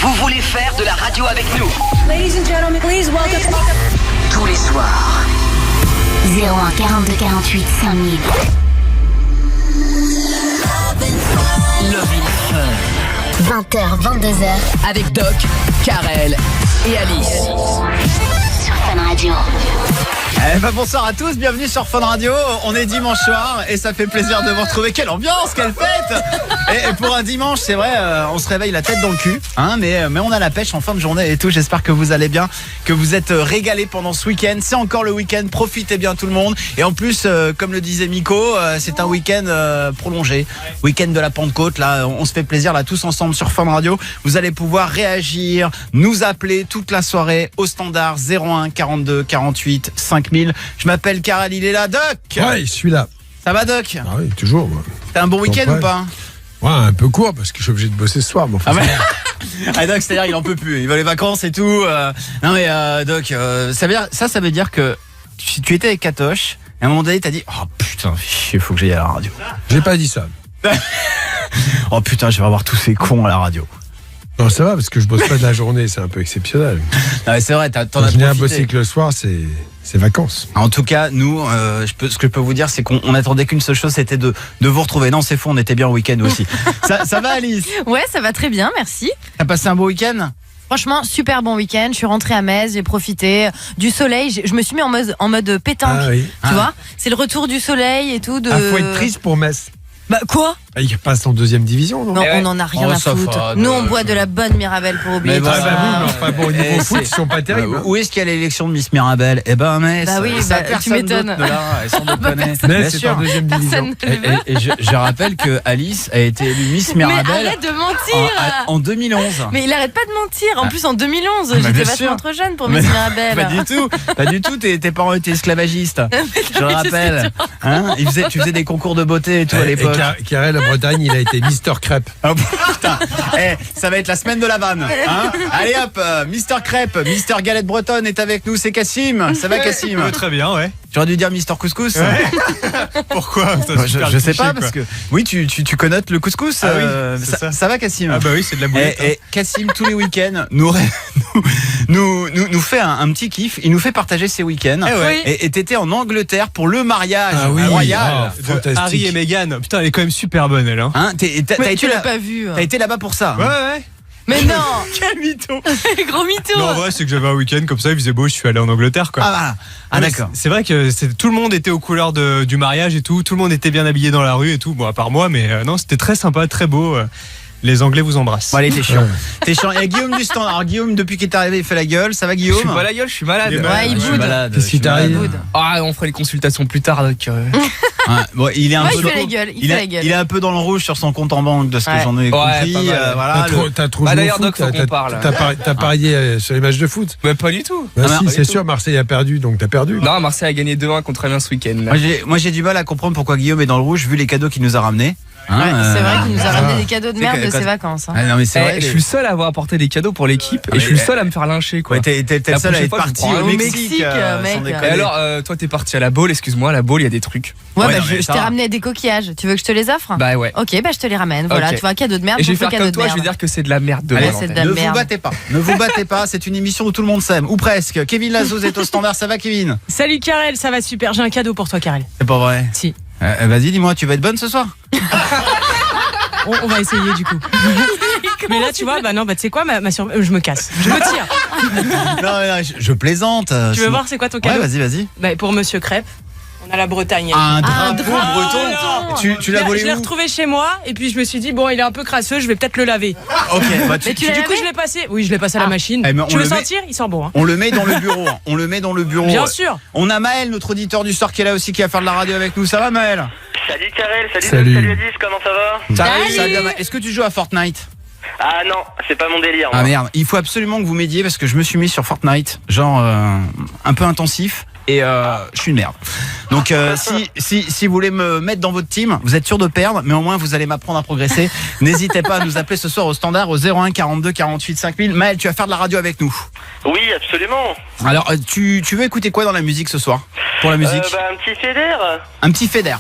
Vous voulez faire de la radio avec nous? Ladies and gentlemen, please welcome. Tous les soirs. 01 42 48 5000. Love in Fun. 20h, 22h. Avec Doc, Karel et Alice. Sur Fun Radio. Bonsoir à tous, bienvenue sur Fun Radio. On est dimanche soir et ça fait plaisir de vous retrouver. Quelle ambiance, quelle fête! Et pour un dimanche, c'est vrai, on se réveille la tête dans le cul, hein, mais on a la pêche en fin de journée et tout. J'espère que vous allez bien, que vous êtes régalés pendant ce week-end. C'est encore le week-end, profitez bien tout le monde. Et en plus, comme le disait Miko, c'est un week-end prolongé, week-end de la Pentecôte. Là, on se fait plaisir là tous ensemble sur Fun Radio. Vous allez pouvoir réagir, nous appeler toute la soirée au standard 01 42 48 5000. Je m'appelle Karel, il est là. Doc! Ouais, je suis là. Ça va, Doc? Ah oui, toujours. Moi. T'as un bon week-end ou pas? Ouais, un peu court parce que je suis obligé de bosser ce soir. Bon, enfin, Ah, Doc, c'est-à-dire il en peut plus. Il veut les vacances et tout. Non mais Doc, ça veut dire que tu étais avec Katoche et à un moment donné t'as dit oh putain, il faut que j'aille à la radio. J'ai pas dit ça. Oh putain, je vais avoir tous ces cons à la radio. Non, ça va parce que je bosse pas de la journée, c'est un peu exceptionnel. Non mais c'est vrai, t'en as Quand je profité. viens bosser que le soir, c'est vacances. En tout cas, nous, ce que je peux vous dire, c'est qu'on attendait qu'une seule chose, c'était de vous retrouver. Non, c'est faux, on était bien au week-end aussi. ça va, Alice? Ouais, ça va très bien, merci. T'as passé un beau week-end? Franchement, super bon week-end. Je suis rentrée à Metz, j'ai profité du soleil. Je me suis mis en mode pétanque. Ah oui. Tu vois, c'est le retour du soleil et tout. Faut être triste pour Metz. Bah quoi? Ils passent en deuxième division, non? Non, on en a rien à ça foutre. va, Nous, on boit de la bonne Mirabelle pour oublier Mais tout voilà. ça. Ah bah oui, mais enfin bon, au niveau foot, ils sont pas terribles. Où est-ce qu'il y a l'élection de Miss Mirabelle? Eh ben, Metz. Bah oui, ça, bah, tu personne m'étonnes. d'autre ne l'a, et sans déconner. Metz, Bien c'est sûr. en deuxième division. Personne ne le veut. Et je rappelle que Alice a été élue Miss Mais Mirabelle arrête de mentir. en 2011. Mais il arrête pas de mentir. En plus, en 2011, bah, j'étais bien vachement sûr. trop jeune pour Miss Mirabelle. Pas du tout. Tes parents étaient esclavagistes. Je le rappelle. Hein, tu faisais des concours de beauté et tout à l'époque. Et Karel, en Bretagne, il a été Mister Crêpe. Oh, putain. Ça va être la semaine de la vanne. Hein. Allez hop, Mister Crêpe, Mister Galette Bretonne est avec nous. C'est Cassim. Ça va, Cassim? Très bien, ouais. J'aurais dû dire Mister Couscous. Pourquoi? Je sais pas parce que oui, tu connotes le couscous. Ah oui, c'est ça. Ça va, Cassim? Ah bah oui, c'est de la boulette. Et Cassim, tous les week-ends, nous fait un petit kiff. Il nous fait partager ses week-ends. Eh ouais. Et t'étais en Angleterre pour le mariage royal. Ah, De fantastique. Harry et Meghan. Putain, elle est quand même super bonne, elle. Hein. Hein, t'as Mais été tu l'as là- pas vu. T'as été là-bas pour ça. Ouais, Hein. ouais. Mais non. Quel mytho. Gros mytho. Non, en vrai, c'est que j'avais un week-end comme ça, il faisait beau, je suis allé en Angleterre, quoi. Ah voilà. Ah Ouais, d'accord. C'est vrai que tout le monde était aux couleurs du mariage et tout le monde était bien habillé dans la rue et tout. Bon, à part moi, mais non, c'était très sympa, très beau. Les Anglais vous embrassent. Bon allez, t'es chiant. T'es chiant. Il y a Guillaume du Standard. Alors Guillaume, depuis qu'il est arrivé, il fait la gueule. Ça va, Guillaume? Je suis pas la gueule, je suis malade. Il est malade. Ouais, il Je suis boude. malade. Qu'est-ce qui Je suis malade. t'arrive? Ah, on fera les consultations plus tard. Donc, Ouais, bon, il est un Ouais, peu il dans- fait la gueule. Il il fait a- la gueule. il est un peu dans le rouge sur son compte en banque de ce que Ouais. j'en ai Ouais, compris. pas mal. Voilà, T'as trop Bah, joué au d'ailleurs, foot, Doc, faut qu'on parle. T'as parié sur les matchs de foot? Mais pas du tout. Bah Ah, si, non, c'est sûr, Marseille a perdu, donc t'as perdu. Non, Marseille a gagné 2-1 contre Amiens ce week-end. là. Moi j'ai du mal à comprendre pourquoi Guillaume est dans le rouge vu les cadeaux qu'il nous a ramenés. Hein, Ouais, c'est vrai qu'il nous a Ah. ramené des cadeaux de C'est merde que- de quand- ses vacances. Hein. Ah, non mais c'est vrai. Je suis le seul à avoir apporté des cadeaux pour l'équipe Ah, et je suis le mais- seul à me faire lyncher, quoi. Ouais, t'es le La seul à prochaine être fois, je parti vous prends au au Mexique, mec. sans déconner. Et alors, toi, t'es parti à la Baule, excuse-moi, à la Baule, il y a des trucs. Ouais, Ouais, bah, non, mais je ça t'ai va. ramené des coquillages. Tu veux que je te les offre? Bah ouais. Ok, bah je te les ramène. Voilà, Ok. tu vois, un cadeau de merde. Et je vais bouffe le faire cadeau comme de toi, je merde. vais dire que c'est de la merde de Allez, moi, c'est en de fait. la Ne merde. vous battez pas, ne vous battez pas, c'est une émission où tout le monde s'aime, ou presque. Kevin Lazouz est au standard, ça va Kevin? Salut Karel, ça va super. J'ai un cadeau pour toi, Karel. C'est pas vrai. Si. Vas-y, dis-moi, tu vas être bonne ce soir? On va essayer du coup. Mais là, tu vois, bah non, bah tu sais quoi, je me casse. Je me tire. Non, je plaisante. Tu veux voir c'est quoi ton cadeau? Ouais, vas-y. Bah, pour Monsieur Crêpe. On a la Bretagne. Un Ah, drapeau drapeau. breton. Tu l'as Je volé l'ai où? retrouvé chez moi et puis je me suis dit bon, il est un peu crasseux, je vais peut-être le laver. Ok, bah Mais tu l'as Du coup, lavé? je l'ai passé. Oui, je l'ai passé à la machine. Eh, mais on Tu veux le met- sentir? Il sent bon. Hein. on le met dans le bureau. On le met dans le bureau. Bien sûr. On a Maël, notre auditeur du soir, qui est là aussi, qui va faire de la radio avec nous. Ça va, Maël? Salut Karel, salut Salut. Salut Alice, comment ça va? Salut. Est-ce que tu joues à Fortnite? Ah non, c'est pas mon délire. Ah moi. merde, il faut absolument que vous m'aidiez parce que je me suis mis sur Fortnite, genre un peu intensif. Et je suis une merde. Donc si vous voulez me mettre dans votre team, vous êtes sûr de perdre, mais au moins vous allez m'apprendre à progresser. N'hésitez pas à nous appeler ce soir au standard au 01 42 48 5000. Maël, tu vas faire de la radio avec nous. Oui, absolument. Alors tu veux écouter quoi dans la musique ce soir? Pour la musique Un petit Feder. Un petit Feder.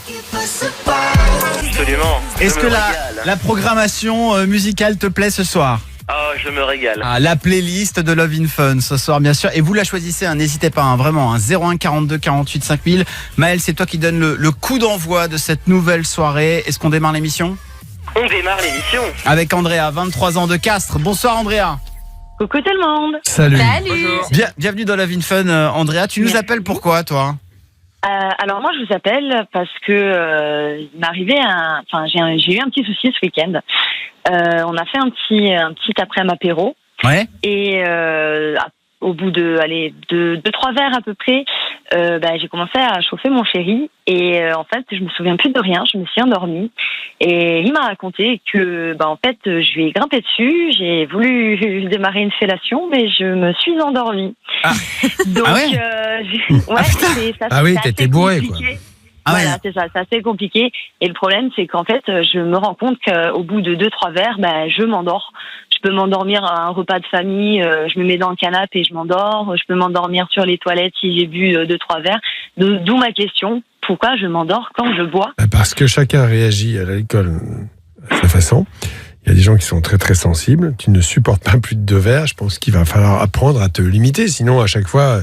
Absolument. Est-ce Je que me régale. la programmation musicale te plaît ce soir? je me régale. Ah, la playlist de Love in Fun ce soir, bien sûr. Et vous la choisissez, hein, n'hésitez pas, hein, vraiment. 01 42 48 5000. Maël, c'est toi qui donne le coup d'envoi de cette nouvelle soirée. Est-ce qu'on démarre l'émission ? On démarre l'émission. Avec Andrea, 23 ans de Castres. Bonsoir Andrea. Coucou tout le monde. Salut. Bienvenue dans Love in Fun, Andrea. Tu nous appelles pourquoi, toi ? Alors moi je vous appelle parce que il m'est arrivé j'ai eu un petit souci ce week-end. On a fait un petit après-midi apéro. Ouais. Et au bout de 2-3 verres à peu près, j'ai commencé à chauffer mon chéri et en fait je me souviens plus de rien, je me suis endormie et il m'a raconté que en fait je lui ai grimpé dessus, j'ai voulu démarrer une fellation mais je me suis endormie. Ah. Donc Ah ouais t'étais bourré quoi. Voilà, c'est ça, c'est assez compliqué. Et le problème, c'est qu'en fait, je me rends compte qu'au bout de 2-3 verres, je m'endors. Je peux m'endormir à un repas de famille, je me mets dans le canapé et je m'endors. Je peux m'endormir sur les toilettes si j'ai bu 2-3 verres. D'où ma question, pourquoi je m'endors quand je bois ? Parce que chacun réagit à l'alcool à sa façon. Il y a des gens qui sont très très sensibles. Tu ne supportes pas plus de 2 verres. Je pense qu'il va falloir apprendre à te limiter. Sinon, à chaque fois...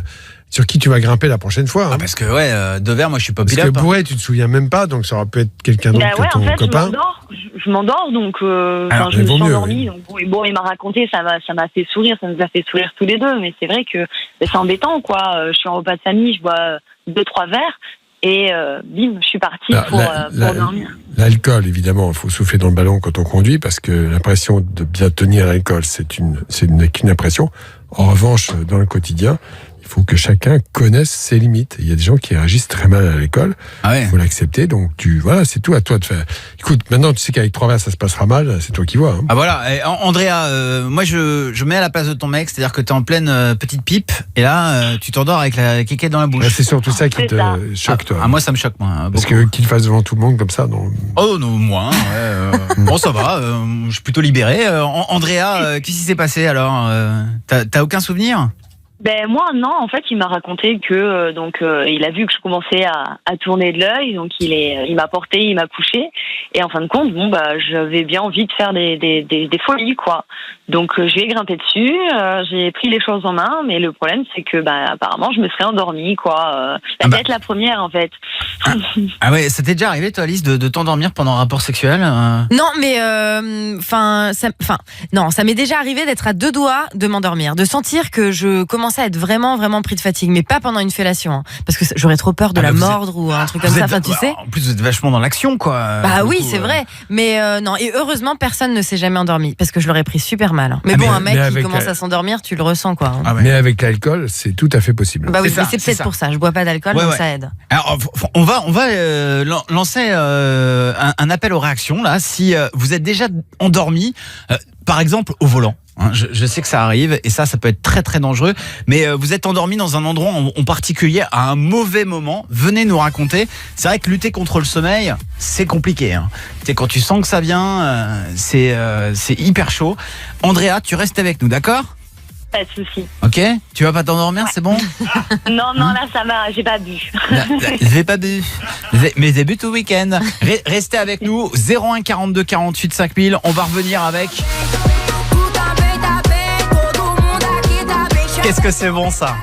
Sur qui tu vas grimper la prochaine fois. Ah, parce que 2 verres, moi je suis pas Parce que bourré, tu te souviens même pas, donc ça aurait pu être quelqu'un d'autre que ton copain. Je m'endors, donc je me suis endormie. Donc, bon, il m'a raconté, ça m'a fait sourire, ça nous a fait sourire tous les deux, mais c'est vrai que c'est embêtant, quoi. Je suis en repas de famille, je bois 2-3 verres, et bim, je suis partie pour dormir. L'alcool, évidemment, il faut souffler dans le ballon quand on conduit, parce que l'impression de bien tenir l'alcool, c'est qu'une impression. En revanche, dans le quotidien, il faut que chacun connaisse ses limites. Il y a des gens qui réagissent très mal à l'école. Il faut l'accepter. Donc, c'est tout à toi de faire. Écoute, maintenant, tu sais qu'avec 3 verres, ça se passera mal. C'est toi qui vois. Hein. Ah voilà. Et Andrea, moi, je mets à la place de ton mec. C'est-à-dire que t'es en pleine petite pipe. Et là, tu t'endors avec la kékette dans la bouche. C'est surtout ça qui te choque, toi. Moi, ça me choque, moi. Parce que qu'il fasse devant tout le monde comme ça, non. Oh, non, moi. Bon, ça va. Je suis plutôt libéré. Andrea, qu'est-ce qui s'est passé alors ? T'as aucun souvenir ? Moi non, en fait il m'a raconté que il a vu que je commençais à tourner de l'œil, donc il m'a porté, il m'a couché et en fin de compte j'avais bien envie de faire des folies quoi. Donc je lui ai grimpé dessus, j'ai pris les choses en main, mais le problème c'est que apparemment je me serais endormie quoi. Peut-être la première en fait. Ah ouais, ça t'est déjà arrivé toi Alice de t'endormir pendant un rapport sexuel ? Non mais ça m'est déjà arrivé d'être à 2 doigts de m'endormir, de sentir que je commençais à être vraiment vraiment pris de fatigue, mais pas pendant une fellation, hein, parce que j'aurais trop peur de la mordre ou un truc comme ça. Enfin, tu sais. En plus, vous êtes vachement dans l'action, quoi. Oui, c'est vrai. Mais non, et heureusement, personne ne s'est jamais endormi, parce que je l'aurais pris super mal. Hein. Mais un mec qui commence à s'endormir, tu le ressens, quoi. Hein. Mais avec l'alcool, c'est tout à fait possible. Oui, mais c'est peut-être pour ça. Je bois pas d'alcool, donc ça aide. Alors, on va lancer un appel aux réactions là. Si vous êtes déjà endormi, par exemple au volant. Je sais que ça arrive et ça peut être très très dangereux, mais vous êtes endormi dans un endroit en particulier à un mauvais moment, venez nous raconter. C'est vrai que lutter contre le sommeil, c'est compliqué. Hein. Tu sais, quand tu sens que ça vient, c'est hyper chaud. Andrea, tu restes avec nous, d'accord ? Pas de souci. Ok, tu vas pas t'endormir, c'est bon ? Non, là ça va, j'ai pas bu. J'ai pas bu, mais j'ai bu tout le week-end. Restez avec nous, 01 42 48 5000, on va revenir avec... Qu'est-ce que c'est bon ça ?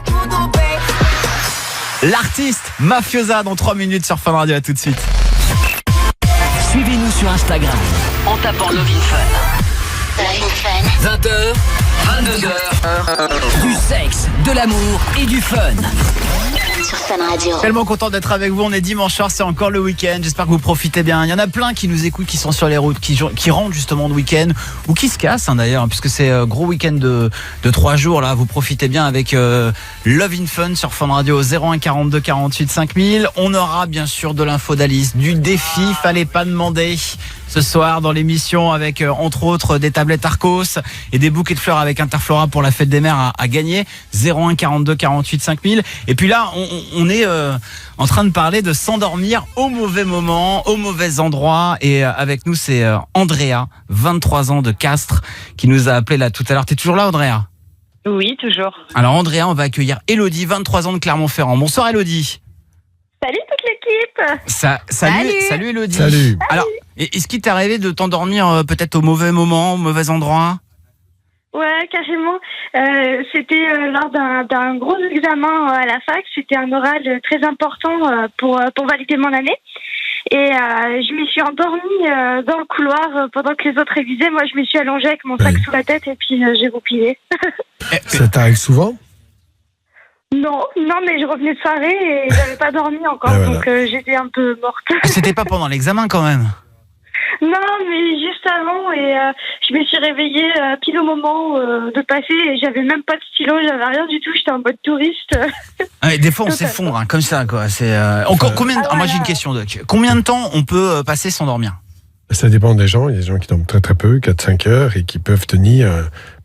L'artiste Mafiosa dans 3 minutes sur Fun Radio, à tout de suite. Suivez-nous sur Instagram en tapant Love in Fun. 20h, 22h, du sexe, de l'amour et du fun. Sur Fun Radio. Tellement content d'être avec vous, on est dimanche soir, c'est encore le week-end, j'espère que vous profitez bien. Il y en a plein qui nous écoutent, qui sont sur les routes, qui rentrent justement de week-end, ou qui se cassent d'ailleurs, puisque c'est gros week-end de 3 jours, là, vous profitez bien avec Love in Fun sur Fun Radio, 01 42 48 5000. On aura bien sûr de l'info d'Alice, du défi, fallait pas demander. Ce soir dans l'émission avec entre autres des tablettes Arcos et des bouquets de fleurs avec Interflora pour la fête des mères à gagner, 01 42 48 5000. Et puis là on est en train de parler de s'endormir au mauvais moment, au mauvais endroit, et avec nous c'est Andrea, 23 ans de Castres, qui nous a appelé là tout à l'heure. T'es toujours là Andrea ? Oui, toujours. Alors Andrea, on va accueillir Elodie, 23 ans de Clermont-Ferrand. Bonsoir Elodie. Salut toute l'équipe. Salut Elodie. Salut. Alors, est-ce qu'il t'est arrivé de t'endormir peut-être au mauvais moment, au mauvais endroit ? Ouais, carrément. C'était lors d'un gros examen à la fac. C'était un oral très important pour valider mon année. Et je me suis endormie dans le couloir pendant que les autres révisaient. Moi, je me suis allongée avec mon sac sous la tête et puis j'ai goupillé. Ça t'arrive souvent? Non, mais je revenais de soirée et j'avais pas dormi encore, donc j'étais un peu morte. C'était pas pendant l'examen quand même? Non, mais juste avant, et je me suis réveillée pile au moment de passer, et j'avais même pas de stylo, j'avais rien du tout, j'étais en mode touriste. Des fois on s'effondre comme ça, quoi. C'est combien de... Moi j'ai une question, Doc. Combien de temps on peut passer sans dormir? Ça dépend des gens. Il y a des gens qui dorment très très peu, 4-5 heures, et qui peuvent tenir.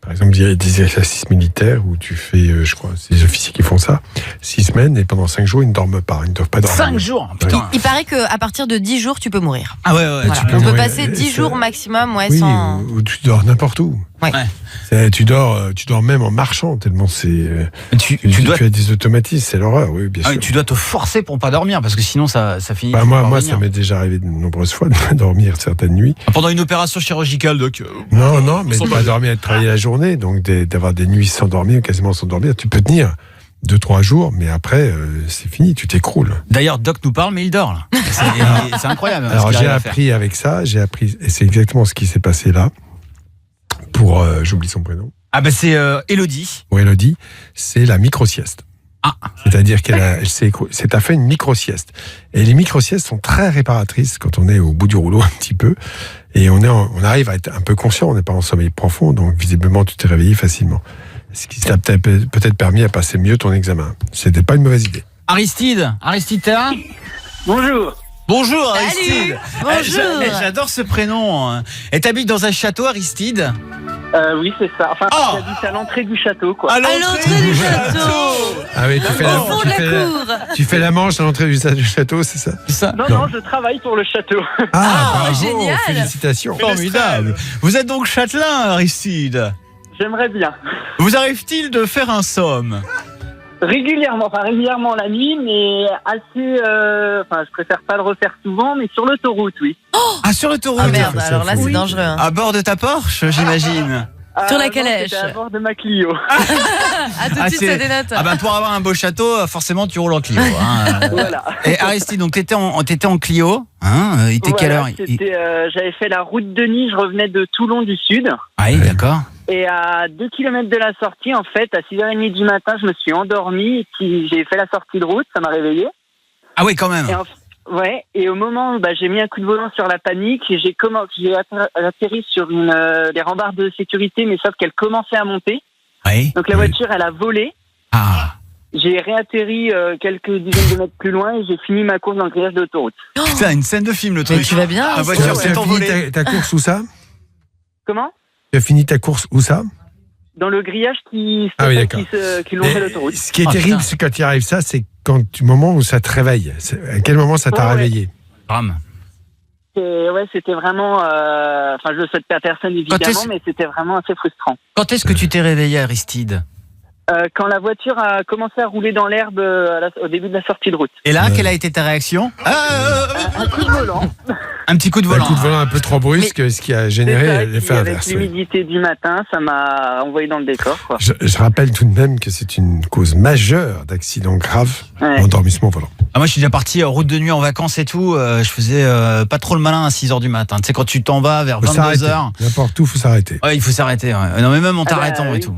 Par exemple, il y a des exercices militaires où tu fais, je crois, c'est les officiers qui font ça, 6 semaines, et pendant 5 jours, ils ne dorment pas. Ils ne doivent pas dormir. 5 jours, putain. Il paraît qu'à partir de 10 jours, tu peux mourir. Ah ouais, voilà. On peut passer 10 jours maximum, sans... ou tu dors n'importe où. Ouais. Tu dors même en marchant, tellement c'est... Tu as des automatismes, c'est l'horreur, oui, bien sûr. Tu dois te forcer pour pas dormir, parce que sinon ça finit... Moi, ça m'est déjà arrivé de nombreuses fois de pas dormir certaines nuits. Pendant une opération chirurgicale, Doc? Non, mais de pas dormir et de travailler la journée, donc d'avoir des nuits sans dormir, quasiment sans dormir, tu peux tenir 2-3 jours, mais après, c'est fini, tu t'écroules. D'ailleurs, Doc nous parle, mais il dort, là. C'est incroyable. Alors, j'ai appris avec ça, et c'est exactement ce qui s'est passé là, pour, j'oublie son prénom. Ah ben c'est Élodie. Ou Élodie, c'est la micro-sieste. C'est-à-dire qu'elle s'est fait une micro-sieste. Et les micro-siestes sont très réparatrices quand on est au bout du rouleau un petit peu. Et on arrive à être un peu conscient, on n'est pas en sommeil profond, donc visiblement tu t'es réveillé facilement. Ce qui t'a peut-être permis à passer mieux ton examen. C'était pas une mauvaise idée. Aristide, t'es là? Bonjour. Bonjour Aristide. Bonjour. J'adore ce prénom. Et t'habites dans un château, Aristide? Oui, c'est ça. Enfin, j'habite à l'entrée du château, quoi. À l'entrée du château. Ah oui, tu fais la manche à l'entrée du château, c'est ça? Non, je travaille pour le château. Bravo, génial. Félicitations. Formidable. Vous êtes donc châtelain, Aristide? J'aimerais bien. Vous arrive-t-il de faire un somme? Régulièrement la nuit, mais assez... je préfère pas le refaire souvent, mais sur l'autoroute, oui. Sur l'autoroute? Ah merde, alors là c'est dangereux. Hein. À bord de ta Porsche, j'imagine? Sur la calèche. C'était à bord de ma Clio. Tout de suite ça dénote. Pour avoir un beau château, forcément tu roules en Clio. Voilà. Et Aristide, donc t'étais en Clio, il était quelle heure? J'avais fait la route de Nice, je revenais de Toulon du Sud. Oui, d'accord. Et à 2 km de la sortie, en fait, à 6h30 du matin, je me suis endormi, et puis j'ai fait la sortie de route, ça m'a réveillé. Ah oui, quand même. Et au moment où j'ai mis un coup de volant sur la panique, j'ai atterri sur des rambardes de sécurité, mais sauf qu'elle commençait à monter. Oui. Donc la voiture, elle a volé. J'ai réatterri quelques dizaines de mètres plus loin et j'ai fini ma course dans le grillage d'autoroute. Putain, une scène de film, le truc. Mais tu vas bien? La voiture s'est envolée. Tu as fini ta course où ça? Comment? Tu as fini ta course où ça? Dans le grillage qui longeait l'autoroute. Ce qui est terrible, c'est quand il arrive ça, c'est au moment où ça te réveille. À quel moment ça t'a réveillé? Drame. C'était vraiment... je le souhaite pas à personne, évidemment, mais c'était vraiment assez frustrant. Quand est-ce que tu t'es réveillé, Aristide? Quand la voiture a commencé à rouler dans l'herbe au début de la sortie de route. Et là, quelle a été ta réaction? Un coup de volant. Un petit coup de volant. Un coup de volant un peu trop brusque, ce qui a généré l'effet inverse. Avec l'humidité du matin, ça m'a envoyé dans le décor. Quoi. Je rappelle tout de même que c'est une cause majeure d'accidents graves, endormissement volant. Moi, je suis déjà parti route de nuit en vacances et tout. Je faisais pas trop le malin à 6h du matin. Tu sais, quand tu t'en vas vers 22h. N'importe où, il faut s'arrêter. Ouais, il faut s'arrêter. Ouais. Non, mais même en t'arrêtant et tout.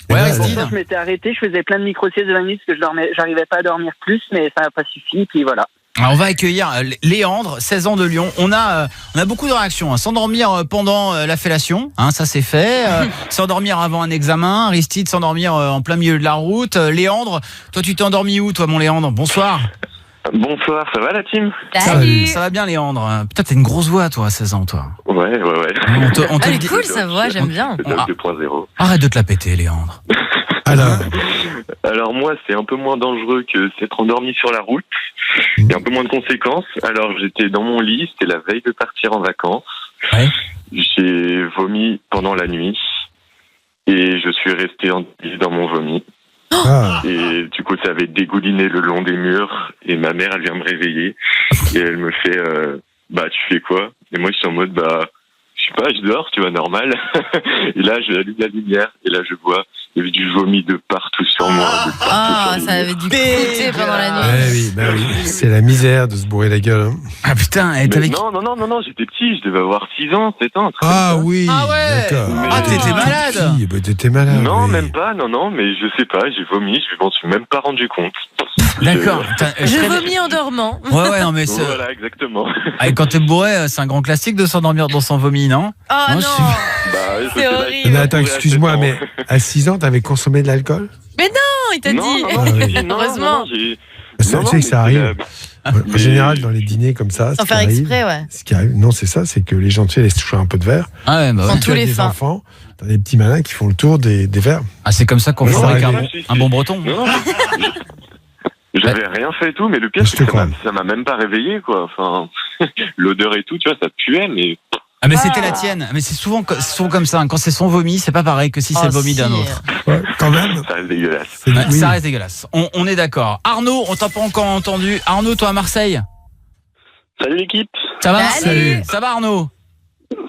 Ouais, Aristide. Je m'étais arrêté, je faisais plein de micro-siestes de 20 minutes parce que j'arrivais pas à dormir plus, mais ça n'a pas suffi, puis voilà. Alors on va accueillir Léandre, 16 ans de Lyon. On a beaucoup de réactions. S'endormir pendant la fellation, ça c'est fait. S'endormir avant un examen. Aristide, s'endormir en plein milieu de la route. Léandre, toi tu t'es endormi où, toi mon Léandre? Bonsoir. Bonsoir, ça va la team? Salut. Ça va bien Léandre. Putain, t'as une grosse voix toi, à 16 ans toi. Ouais. Elle est cool sa voix, j'aime bien. 2.0. Arrête de te la péter Léandre. Alors moi, c'est un peu moins dangereux que s'être endormi sur la route. Il y a un peu moins de conséquences. Alors j'étais dans mon lit, c'était la veille de partir en vacances. Ouais. J'ai vomi pendant la nuit et je suis resté endormi dans mon vomi. Et du coup, ça avait dégouliné le long des murs et ma mère, elle vient me réveiller et elle me fait tu fais quoi? Et moi, je suis en mode je sais pas, je dors, tu vois, normal. Et là, j'allume la lumière et là, je vois, il y avait du vomi de partout sur moi. Ah, ça avait dû croûter pendant la nuit. Oui. C'est la misère de se bourrer la gueule. Hein. Ah putain, Non, j'étais petit, je devais avoir 6 ans, 7 ans. Ah oui, d'accord. Ah, t'étais malade. T'étais malade. Non, oui. même pas, non, mais je sais pas, j'ai vomi, je m'en suis même pas rendu compte. D'accord. Je vomis en dormant. Ouais, non, mais voilà, exactement. Ah, et quand t'es bourré, c'est un grand classique de s'endormir dans son vomi, non? Oh non, c'est horrible. Mais attends, excuse-moi, mais à 6 ans, t'avais consommé de l'alcool? Mais non, il t'a dit. Heureusement. Ça, tu sais que ça arrive. En général, dans les dîners comme ça, sans faire exprès, ouais. Ce qui arrive, non, c'est ça, c'est que les gens, tu sais, laissent toujours un peu de verre. Ah ouais, bah ouais. Tous les des enfants, t'as des petits malins qui font le tour des verres. Ah, c'est comme ça qu'on fait avec un bon breton. Non, j'avais rien fait et tout, mais le pire, c'est que ça m'a même pas réveillé, quoi. Enfin, l'odeur et tout, tu vois, ça puait, mais. Ah, mais c'était la tienne. Mais c'est souvent comme ça. Quand c'est son vomi, c'est pas pareil que si c'est le vomi d'un autre. Ouais, quand même. Ça reste dégueulasse. Ça reste dégueulasse. On est d'accord. Arnaud, on t'a pas encore entendu. Arnaud, toi à Marseille. Salut l'équipe. Ça va? Salut. Ça va, Arnaud?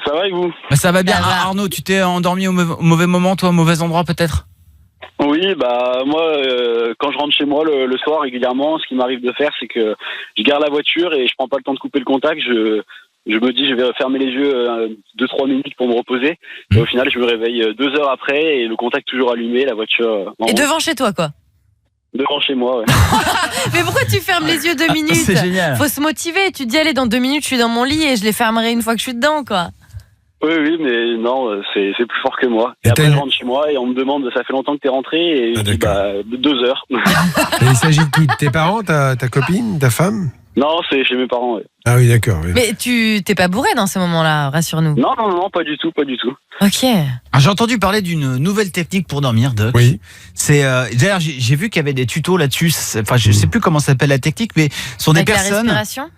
Ça va et vous? Bah, ça va bien. Arnaud, tu t'es endormi au mauvais moment, toi, au mauvais endroit peut-être? Oui, bah moi, quand je rentre chez moi le soir régulièrement, ce qui m'arrive de faire, c'est que je garde la voiture et je prends pas le temps de couper le contact. Je me dis, je vais fermer les yeux 2-3 minutes pour me reposer. Et au final, je me réveille 2 heures après et le contact toujours allumé, la voiture. Et devant chez toi, quoi? Devant chez moi, ouais. Mais pourquoi tu fermes les yeux 2 minutes? C'est génial. Faut se motiver. Tu te dis, allez, dans 2 minutes, je suis dans mon lit et je les fermerai une fois que je suis dedans, quoi. Oui, mais non, c'est plus fort que moi. Et après, je rentre chez moi et on me demande, ça fait longtemps que t'es rentré, et je dis, 2 heures. Et il s'agit de qui? De tes parents, ta copine, ta femme? Non, c'est chez mes parents, ouais. Ah oui, d'accord. Oui. Mais tu t'es pas bourré dans ces moments-là, rassure-nous. Non, pas du tout. Ok. J'ai entendu parler d'une nouvelle technique pour dormir, Doc. Oui. C'est d'ailleurs j'ai vu qu'il y avait des tutos là-dessus. Enfin, je sais plus comment s'appelle la technique, mais ce sont des personnes la respiration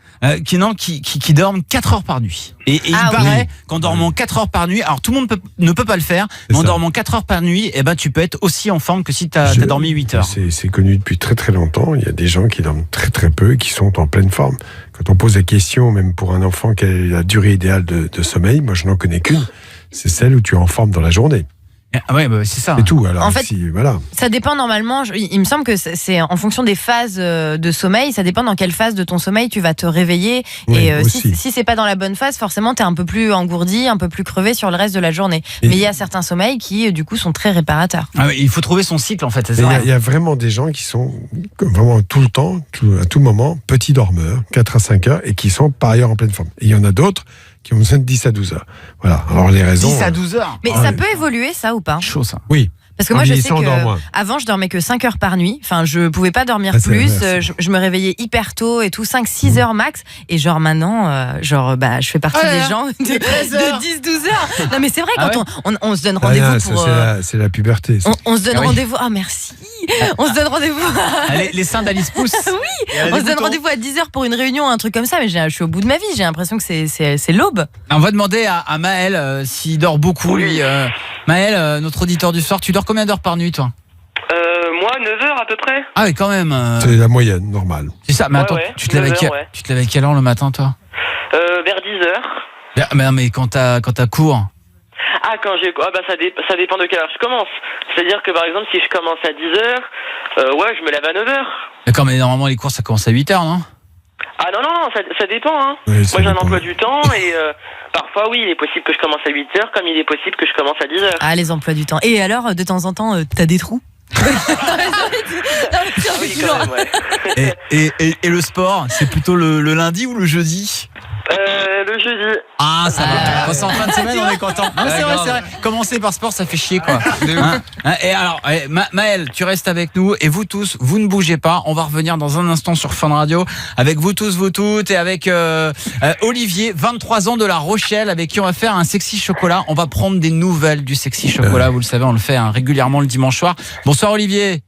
qui dorment 4 heures par nuit. Et il paraît qu'en dormant 4 heures par nuit, alors tout le monde ne peut pas le faire, mais en dormant 4 heures par nuit, eh ben tu peux être aussi en forme que si t'as dormi 8 heures. C'est connu depuis très très longtemps. Il y a des gens qui dorment très très peu et qui sont en pleine forme. Quand on pose la question, même pour un enfant, quelle est la durée idéale de sommeil, moi je n'en connais qu'une. C'est celle où tu es en forme dans la journée. Ah ouais, bah c'est ça. C'est tout. Alors, en fait, voilà. Ça dépend normalement. Il me semble que c'est en fonction des phases de sommeil. Ça dépend dans quelle phase de ton sommeil tu vas te réveiller. Oui, et si c'est pas dans la bonne phase, forcément t'es un peu plus engourdi, un peu plus crevé sur le reste de la journée. Mais il y a certains sommeils qui du coup sont très réparateurs. Ah ouais, il faut trouver son cycle en fait. Il y a vraiment des gens qui sont vraiment tout le temps, à tout moment, petits dormeurs, 4 à 5 heures, et qui sont par ailleurs en pleine forme. Et il y en a d'autres qui ont besoin de 10 à 12 heures. Voilà. Alors les raisons. 10 à 12 heures. Mais ça peut évoluer, ça, ou pas? Chaud, ça. Oui. Parce que moi, je sais que avant, je dormais que 5 heures par nuit. Enfin, je pouvais pas dormir plus. Je me réveillais hyper tôt et tout, 5-6 heures max. Et genre maintenant, je fais partie des gens de 10-12 heures. Non, mais c'est vrai, quand on se donne rendez-vous pour. C'est la puberté. On se donne rendez-vous. Ah, merci. On se donne rendez-vous. Les seins d'Alice Pousse. Oui. On se donne rendez-vous à 10 heures pour une réunion, un truc comme ça. Mais je suis au bout de ma vie. J'ai l'impression que c'est l'aube. On va demander à Maël s'il dort beaucoup, lui. Maël, notre auditeur du soir, tu dors combien d'heures par nuit, toi? Moi, 9 heures à peu près. Ah oui, quand même. C'est la moyenne, normale. C'est ça, mais attends, tu te lèves à quelle heure le matin, toi? Vers 10 heures. Mais quand t'as cours? Ah, ça dépend de quelle heure je commence. C'est-à-dire que, par exemple, si je commence à 10 heures, je me lève à 9 heures. D'accord, mais normalement, les cours, ça commence à 8 heures, non? Ah non, ça dépend. Hein. Oui, moi, j'ai un emploi du temps et parfois, oui, il est possible que je commence à 8 heures, comme il est possible que je commence à 10 heures. Ah, les emplois du temps. Et alors, de temps en temps, t'as des trous? Et le sport, c'est plutôt le lundi ou le jeudi? Le jeudi. Ah, ça va. C'est en fin de semaine, on est content. Non, c'est vrai. Commencer par sport, ça fait chier, quoi. Et alors, Maël, tu restes avec nous. Et vous tous, vous ne bougez pas. On va revenir dans un instant sur Fun Radio avec vous tous, vous toutes, et avec Olivier, 23 ans de La Rochelle, avec qui on va faire un sexy chocolat. On va prendre des nouvelles du sexy chocolat. Vous le savez, on le fait régulièrement le dimanche soir. Bonsoir, Olivier.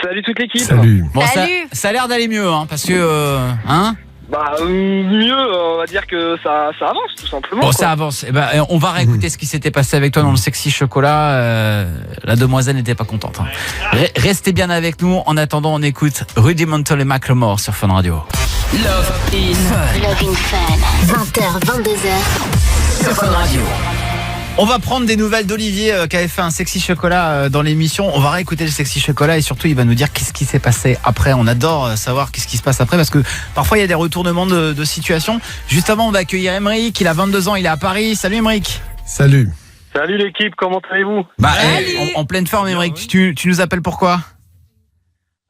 Salut toute l'équipe. Salut. Bon, ça a l'air d'aller mieux, parce que, mieux, on va dire que ça avance tout simplement. Bon, ça avance. On va réécouter ce qui s'était passé avec toi dans le sexy chocolat. La demoiselle n'était pas contente. Restez bien avec nous. En attendant, on écoute Rudimental et Macklemore sur Fun Radio. Love in Fun. 20h, 22h. sur Fun Radio. On va prendre des nouvelles d'Olivier qui avait fait un sexy chocolat dans l'émission. On va réécouter le sexy chocolat et surtout il va nous dire qu'est-ce qui s'est passé après. On adore savoir qu'est-ce qui se passe après parce que parfois il y a des retournements de situation. Juste avant on va accueillir Émeric, il a 22 ans, il est à Paris. Salut Émeric. Salut. Salut l'équipe, comment allez-vous? En pleine forme Émeric, tu nous appelles pourquoi?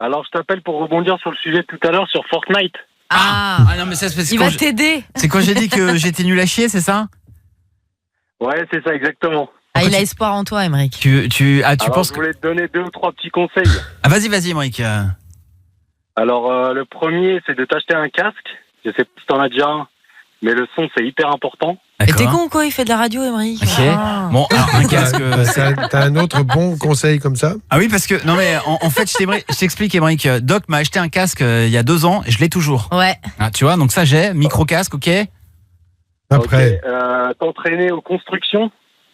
Alors je t'appelle pour rebondir sur le sujet de tout à l'heure sur Fortnite. Ah non mais ça c'est Il va t'aider. C'est quand j'ai dit que j'étais nul à chier, c'est ça? Ouais, c'est ça, exactement. Ah, il a espoir en toi, Émeric. Tu penses je voulais te donner 2 ou 3 petits conseils. Ah, vas-y, Émeric. Alors, le premier, c'est de t'acheter un casque. Je sais pas si t'en as déjà un, mais le son, c'est hyper important. Et t'es con ou quoi? Il fait de la radio, Émeric. Ok. Bon, alors, un casque. T'as un autre bon conseil comme ça? Ah oui, parce que, non mais, en fait, je t'explique, Émeric. Doc m'a acheté un casque il y a 2 ans, et je l'ai toujours. Ouais. Ah, tu vois, donc ça, j'ai micro-casque, ok? Après. T'entraîner aux constructions.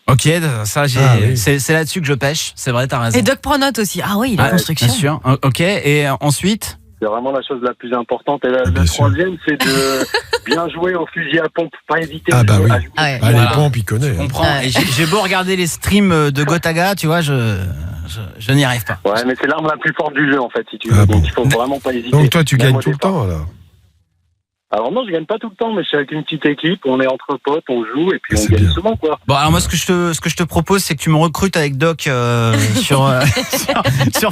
Ok, ça, oui. c'est là-dessus que je pêche. C'est vrai, t'as raison. Et Doc prend note aussi. Ah oui, il a construction. Bien sûr. Ok, et ensuite? C'est vraiment la chose la plus importante. Et le troisième, c'est de bien jouer au fusil à pompe. Pas hésiter Ah bah oui. Ouais. Les pompes, il connaît. Je comprends. Et j'ai beau regarder les streams de Gotaga, tu vois, je n'y arrive pas. Ouais, mais c'est l'arme la plus forte du jeu, en fait, si tu veux. Ah Donc, bon. il faut vraiment pas hésiter. Donc toi, tu Même gagnes au tout le départ. temps, alors? Alors non, je gagne pas tout le temps, mais je suis avec une petite équipe, on est entre potes, on joue et puis on C'est gagne bien. souvent, quoi. Bon, alors moi, ce que je te propose, c'est que tu me recrutes avec Doc sur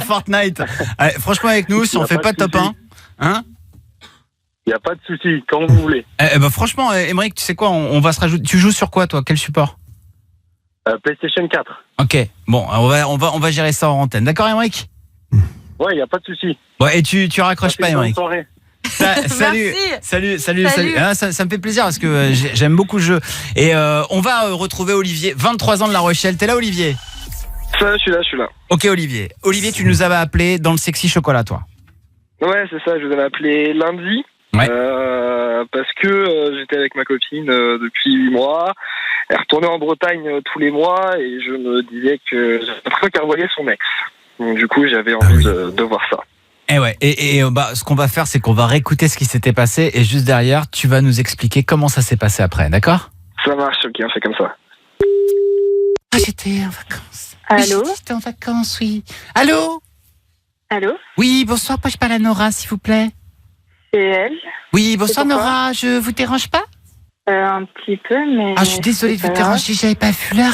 Fortnite. Allez, franchement, avec nous, si on fait pas de top 1, hein? Y a pas de souci, quand vous voulez. Franchement, Émeric, tu sais quoi, on va se rajouter. Tu joues sur quoi, toi? Quel support? PlayStation 4. Ok, bon, on va gérer ça en antenne. D'accord, Émeric? Ouais, y a pas de souci. Ouais, et tu raccroches pas, Émeric. Salut. Ah, ça me fait plaisir parce que j'aime beaucoup le jeu. Et on va retrouver Olivier, 23 ans de La Rochelle. T'es là, Olivier? Ça, je suis là. Ok, Olivier. Olivier, tu nous avais appelé dans le sexy chocolat, toi. Ouais, c'est ça, je vous avais appelé lundi. Ouais. Parce que j'étais avec ma copine depuis 8 mois. Elle retournait en Bretagne tous les mois et je me disais que j'avais l'impression qu'elle revoyait son ex. Donc du coup, j'avais envie de voir ça. Et ouais, et ce qu'on va faire, c'est qu'on va réécouter ce qui s'était passé et juste derrière, tu vas nous expliquer comment ça s'est passé après, d'accord? Ça marche, ok, on fait comme ça. Ah, j'étais en vacances. Allô? Oui, j'étais en vacances, oui. Allô? Allô? Oui, bonsoir, je parle à Nora, s'il vous plaît. C'est elle? Oui, bonsoir C'est pourquoi? Nora, je vous dérange pas? Un petit peu, mais... Ah, je suis désolée de vous déranger, j'avais pas vu l'heure.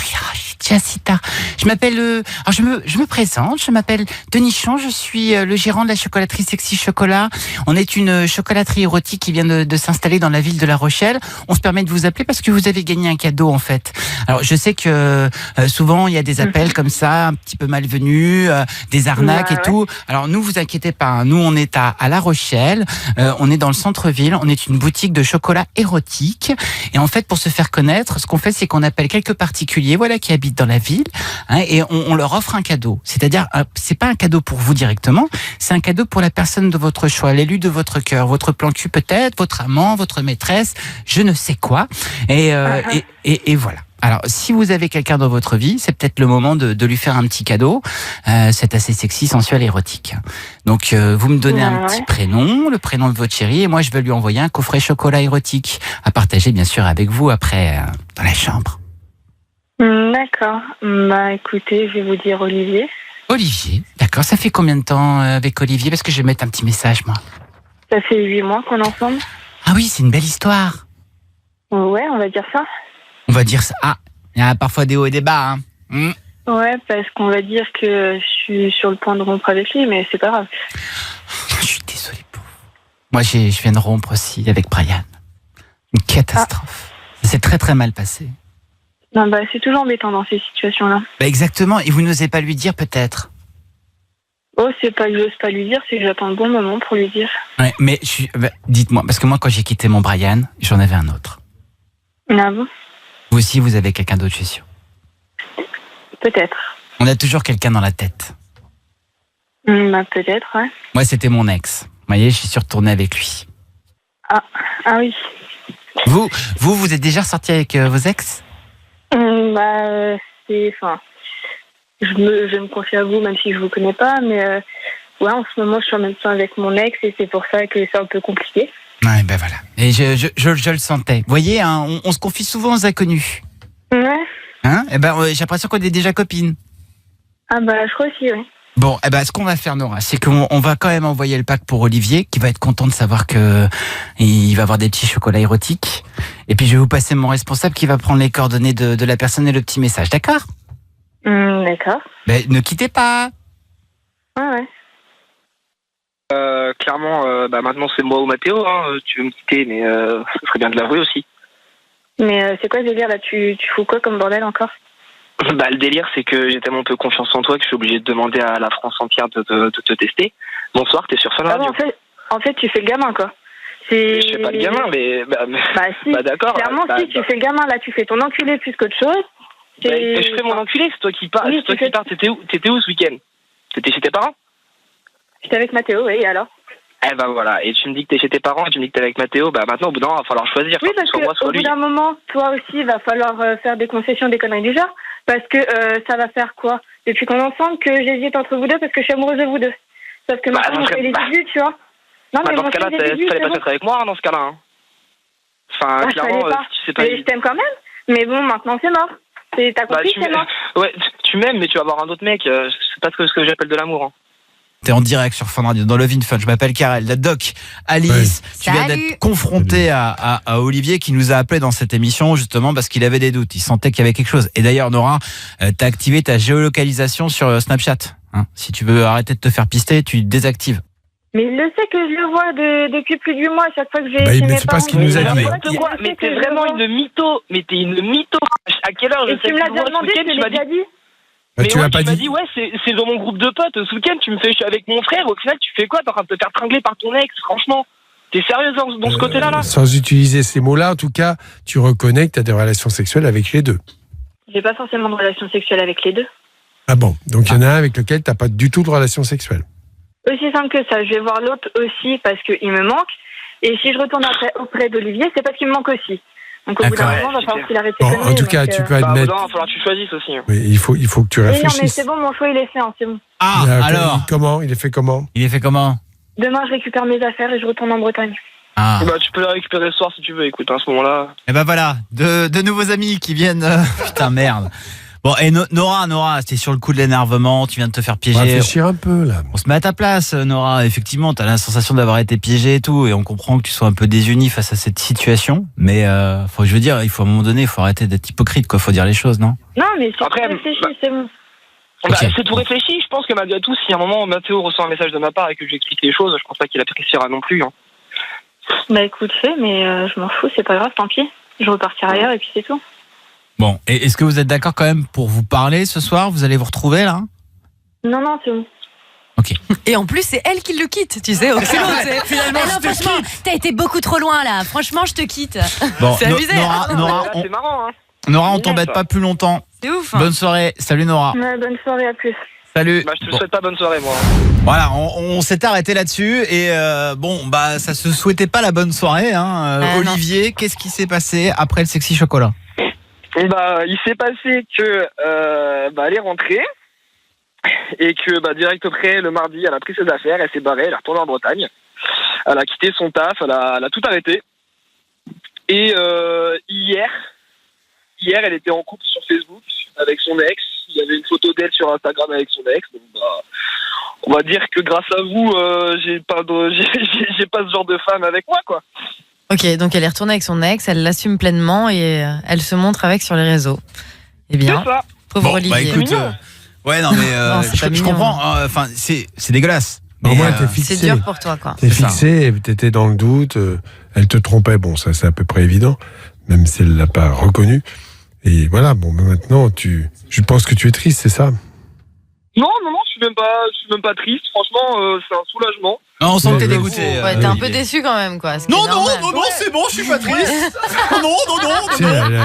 Déjà si tard. Je m'appelle, alors je me présente, je m'appelle Denichon, je suis le gérant de la chocolaterie Sexy Chocolat. On est une chocolaterie érotique qui vient de s'installer dans la ville de La Rochelle. On se permet de vous appeler parce que vous avez gagné un cadeau en fait. Alors je sais que souvent il y a des appels comme ça, un petit peu malvenus, des arnaques et tout. Alors nous, vous inquiétez pas, hein. Nous on est à La Rochelle, on est dans le centre-ville, on est une boutique de chocolat érotique. Et en fait, pour se faire connaître, ce qu'on fait, c'est qu'on appelle quelques particuliers, voilà, qui habitent dans la ville, hein, et on leur offre un cadeau. C'est-à-dire, c'est pas un cadeau pour vous directement, c'est un cadeau pour la personne de votre choix, l'élu de votre cœur, votre plan cul peut-être, votre amant, votre maîtresse, je ne sais quoi. Et voilà. Alors, si vous avez quelqu'un dans votre vie, c'est peut-être le moment de lui faire un petit cadeau. C'est assez sexy, sensuel, érotique. Donc, vous me donnez un petit prénom, le prénom de votre chérie, et moi, je vais lui envoyer un coffret chocolat érotique à partager, bien sûr, avec vous après dans la chambre. D'accord. Bah, écoutez, je vais vous dire Olivier. Olivier, d'accord. Ça fait combien de temps avec Olivier? Parce que je vais mettre un petit message, moi. Ça fait 8 mois qu'on est ensemble. Ah oui, c'est une belle histoire. Ouais, on va dire ça. On va dire ça. Ah, il y a parfois des hauts et des bas, hein. Ouais, parce qu'on va dire que je suis sur le point de rompre avec lui, mais c'est pas grave. Je suis désolé pour vous. Moi, je viens de rompre aussi avec Brian. Une catastrophe. Ça s'est très très mal passé. Non, bah, c'est toujours embêtant dans ces situations-là. Bah exactement, et vous n'osez pas lui dire peut-être? Oh, c'est pas que j'ose pas lui dire, c'est que j'attends le bon moment pour lui dire. Ouais, mais dites-moi, parce que moi, quand j'ai quitté mon Brian, j'en avais un autre. Ah bon? Vous aussi, vous avez quelqu'un d'autre, je suis sûr. Peut-être. On a toujours quelqu'un dans la tête. Bah, peut-être, ouais. Moi, c'était mon ex. Vous voyez, je suis retourné avec lui. Ah oui. Vous êtes déjà sorti avec vos ex? Bah, c'est... Enfin, je me confie à vous, même si je vous connais pas, mais ouais, en ce moment, je suis en même temps avec mon ex et c'est pour ça que c'est un peu compliqué. Ouais, ben voilà. Et je le sentais. Vous voyez, hein, on se confie souvent aux inconnus. Ouais. Hein? Eh ben, j'ai l'impression qu'on est déjà copines. Ah bah, je crois aussi, oui. Bon, eh ben, ce qu'on va faire, Nora, c'est qu'on va quand même envoyer le pack pour Olivier, qui va être content de savoir que il va avoir des petits chocolats érotiques. Et puis, je vais vous passer mon responsable qui va prendre les coordonnées de la personne et le petit message, d'accord? D'accord. Ben, ne quittez pas. Ouais. Clairement, maintenant c'est moi ou Mathéo, hein. Tu veux me quitter, mais ce serait bien de l'avouer aussi. Mais c'est quoi le délire là? Tu fous quoi comme bordel encore? Le délire, c'est que j'ai tellement peu confiance en toi que je suis obligé de demander à la France entière de te tester. Bonsoir, t'es sur Fun Radio. En fait, tu fais le gamin, quoi. Je fais pas le gamin, mais... si. D'accord. Clairement, si, tu fais le gamin, là, tu fais ton enculé plus qu'autre chose. Je fais mon enculé, c'est toi qui pars. Oui, c'est toi qui pars. T'étais où ce week-end? T'étais chez tes parents? J'étais avec Mathéo, oui, et alors? Eh ben voilà, et tu me dis que t'es chez tes parents et tu me dis que t'es avec Mathéo, maintenant au bout d'un moment, il va falloir choisir. Oui, parce qu'au bout d'un moment, toi aussi, il va falloir faire des concessions, des conneries du genre, parce que ça va faire quoi? Depuis qu'on est ensemble, que j'hésite entre vous deux parce que je suis amoureuse de vous deux. Sauf que maintenant, on fait les débuts, tu vois. Non, mais dans ce cas-là, fallait pas être avec moi, dans ce cas-là. Hein. Enfin, clairement, tu sais pas... Mais je t'aime quand même, mais bon, maintenant c'est mort. T'as compris, c'est mort. Ouais, tu m'aimes, mais tu vas avoir un autre mec, c'est pas ce que j'appelle de l'amour. Hein. T'es en direct sur Fun Radio, dans Love in Fun. Je m'appelle Karel, la doc, Alice. Ouais. Tu viens d'être confronté à Olivier qui nous a appelé dans cette émission justement parce qu'il avait des doutes. Il sentait qu'il y avait quelque chose. Et d'ailleurs, Nora, t'as activé ta géolocalisation sur Snapchat. Hein, si tu veux arrêter de te faire pister, tu désactives. Mais il le sait que je le vois depuis plus de 8 mois à chaque fois que j'ai chez mes parents. C'est pas ce qu'il nous a dit. Mais t'es vraiment une mytho. Mais t'es une mytho. À quelle heure je sais que tu m'as déjà demandé, tu m'as dit. Mais tu m'as pas dit. Ouais, c'est dans mon groupe de potes. Ce week-end, tu me fais, je suis avec mon frère. Au final, tu fais quoi? T'es en train de te faire tringler par ton ex, franchement. T'es sérieuse dans ce côté-là, là? Sans utiliser ces mots-là, en tout cas, tu reconnais que t'as des relations sexuelles avec les deux. J'ai pas forcément de relations sexuelles avec les deux. Ah bon? Donc il y en a un avec lequel t'as pas du tout de relation sexuelle. Aussi simple que ça. Je vais voir l'autre aussi parce qu'il me manque. Et si je retourne auprès d'Olivier, c'est parce qu'il me manque aussi. Donc au bout d'un moment, il va falloir qu'il arrête ses conneries. En tout cas, tu peux admettre... il va falloir que tu choisisses aussi. Oui, il faut que tu réfléchisses. Non, mais c'est bon, mon choix, il est fait, c'est bon. Ah, alors comment? Il est fait comment? Demain, je récupère mes affaires et je retourne en Bretagne. Ah. Tu peux la récupérer ce soir si tu veux, écoute, à ce moment-là. Et voilà, de nouveaux amis qui viennent... Putain, merde. Bon, et Nora, t'es sur le coup de l'énervement, tu viens de te faire piéger. On va réfléchir un peu, là. On se met à ta place, Nora. Effectivement, t'as la sensation d'avoir été piégée et tout, et on comprend que tu sois un peu désunie face à cette situation. Mais, je veux dire, il faut à un moment donné, il faut arrêter d'être hypocrite, quoi. Faut dire les choses, non? Non, mais c'est tout réfléchi, c'est bon. C'est tout réfléchi. Je pense que malgré tout, si à un moment Mathéo reçoit un message de ma part et que je lui explique les choses, je pense pas qu'il appréciera non plus. Hein. Bah écoute, mais je m'en fous, c'est pas grave, tant pis. Je repartirai ailleurs et puis c'est tout. Bon, et est-ce que vous êtes d'accord quand même pour vous parler ce soir? Vous allez vous retrouver là? Non, c'est bon. Ok. Et en plus, c'est elle qui le quitte, tu sais, au culot. Finalement, franchement, t'as été beaucoup trop loin là. Franchement, je te quitte. Bon, c'est abusé. Nora, c'est marrant, hein. Nora, on t'embête pas plus longtemps. C'est ouf. Hein. Bonne soirée. Salut Nora. Ouais, bonne soirée, à plus. Salut. Je te souhaite pas bonne soirée, moi. Voilà, on s'est arrêté là-dessus et ça se souhaitait pas la bonne soirée. Hein. Olivier, qu'est-ce qui s'est passé après le sexy chocolat? Il s'est passé que elle est rentrée et que direct après le mardi elle a pris ses affaires, elle s'est barrée, elle est retournée en Bretagne, elle a quitté son taf, elle a tout arrêté et hier elle était en couple sur Facebook avec son ex, il y avait une photo d'elle sur Instagram avec son ex, donc on va dire que grâce à vous j'ai pas ce genre de femme avec moi, quoi. Ok, donc elle est retournée avec son ex, elle l'assume pleinement et elle se montre avec sur les réseaux. Eh bien, pauvre Olivier. Écoute, ouais, non, mais je comprends. Enfin, c'est dégueulasse. Au moins, t'es fixé. C'est dur pour toi, quoi. T'es fixé, t'étais dans le doute. Elle te trompait. Bon, ça, c'est à peu près évident, même si elle l'a pas reconnu. Et voilà. Bon, mais maintenant, je pense que tu es triste, c'est ça? Non, je suis même pas triste. Franchement, c'est un soulagement. Non, on sent que t'es dégoûté. Ouais, t'es un peu déçu quand même, quoi. Non, c'est bon, je suis pas triste. non.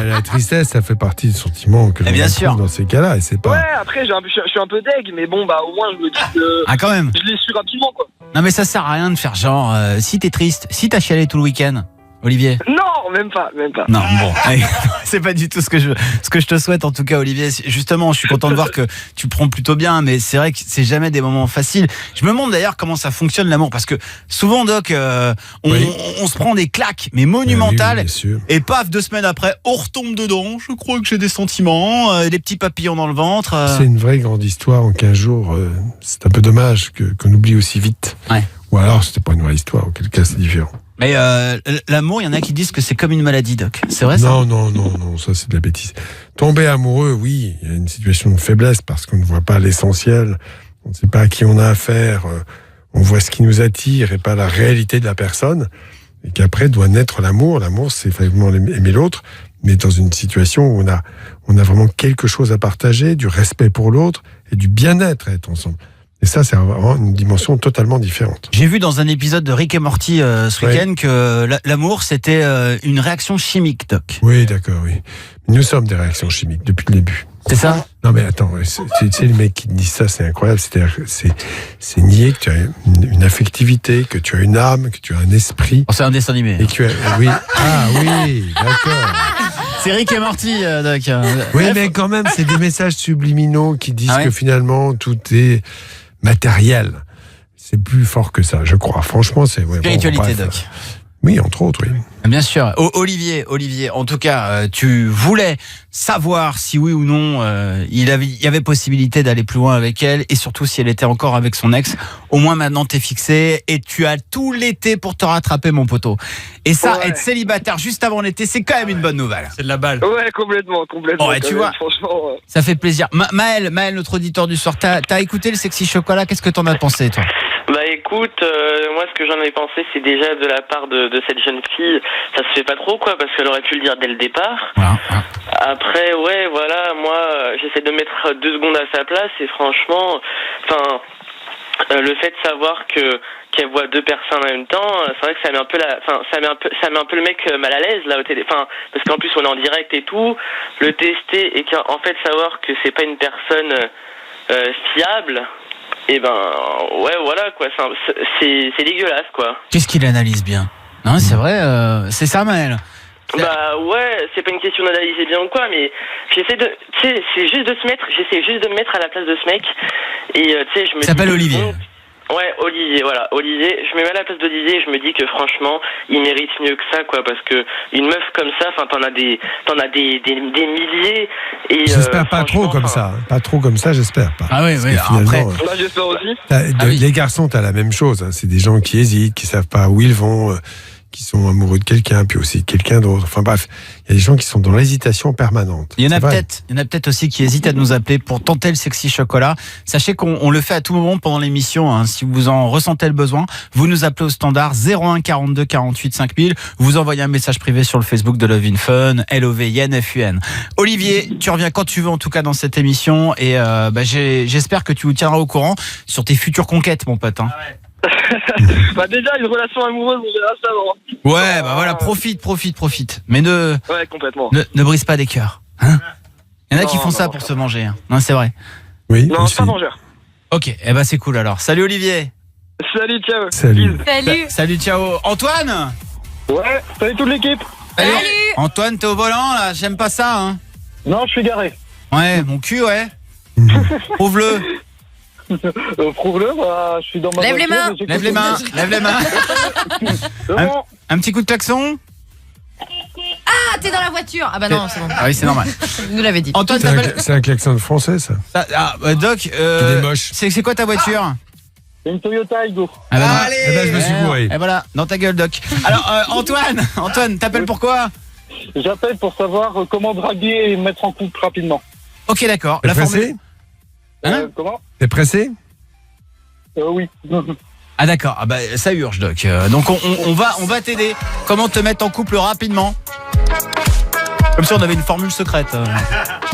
La tristesse, ça fait partie du sentiment que l'on retrouve dans ces cas-là. Et c'est pas... Ouais, après, je suis un peu deg, mais bon, au moins, je me dis que. Ah, quand même. Je l'ai su rapidement, quoi. Non, mais ça sert à rien de faire genre, si t'es triste, si t'as chialé tout le week-end, Olivier? Non, même pas. Non, bon, allez, c'est pas du tout ce que je te souhaite en tout cas, Olivier. Justement, je suis content de voir que tu prends plutôt bien, mais c'est vrai que c'est jamais des moments faciles. Je me demande d'ailleurs comment ça fonctionne l'amour, parce que souvent, Doc, on se prend des claques, mais monumentales, et paf, 2 semaines après, on retombe dedans. Je crois que j'ai des sentiments, des petits papillons dans le ventre. C'est une vraie grande histoire en 15 jours. C'est un peu dommage qu'on oublie aussi vite. Ouais. Ou alors, c'était pas une vraie histoire, auquel cas c'est différent. Mais l'amour, il y en a qui disent que c'est comme une maladie, Doc. C'est vrai ça? Non, ça c'est de la bêtise. Tomber amoureux, oui, il y a une situation de faiblesse parce qu'on ne voit pas l'essentiel, on ne sait pas à qui on a affaire, on voit ce qui nous attire et pas la réalité de la personne, et qu'après doit naître l'amour. L'amour, c'est effectivement aimer l'autre, mais dans une situation où on a vraiment quelque chose à partager, du respect pour l'autre et du bien-être à être ensemble. Et ça, c'est vraiment une dimension totalement différente. J'ai vu dans un épisode de Rick et Morty ce week-end que l'amour, c'était une réaction chimique, Doc. Oui, d'accord, oui. Nous sommes des réactions chimiques depuis le début. C'est ça? Non, mais attends, c'est les mecs qui disent ça, c'est incroyable. C'est-à-dire que c'est nier que tu as une affectivité, que tu as une âme, que tu as un esprit. Oh, c'est un dessin animé. Et que, oui. Ah oui, d'accord. C'est Rick et Morty, Doc. Oui, mais quand même, c'est des messages subliminaux qui disent que finalement, tout est matériel. C'est plus fort que ça, je crois. Franchement, c'est... Ouais, spiritualité, Doc. Oui, entre autres, oui. Bien sûr. Olivier, en tout cas, tu voulais savoir si oui ou non il y avait possibilité d'aller plus loin avec elle, et surtout si elle était encore avec son ex. Au moins maintenant t'es fixé et tu as tout l'été pour te rattraper, mon poteau. Et ça, être célibataire juste avant l'été, c'est quand même une bonne nouvelle. C'est de la balle. Ouais, complètement. Ouais, tu vois, franchement. Ça fait plaisir. Maël, notre auditeur du soir, t'as écouté le Sexy Chocolat, qu'est-ce que t'en as pensé, toi? Bah écoute, moi ce que j'en ai pensé, c'est déjà de la part de cette jeune fille, ça se fait pas trop quoi, parce qu'elle aurait pu le dire dès le départ. Après, ouais, voilà, moi j'essaie de mettre 2 secondes à sa place, et franchement, le fait de savoir qu'elle voit 2 personnes en même temps, c'est vrai que ça met un peu ça met un peu le mec mal à l'aise là au téléphone, parce qu'en plus on est en direct et tout, le tester et qu'en fait savoir que c'est pas une personne fiable. Et ben ouais, voilà quoi, c'est dégueulasse quoi. Qu'est-ce qu'il analyse bien? Non, c'est vrai, c'est ça, Maël. Bah ouais, c'est pas une question d'analyser bien ou quoi, mais j'essaie de me mettre à la place de ce mec, et tu sais, je me dis... Il s'appelle Olivier. Ouais, Olivier, voilà, Olivier. Je me mets à la place d'Olivier et je me dis que franchement, il mérite mieux que ça, quoi, parce que une meuf comme ça, t'en as des milliers. Et j'espère pas trop comme ça. Pas trop comme ça, j'espère pas. Ah oui, après. Là, j'espère aussi. Les garçons, t'as la même chose. C'est des gens qui hésitent, qui savent pas où ils vont, qui sont amoureux de quelqu'un, puis aussi de quelqu'un d'autre. Enfin bref, il y a des gens qui sont dans l'hésitation permanente. Il y en a peut-être aussi qui hésitent à nous appeler pour tenter le Sexy Chocolat. Sachez qu'on le fait à tout moment pendant l'émission, hein. Si vous en ressentez le besoin, vous nous appelez au standard 01 42 48 5000. Vous envoyez un message privé sur le Facebook de Love in Fun, LOVINFUN. Olivier, tu reviens quand tu veux, en tout cas dans cette émission, et j'espère que tu nous tiendras au courant sur tes futures conquêtes, mon pote. Hein. Ah ouais. Bah déjà une relation amoureuse, on verra ça avant. Ouais, bah voilà, profite. Mais ouais, complètement. Ne brise pas des cœurs. Hein, il y en a qui font ça pour se manger. Hein. Non, c'est vrai. Oui. Non, pas mangeur. Ok, bah c'est cool alors. Salut Olivier. Salut, ciao. Salut, ciao. Antoine. Ouais, salut toute l'équipe. Salut. Antoine, t'es au volant là? J'aime pas ça, hein. Non, je suis garé. Ouais, mon cul, ouais. Prouve-le. Prouve-le, je suis dans ma voiture. Lève les mains. Un petit coup de klaxon. Ah, t'es dans la voiture. Ah bah non, c'est bon. Ah oui, c'est normal. Tu nous l'avais dit. Antoine, c'est un klaxon français, ça. Doc, c'est quoi ta voiture? C'est une Toyota Aygo. Allez, je me suis bourré. Et voilà, dans ta gueule, Doc. Alors, Antoine, t'appelles pourquoi? J'appelle pour savoir comment draguer et mettre en couple rapidement. Ok, d'accord. T'es pressé? Comment? T'es pressé? Oui. Ah d'accord, bah ça urge, Doc. Donc on va t'aider. Comment te mettre en couple rapidement? Comme si on avait une formule secrète.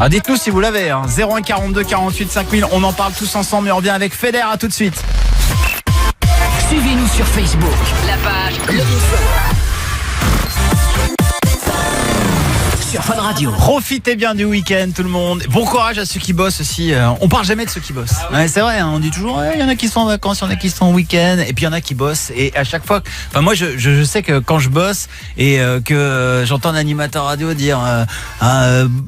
Ah, dites-nous si vous l'avez. 01 42 48 5000. On en parle tous ensemble et on revient avec Feder. À tout de suite. Suivez-nous sur Facebook, la page Love in Fun. sur Fun Radio. Profitez bien du week-end tout le monde. Bon courage à ceux qui bossent aussi. On parle jamais de ceux qui bossent. Ouais, c'est vrai, on dit toujours il y en a qui sont en vacances, il y en a qui sont en week-end, et puis il y en a qui bossent. Et à chaque fois, enfin moi je sais que quand je bosse et que j'entends un animateur radio dire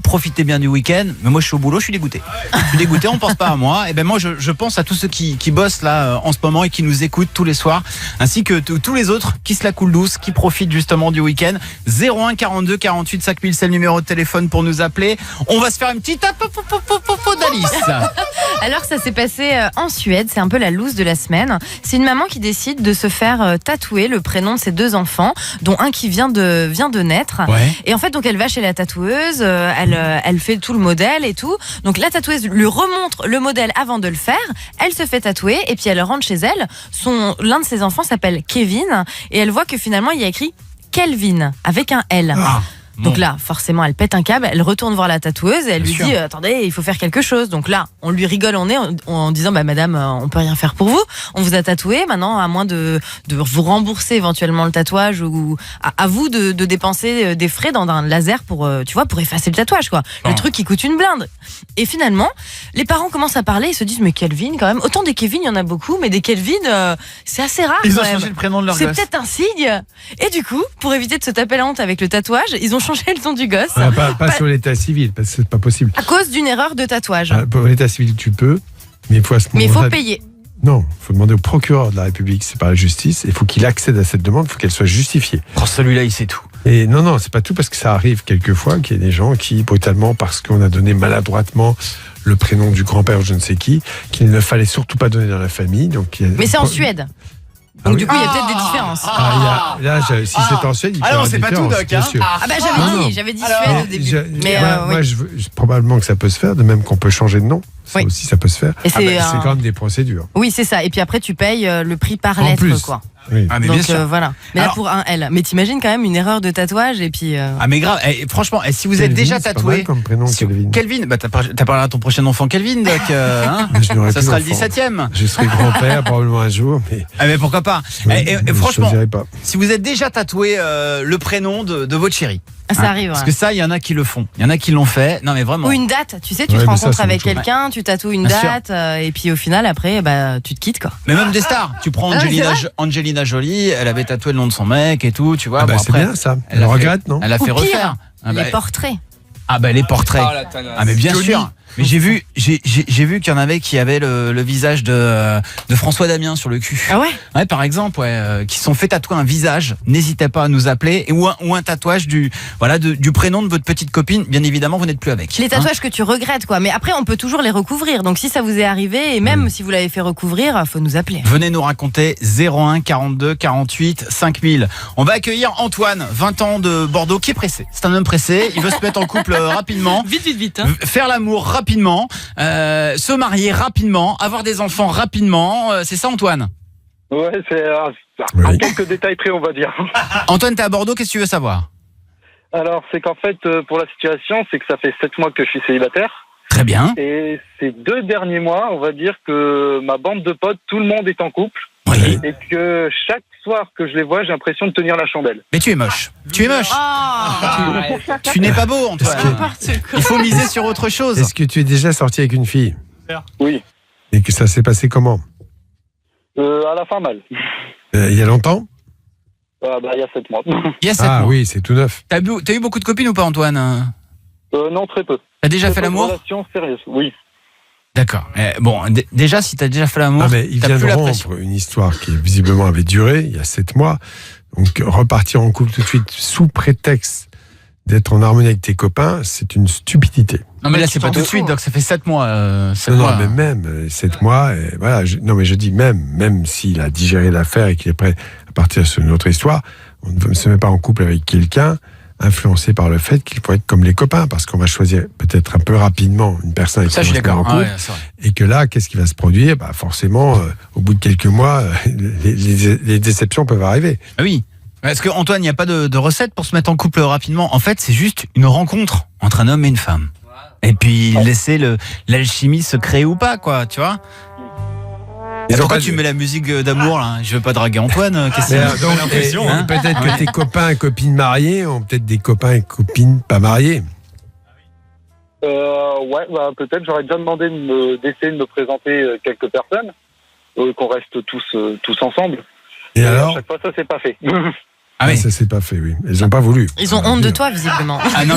profitez bien du week-end, mais moi je suis au boulot, je suis dégoûté. On pense pas à moi. Et ben moi je pense à tous ceux qui bossent là en ce moment et qui nous écoutent tous les soirs, ainsi que tous les autres qui se la coulent douce, qui profitent justement du week-end. 01 42 48 5000, c'est le numéro de téléphone pour nous appeler. On va se faire une petite d'Alice. Alors ça s'est passé en Suède, c'est un peu la loose de la semaine. C'est une maman qui décide de se faire tatouer le prénom de ses 2 enfants, dont un qui vient de naître. Ouais. Et en fait donc elle va chez la tatoueuse, elle fait tout le modèle et tout. Donc la tatoueuse lui remontre le modèle avant de le faire. Elle se fait tatouer et puis elle rentre chez elle. L'un de ses enfants s'appelle Kevin et elle voit que finalement il y a écrit Kelvin avec un L. Donc là, forcément, elle pète un câble, elle retourne voir la tatoueuse et elle lui dit attendez, il faut faire quelque chose. Donc là, on lui rigole en nez en disant madame, on peut rien faire pour vous. On vous a tatoué, maintenant à moins de vous rembourser éventuellement le tatouage ou à vous de dépenser des frais dans un laser pour effacer le tatouage quoi. Le truc qui coûte une blinde. Et finalement, les parents commencent à parler, ils se disent mais Kelvin quand même, autant des Kevin, il y en a beaucoup, mais des Kelvin c'est assez rare. Ils ont changé le prénom de leur gosse. C'est peut-être un signe. Et du coup, pour éviter de se taper la honte avec le tatouage, ils ont changé le nom du gosse. Pas sur l'état civil, parce que c'est pas possible. À cause d'une erreur de tatouage. Pour l'état civil, tu peux, mais il faut à ce moment-là. Mais il faut payer. Non, il faut demander au procureur de la République, c'est pas la justice, il faut qu'il accède à cette demande, il faut qu'elle soit justifiée. Celui-là, il sait tout. Et non, c'est pas tout, parce que ça arrive quelquefois qu'il y ait des gens qui, brutalement, parce qu'on a donné maladroitement le prénom du grand-père ou je ne sais qui, qu'il ne fallait surtout pas donner dans la famille. Mais c'est en Suède. Donc du coup, il y a peut-être des différences. Si c'est en Suède, il y a c'est pas tout, Doc. J'avais dit Suède au début. Probablement que ça peut se faire, de même qu'on peut changer de nom. Ça aussi, ça peut se faire. Et c'est quand même des procédures. Oui, c'est ça. Et puis après, tu payes le prix par lettre, quoi. Oui. Mais donc bien sûr. voilà. Mais là pour un L. Mais t'imagines quand même une erreur de tatouage et puis. Mais grave. Franchement, si vous êtes déjà tatoué, comme prénom, Kelvin, t'as parlé à ton prochain enfant Kelvin, Doc. Ça sera le 17e. Je serai grand-père probablement un jour, mais. Mais pourquoi pas. Franchement, si vous êtes déjà tatoué le prénom de votre chérie. Ça arrive. Parce que ça, il y en a qui le font. Il y en a qui l'ont fait. Non, mais vraiment. Ou une date. Tu sais, tu te rencontres avec quelqu'un, tu tatoues une date, et puis au final, après, tu te quittes, quoi. Mais même des stars. Tu prends Angelina Jolie, elle avait tatoué le nom de son mec et tout, tu vois. C'est bien ça. Elle regrette, non? Elle a fait refaire. Les portraits. Les portraits. Mais bien sûr. Mais j'ai vu qu'il y en avait qui avaient le visage de François Damien sur le cul. Ah ouais? Ouais, par exemple, qui sont fait tatouer un visage. N'hésitez pas à nous appeler ou un tatouage du prénom de votre petite copine. Bien évidemment, vous n'êtes plus avec. Les tatouages que tu regrettes, quoi. Mais après, on peut toujours les recouvrir. Donc si ça vous est arrivé et même si vous l'avez fait recouvrir, faut nous appeler. Venez nous raconter 01 42 48 5000. On va accueillir Antoine, 20 ans de Bordeaux, qui est pressé. C'est un homme pressé. Il veut se mettre en couple rapidement. Vite. Faire l'amour rapidement, se marier rapidement, avoir des enfants rapidement, c'est ça Antoine? Ouais, c'est à quelques détails près, on va dire. Antoine, t'es à Bordeaux, qu'est-ce que tu veux savoir? Alors, c'est qu'en fait, pour la situation, c'est que ça fait 7 mois que je suis célibataire. Très bien. Et ces 2 derniers mois, on va dire que ma bande de potes, tout le monde est en couple. Oui. Et que chaque soir que je les vois, j'ai l'impression de tenir la chandelle. Mais tu es moche. Tu n'es pas beau, Antoine. Il faut miser sur autre chose. Est-ce que tu es déjà sorti avec une fille? Oui. Et que ça s'est passé comment? À la fin, mal. Il y a longtemps? Il y a 7 mois. Il y a 7 mois. Oui, c'est tout neuf. T'as eu beaucoup de copines ou pas, Antoine? Non, très peu. T'as déjà fait l'amour? Relation sérieuse, oui. D'accord. Déjà, si t'as déjà fait l'amour, il vient de rompre une histoire qui visiblement avait duré il y a 7 mois. Donc repartir en couple tout de suite sous prétexte d'être en harmonie avec tes copains, c'est une stupidité. Non mais là c'est pas tout de suite, donc ça fait 7 mois. Non, mais même 7 mois, et voilà. Je dis même s'il a digéré l'affaire et qu'il est prêt à partir sur une autre histoire, on ne se met pas en couple avec quelqu'un influencé par le fait qu'il faut être comme les copains, parce qu'on va choisir peut-être un peu rapidement une personne avec qui on va se mettre en couple, et que là, qu'est-ce qui va se produire? Forcément, au bout de quelques mois, les déceptions peuvent arriver. Oui. Parce que Antoine, il n'y a pas de recette pour se mettre en couple rapidement. En fait, c'est juste une rencontre entre un homme et une femme. Et puis laisser l'alchimie se créer ou pas, quoi, tu vois. Et pourquoi tu mets la musique d'amour là? Je veux pas draguer Antoine. Qu'est-ce que donc, l'impression peut-être que tes copains et copines mariés ont peut-être des copains et copines pas mariés. Ouais, peut-être. J'aurais déjà demandé d'essayer de me présenter quelques personnes, qu'on reste tous ensemble. Et alors? À chaque fois, ça s'est pas fait. Ah oui. Ça s'est pas fait, oui. Ils n'ont pas voulu. Ils ont honte de toi, visiblement. Ah non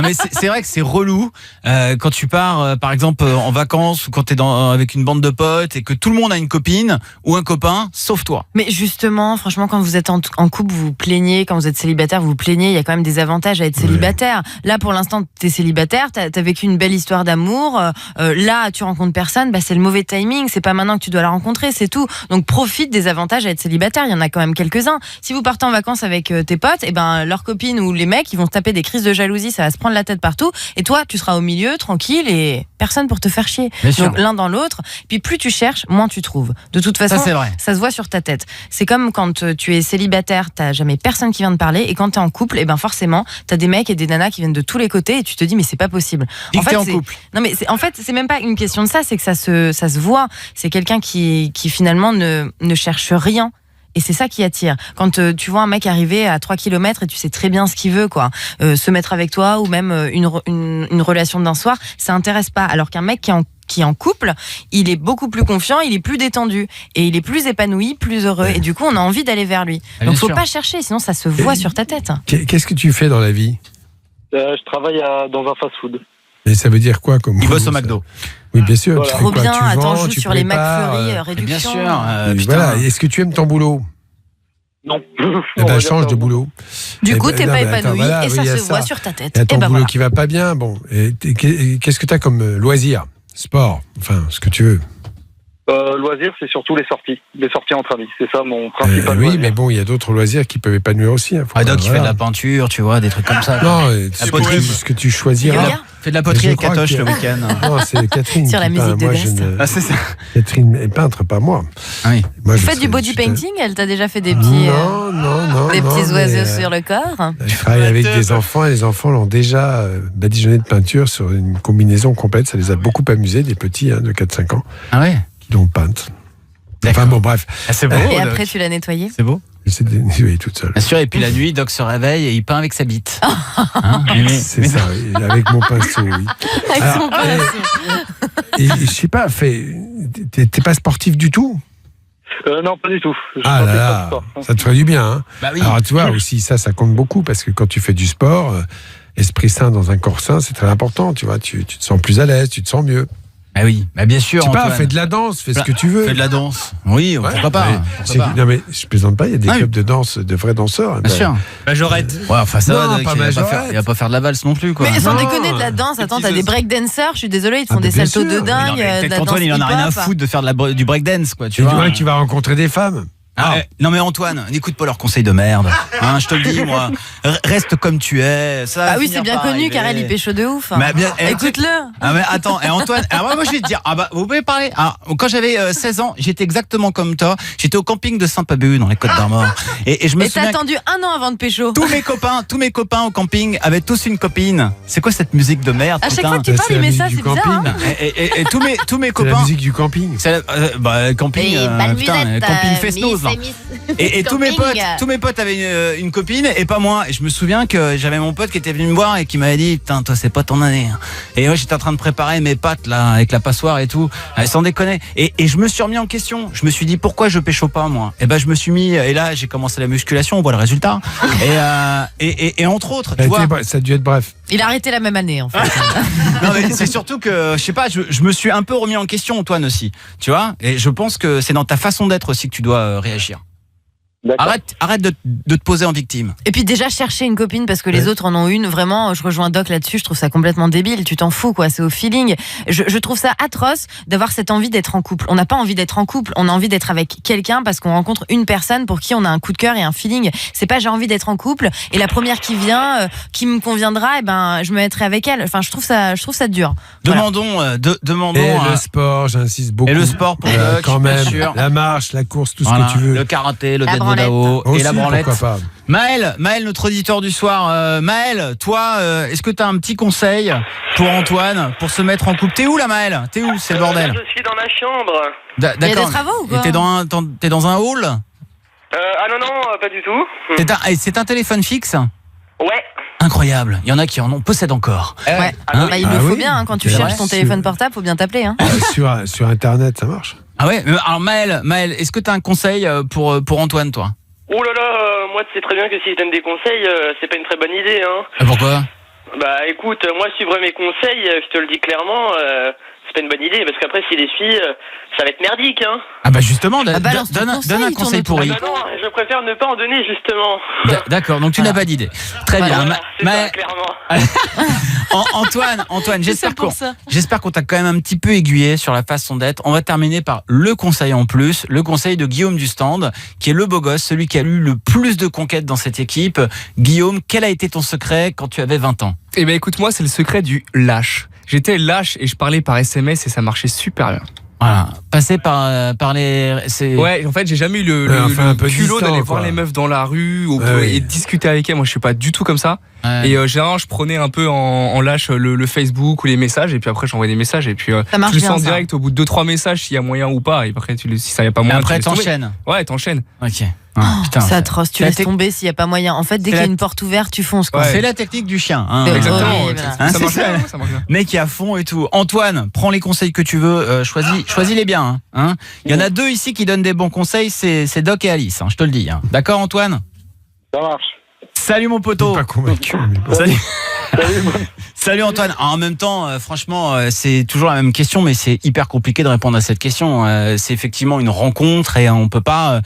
mais c'est vrai que c'est relou quand tu pars par exemple en vacances ou quand t'es avec une bande de potes et que tout le monde a une copine ou un copain sauf toi. Mais justement, franchement, quand vous êtes en couple, vous vous plaignez. Quand vous êtes célibataire, vous vous plaignez. Il y a quand même des avantages à être célibataire. Là, pour l'instant, t'es célibataire, t'as vécu une belle histoire d'amour. Là, tu rencontres personne. C'est le mauvais timing. C'est pas maintenant que tu dois la rencontrer, c'est tout. Donc profite des avantages à être célibataire. Il y en a quand même quelques-uns. Si vous partez en vacances avec tes potes, et leurs copines ou les mecs, ils vont se taper des crises de jalousie, ça va se prendre la tête partout, et toi, tu seras au milieu, tranquille, et personne pour te faire chier. Donc l'un dans l'autre, puis plus tu cherches, moins tu trouves. De toute façon, ça se voit sur ta tête. C'est comme quand tu es célibataire, t'as jamais personne qui vient te parler, et quand t'es en couple, forcément, t'as des mecs et des nanas qui viennent de tous les côtés, et tu te dis, mais c'est pas possible. T'es en couple. Non, mais en fait, c'est même pas une question de ça, c'est que ça se voit. C'est quelqu'un qui finalement ne cherche rien. Et c'est ça qui attire. Quand tu vois un mec arriver à 3 km et tu sais très bien ce qu'il veut, quoi, se mettre avec toi ou même une relation d'un soir, ça intéresse pas. Alors qu'un mec qui est en couple, il est beaucoup plus confiant, il est plus détendu et il est plus épanoui, plus heureux. Et du coup, on a envie d'aller vers lui. Donc, faut pas chercher, sinon ça se voit sur ta tête. Qu'est-ce que tu fais dans la vie? Je travaille dans un fast-food. Et ça veut dire quoi comme Il bosse au McDo. Oui, bien sûr. Voilà. Trop bien, tu attends, vends, joue tu sur les prépares, McFlurry, réduction. Bien sûr. Voilà. Est-ce que tu aimes ton boulot? Non. Change de boulot. Du coup, t'es pas épanoui et ça se voit sur ta tête. Et ton boulot qui va pas bien. Bon. Et qu'est-ce que tu as comme loisir? Sport, enfin, ce que tu veux. Loisir, c'est surtout les sorties entre amis. C'est ça mon principal oui, loisir. mais bon, il y a d'autres loisirs qui peuvent épanouir aussi. Doc, il fait de la peinture, tu vois, des trucs comme ça. Non, ce que tu choisiras. Fait de la poterie avec Katoche le week-end. Non, c'est Catherine. Sur la musique de Dest. C'est ça. Catherine est peintre, pas moi. Ah oui. Moi, tu fais du body painting? Elle t'a déjà fait des petits, des petits oiseaux sur le corps? Je travaille avec des enfants et les enfants l'ont déjà badigeonné de peinture sur une combinaison complète. Ça les a beaucoup amusés, des petits de 4-5 ans. Ah ouais? Qui l'ont peinte. Enfin bon, bref. C'est beau. Et après, tu l'as nettoyé? C'est beau. C'est nettoyé toute seule. Bien sûr, et puis la nuit, Doc se réveille et il peint avec sa bite. C'est ça, oui. Avec mon pinceau, oui. Avec son pinceau. Et je sais pas, t'es pas sportif du tout? Non, pas du tout. Ah là là, ça te ferait du bien. Hein. Bah oui. Alors tu vois, aussi ça compte beaucoup parce que quand tu fais du sport, esprit sain dans un corps sain, c'est très important. Tu vois, tu te sens plus à l'aise, tu te sens mieux. Ah oui, bah bien sûr. Tu sais pas, fais de la danse, fais ce que tu veux. Fais de la danse. Oui, pourquoi pas. Non mais je plaisante pas, il y a des clubs de danse de vrais danseurs. Bien sûr. Majorette. Ouais, enfin ça va, pas il va pas faire de la valse non plus, quoi. Mais sans déconner, de la danse, attends, t'as des breakdancers, je suis désolée, ils te font des saltos de dingue. Peut-être qu'Antoine, il en a rien à foutre de faire du breakdance, quoi. Tu vois, tu vas rencontrer des femmes. Non mais Antoine, n'écoute pas leurs conseils de merde. Je te le dis, moi. Reste comme tu es. Ça ah oui, c'est bien connu, car elle, il pécho de ouf. Écoute-le. Ah mais attends, et Antoine, alors moi je vais te dire, vous pouvez parler. Quand j'avais 16 ans, j'étais exactement comme toi. J'étais au camping de Saint-Pabu dans les Côtes d'Armor. Et je me souviens. Et t'as attendu 1 an avant de pécho. Tous mes copains au camping avaient tous une copine. C'est quoi cette musique de merde? À chaque fois que tu parles, il met ça, c'est bizarre. Et tous mes copains. C'est la musique du camping. Camping. Camping Fesnos. Et tous mes potes avaient une copine et pas moi. Et je me souviens que j'avais mon pote qui était venu me voir et qui m'avait dit, putain, toi c'est pas ton année. Et moi j'étais en train de préparer mes pâtes là avec la passoire et tout, sans déconner. Et je me suis remis en question. Je me suis dit, pourquoi je pécho pas moi? Et je me suis mis, et là j'ai commencé la musculation, on voit le résultat. Et entre autres, tu vois, ça a dû être bref. Il a arrêté la même année en fait. Non mais c'est surtout que je sais pas, je me suis un peu remis en question, Antoine aussi, tu vois. Et je pense que c'est dans ta façon d'être aussi que tu dois réagir. Arrête de te poser en victime. Et puis déjà chercher une copine parce que les autres en ont une. Vraiment, je rejoins Doc là-dessus. Je trouve ça complètement débile. Tu t'en fous, quoi. C'est au feeling. Je trouve ça atroce d'avoir cette envie d'être en couple. On n'a pas envie d'être en couple. On a envie d'être avec quelqu'un parce qu'on rencontre une personne pour qui on a un coup de cœur et un feeling. C'est pas j'ai envie d'être en couple et la première qui vient, qui me conviendra, je me mettrai avec elle. Enfin, je trouve ça dur. Demandons. Et le sport, j'insiste beaucoup. Et le sport pour quand même. sûr. La marche, la course, tout ce que tu veux. Le karaté, le deadlift. Dao et la branlette. Pourquoi pas. Maël, notre auditeur du soir. Maël, toi, est-ce que tu as un petit conseil pour Antoine pour se mettre en couple? T'es où là, Maël? T'es où? C'est le bordel. Je suis dans ma chambre. D'accord. Il y a des travaux ou quoi? Et t'es dans un hall? Ah non, pas du tout. C'est un téléphone fixe? Ouais. Incroyable. Il y en a qui en possèdent encore. Ouais. Hein? Il le faut bien, quand tu cherches ton téléphone portable, faut bien t'appeler. Hein. Sur Internet, ça marche. Ah ouais. Alors Maël, est-ce que tu as un conseil pour Antoine, toi? Oh là là, moi tu sais très bien que si je donne des conseils, c'est pas une très bonne idée. Hein. Pourquoi? Bah écoute, moi suivre mes conseils, je te le dis clairement, c'est pas une bonne idée, parce qu'après si les filles, ça va être merdique. Hein. Ah bah justement, donne un conseil, conseil pourri. Ah bah non, je préfère ne pas en donner justement. D'accord, donc tu n'as pas d'idée. Très bien. C'est ça, clairement. Antoine, j'espère qu'on t'a quand même un petit peu aiguillé sur la façon d'être. On va terminer par le conseil en plus, le conseil de Guillaume du stand, qui est le beau gosse, celui qui a eu le plus de conquêtes dans cette équipe. Guillaume, quel a été ton secret quand tu avais 20 ans? Eh ben écoute, moi c'est le secret du lâche. J'étais lâche et je parlais par SMS et ça marchait super bien. Voilà, passer par les... Ouais, en fait, j'ai jamais eu le culot d'aller voir les meufs dans la rue et discuter avec elles. Moi, je suis pas du tout comme ça. Ouais. Et généralement, je prenais un peu en lâche le Facebook ou les messages, et puis après, j'envoyais des messages, et puis tu le sens direct au bout de 2-3 messages s'il y a moyen ou pas. Et après, si ça y a pas moyen, après, t'enchaînes. Ouais, t'enchaînes. Ok. Putain, c'est atroce, tu laisses tomber s'il n'y a pas moyen. En fait, dès qu'il y a une porte ouverte, tu fonces. Quoi. Ouais. C'est la technique du chien. Exactement. Ça marche bien. Mec qui est à fond et tout. Antoine, prends les conseils que tu veux, choisis-les bien. Hein. Il y en a deux ici qui donnent des bons conseils, c'est Doc et Alice, je te le dis. Hein. D'accord Antoine? Ça marche. Salut mon poteau. Pas convaincu. Salut. Salut Antoine. En même temps, franchement, c'est toujours la même question, mais c'est hyper compliqué de répondre à cette question. C'est effectivement une rencontre et on peut pas...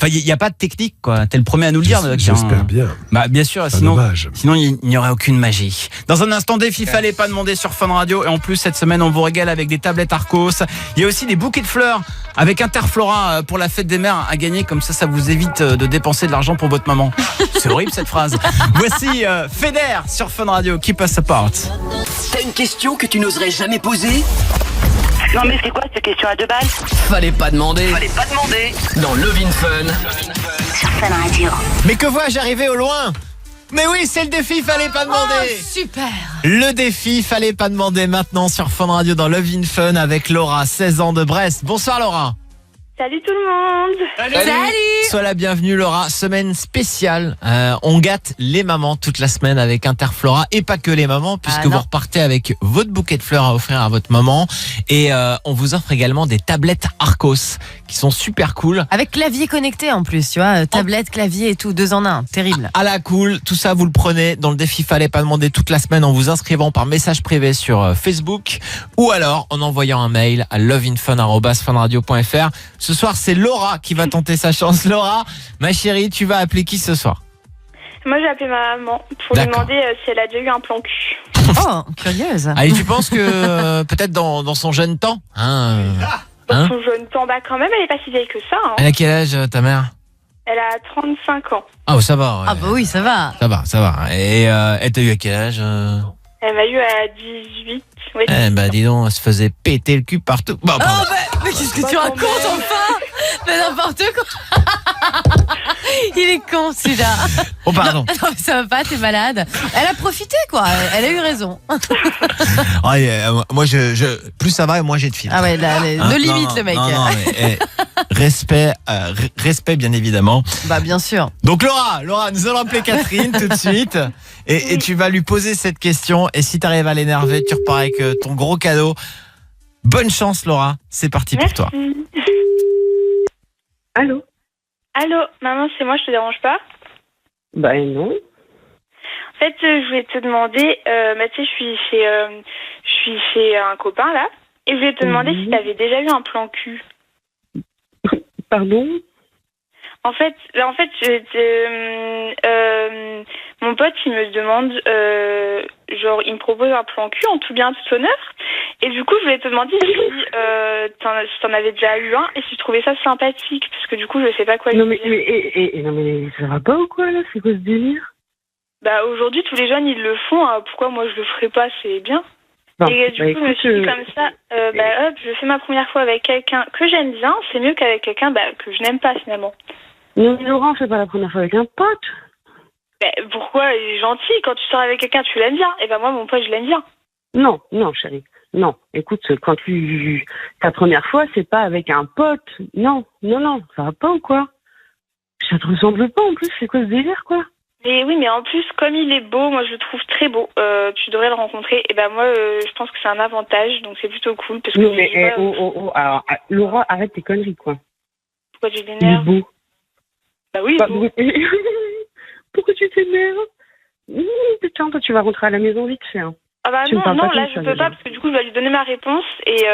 Enfin, il n'y a pas de technique, quoi. T'es le premier à nous le dire. J'espère bien. Bah, bien sûr, sinon il n'y aurait aucune magie. Dans un instant, défi fallait pas demander sur Fun Radio. Et en plus, cette semaine, on vous régale avec des tablettes Arcos. Il y a aussi des bouquets de fleurs avec Interflora pour la fête des mères à gagner. Comme ça vous évite de dépenser de l'argent pour votre maman. C'est horrible cette phrase. Voici Feder sur Fun Radio. Keep us apart. T'as une question que tu n'oserais jamais poser? Non mais c'est quoi cette question à 2 balles? Fallait pas demander. Dans Love in Fun. Sur Fun Radio. Mais que vois-je arriver au loin? Mais oui, c'est le défi fallait pas demander. Oh, super. Le défi fallait pas demander maintenant sur Fun Radio dans Love in Fun avec Laura, 16 ans de Brest. Bonsoir Laura. Salut tout le monde. Salut. Sois la bienvenue Laura, semaine spéciale. On gâte les mamans toute la semaine avec Interflora et pas que les mamans puisque vous repartez avec votre bouquet de fleurs à offrir à votre maman et on vous offre également des tablettes Arcos qui sont super cool. Avec clavier connecté en plus, tu vois, tablette, clavier et tout, 2 en 1, terrible. À la cool, tout ça vous le prenez dans le défi fallait pas demander toute la semaine en vous inscrivant par message privé sur Facebook ou alors en envoyant un mail à loveinfun@funradio.fr. Ce soir, c'est Laura qui va tenter sa chance. Laura, ma chérie, tu vas appeler qui ce soir? Moi, j'ai appelé ma maman pour lui demander si elle a déjà eu un plan cul. Oh, curieuse. Allez, tu penses que peut-être dans son jeune temps Dans son jeune temps, bah quand même, elle est pas si vieille que ça. Hein. Elle a quel âge, ta mère? Elle a 35 ans. Ah, ça va. Ouais. Ah bah oui, ça va. Ça va. Et elle t'a eu à quel âge? Elle m'a eu à 18. Ouais, dis donc, elle se faisait péter le cul partout. Bon, mais qu'est-ce que tu racontes enfin? Mais n'importe quoi. Il est con celui-là. Oh pardon. Non, mais ça va pas, t'es malade. Elle a profité quoi, elle a eu raison. Moi plus ça va, moins j'ai de filtres. Ah ouais, de limite le mec. Non, mais, respect bien évidemment. Bah bien sûr. Donc Laura, nous allons appeler Catherine tout de suite et tu vas lui poser cette question et si t'arrives à l'énerver, tu repars avec ton gros cadeau. Bonne chance Laura, c'est parti. Merci. Pour toi. Allô, maman, c'est moi, je te dérange pas? Bah non. En fait, je voulais te demander, tu sais, je suis chez un copain là, et je voulais te demander si t'avais déjà eu un plan cul. Pardon? En fait, mon pote, il me demande, il me propose un plan cul en tout bien, tout honneur. Et du coup, je voulais te demander si t'en avais déjà eu un et si tu trouvais ça sympathique, parce que du coup, je sais pas quoi dire. Non mais ça va pas ou quoi là? C'est quoi ce délire? Bah aujourd'hui, tous les jeunes ils le font. Pourquoi moi je le ferais pas? C'est bien. Non, et du coup, je me suis dit comme ça, je fais ma première fois avec quelqu'un que j'aime bien. C'est mieux qu'avec quelqu'un que je n'aime pas finalement. Non, Laurent, c'est pas la première fois avec un pote. Mais pourquoi? Il est gentil. Quand tu sors avec quelqu'un, tu l'aimes bien. Et ben moi, mon pote, je l'aime bien. Non, chérie. Non, écoute, quand ta première fois, c'est pas avec un pote. Non, ça va pas ou quoi? Ça te ressemble pas en plus, c'est quoi ce délire, quoi? Mais oui, mais en plus, comme il est beau, moi je le trouve très beau. Tu devrais le rencontrer. Et ben moi, je pense que c'est un avantage, donc c'est plutôt cool. Parce que non, mais alors, Laura, arrête tes conneries, quoi. Pourquoi tu t'énerves? Il est beau. Bah oui, beau. Pourquoi tu t'énerves? Putain, toi tu vas rentrer à la maison vite fait, hein. Ah bah non, là je peux pas parce que du coup je vais lui donner ma réponse et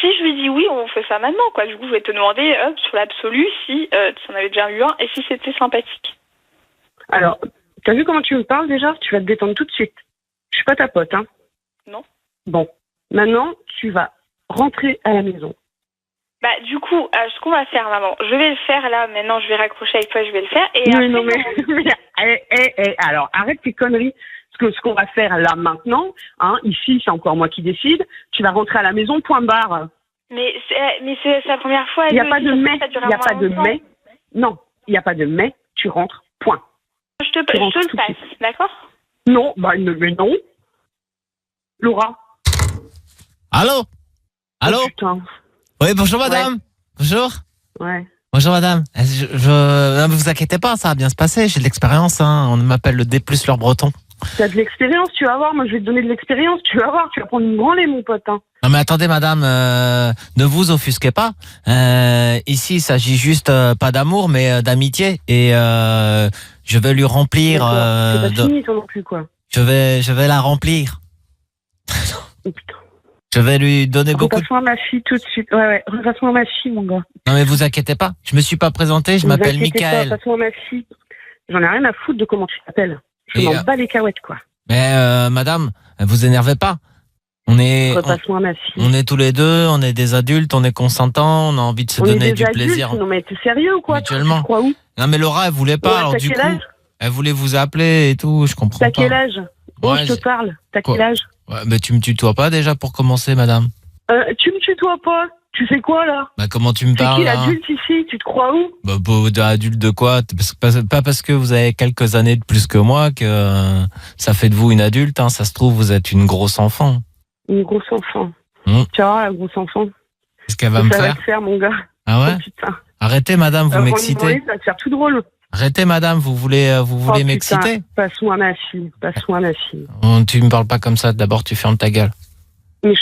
si je lui dis oui, on fait ça maintenant quoi. Du coup je vais te demander sur l'absolu si tu en avais déjà eu un et si c'était sympathique. Alors, t'as vu comment tu me parles déjà? Tu vas te détendre tout de suite. Je suis pas ta pote, hein. Non. Bon, maintenant tu vas rentrer à la maison. Bah du coup, ce qu'on va faire maman, je vais le faire là, maintenant je vais raccrocher avec toi, je vais le faire et après, non mais alors arrête tes conneries. Ce qu'on va faire là maintenant, hein, ici c'est encore moi qui décide, tu vas rentrer à la maison, point barre. Mais c'est la première fois. Il n'y a pas de mais, il n'y a pas de mais. Non, il n'y a pas de mais, tu rentres, point. Je te le passe, d'accord? Non, mais non. Laura. Allô? Oh, putain. Oui, bonjour madame. Ouais. Bonjour. Ouais. Bonjour madame. Ne vous inquiétez pas, ça va bien se passer, j'ai de l'expérience, hein. On m'appelle le D+ leur breton. T'as de l'expérience, tu vas voir, moi je vais te donner de l'expérience, tu vas voir, tu vas prendre une branlée mon pote. Hein. Non mais attendez madame, ne vous offusquez pas. Ici il s'agit juste pas d'amour mais d'amitié et je vais lui remplir... c'est pas fini toi non plus quoi. Je vais la remplir. Oh, putain. Je vais lui donner beaucoup... Repasse-moi ma fille tout de suite. Ouais, repasse-moi ma fille mon gars. Non mais vous inquiétez pas, je me suis pas présenté, je m'appelle Michael. Repasse-moi ma fille. J'en ai rien à foutre de comment tu t'appelles. Je m'en bats les cahuètes, quoi. Mais madame, vous énervez pas. Repasse-moi ma fille. On est tous les deux, on est des adultes, on est consentants, on a envie de se donner du plaisir. Non mais t'es sérieux ou quoi? Mutuellement. Tu crois où? Non mais Laura, elle voulait pas, alors du coup, elle voulait vous appeler et tout, je comprends pas. T'as quel âge? Ouais, je te parle. T'as quel âge? Ouais, mais tu me tutoies pas déjà pour commencer, madame? Tu me tutoies pas? Tu fais quoi là? Bah comment tu me parles? C'est qui l'adulte ici? Tu te crois où? Bah adulte de quoi? Pas parce que vous avez quelques années de plus que moi que ça fait de vous une adulte, hein. Ça se trouve vous êtes une grosse enfant. Une grosse enfant. Tu vois, la grosse enfant. Qu'est-ce qu'elle va me faire? Ça va te faire mon gars. Ah ouais? Oh, putain. Arrêtez madame, vous m'excitez. Ça va te faire tout drôle. Arrêtez madame, vous voulez m'exciter? Passe-moi ma fille, passe-moi ma fille. Tu me parles pas comme ça, d'abord tu fermes ta gueule. Mais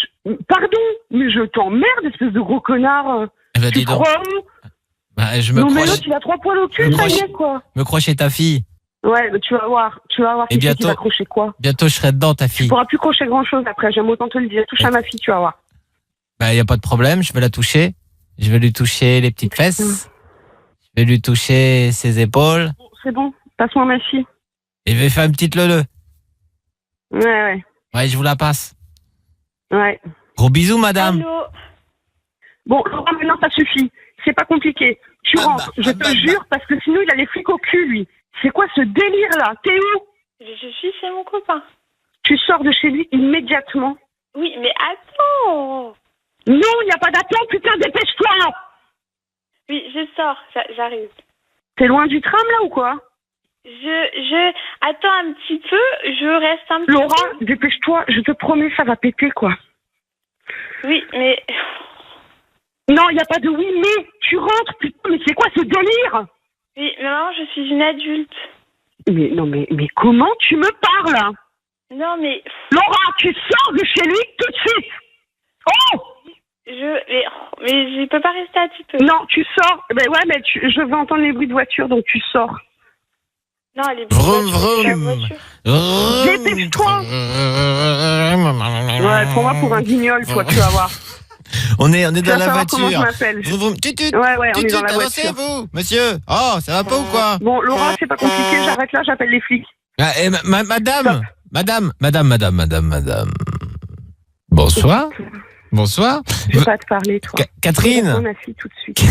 pardon, mais je t'emmerde, espèce de gros connard. Tu crois où? Bah, je me non crois... mais là, tu vas 3 poils au cul, ça y est, quoi. Me crois chez ta fille. Ouais, mais tu vas voir et bientôt, qui va crocher quoi. Bientôt, je serai dedans, ta fille. Tu pourras plus crocher grand-chose après, j'aime autant te le dire. Touche à ma fille, tu vas voir. Bah, y a pas de problème, je vais la toucher. Je vais lui toucher les petites fesses. Je vais lui toucher ses épaules. C'est bon, passe-moi ma fille. Et je vais faire une petite leu-leu. Ouais. Ouais, je vous la passe. Ouais. Gros bisous, madame. Allô. Bon, Laura, maintenant, ça suffit. C'est pas compliqué. Tu rentres, je te jure, parce que sinon, il a les flics au cul, lui. C'est quoi ce délire-là? T'es où? Je suis chez mon copain. Tu sors de chez lui immédiatement. Oui, mais attends. Non, il n'y a pas d'attente, putain, dépêche-toi. Oui, je sors, j'arrive. T'es loin du tram, là, ou quoi? Je attends un petit peu, je reste un petit Laura, peu. Laura, dépêche-toi, je te promets, ça va péter, quoi. Oui, mais... Non, il n'y a pas de oui, mais tu rentres, putain, mais c'est quoi ce délire? Oui, mais maman, je suis une adulte. Mais comment tu me parles? Non, mais... Laura, tu sors de chez lui tout de suite. Oh! Mais je peux pas rester un petit peu. Non, tu sors. Ben ouais, mais je veux entendre les bruits de voiture, donc tu sors. Non, les bruits de voiture. Dépêche-toi. Ouais, prends-moi pour un guignol, toi, tu vas voir. On est dans la voiture. Comment je m'appelle? Ouais, on est dans la voiture. Vous, monsieur. Oh, ça va pas ou quoi? Bon, Laura, c'est pas compliqué, j'arrête là, j'appelle les flics. Ah, madame. Bonsoir. Bonsoir. Je vais pas te parler, toi. Catherine. On a fille tout de suite.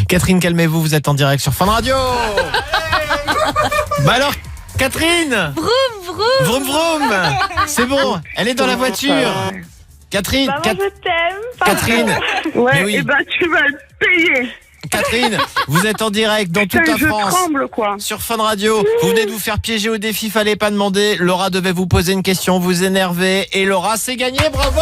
Catherine, calmez-vous, vous êtes en direct sur Fun Radio. Bah alors, Catherine. Vroom vroom. C'est bon, elle est dans la voiture. Catherine, Maman, je t'aime. Catherine. Ouais, oui. Et ben tu vas le payer. Catherine, vous êtes en direct dans toute la France. Je tremble, quoi. Sur Fun Radio. Vous venez de vous faire piéger au défi, fallait pas demander. Laura devait vous poser une question, vous énerver. Et Laura, c'est gagné, bravo!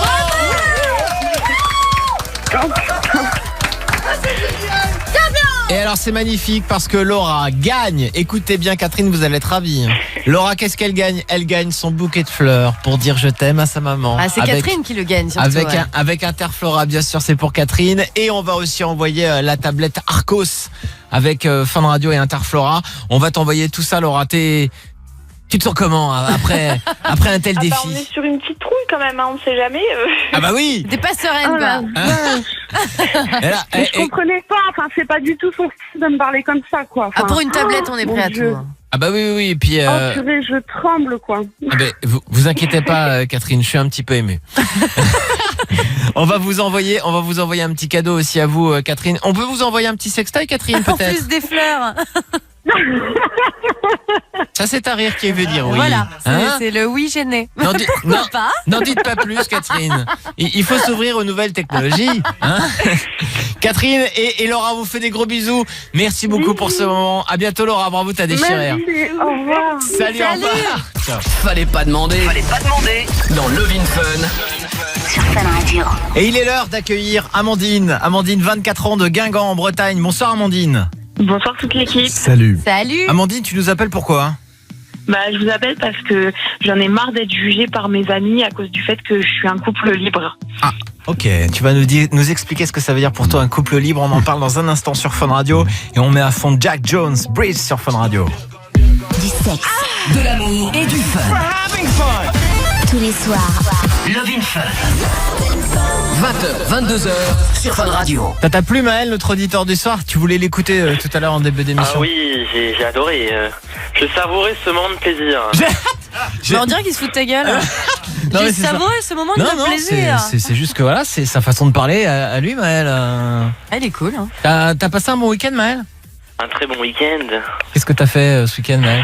Et alors c'est magnifique parce que Laura gagne. Écoutez bien Catherine, vous allez être ravie. Laura, qu'est-ce qu'elle gagne? Elle gagne son bouquet de fleurs pour dire je t'aime à sa maman. Ah, c'est Catherine qui le gagne surtout. Avec Interflora, bien sûr, c'est pour Catherine. Et on va aussi envoyer la tablette Arcos avec Fun Radio et Interflora. On va t'envoyer tout ça, Laura. Tu te sens comment après un tel défi? On est sur une petite trouille quand même, hein, on ne sait jamais. Ah bah oui. T'es pas sereine, quoi. Je comprenais pas, enfin c'est pas du tout son style de me parler comme ça, quoi. Enfin, pour une tablette, on est prêt à tout. Ah bah oui, et puis... purée, je tremble, quoi. Ah bah, vous inquiétez pas, Catherine, je suis un petit peu ému. On va vous envoyer un petit cadeau aussi à vous, Catherine. On peut vous envoyer un petit sextoy, Catherine, peut-être? En plus des fleurs. Ça, c'est un rire qui veut dire oui. Voilà, c'est le oui gêné. N'en dites pas plus, Catherine. Il faut s'ouvrir aux nouvelles technologies. Hein. Catherine et Laura vous fait des gros bisous. Merci beaucoup pour ce moment. À bientôt, Laura. Bravo, t'as déchiré. Merci, au revoir. Salut. Au revoir. Ciao. Fallait pas demander dans Love in Fun. Sur Fun Radio. Et il est l'heure d'accueillir Amandine. Amandine, 24 ans, de Guingamp en Bretagne. Bonsoir, Amandine. Bonsoir toute l'équipe. Salut. Amandine, tu nous appelles pourquoi? Je vous appelle parce que j'en ai marre d'être jugée par mes amis à cause du fait que je suis un couple libre. Ah, ok. Tu vas nous expliquer ce que ça veut dire pour toi un couple libre. On en parle dans un instant sur Fun Radio. Et on met à fond Jack Jones, Breathe sur Fun Radio. Du sexe, de l'amour et du fun. tous les soirs. Love in Fun. 20h, 22h sur Fun Radio. Ça t'a plu, Maël, notre auditeur du soir? Tu voulais l'écouter tout à l'heure en début d'émission. Ah oui, j'ai adoré. Je savourais ce moment de plaisir. On dirait qu'il se fout de ta gueule. J'ai savouré ce moment de plaisir. C'est juste que voilà, c'est sa façon de parler à lui, Maël. Elle est cool. Hein. T'as passé un bon week-end, Maël? Un très bon week-end. Qu'est-ce que t'as fait ce week-end, Maël?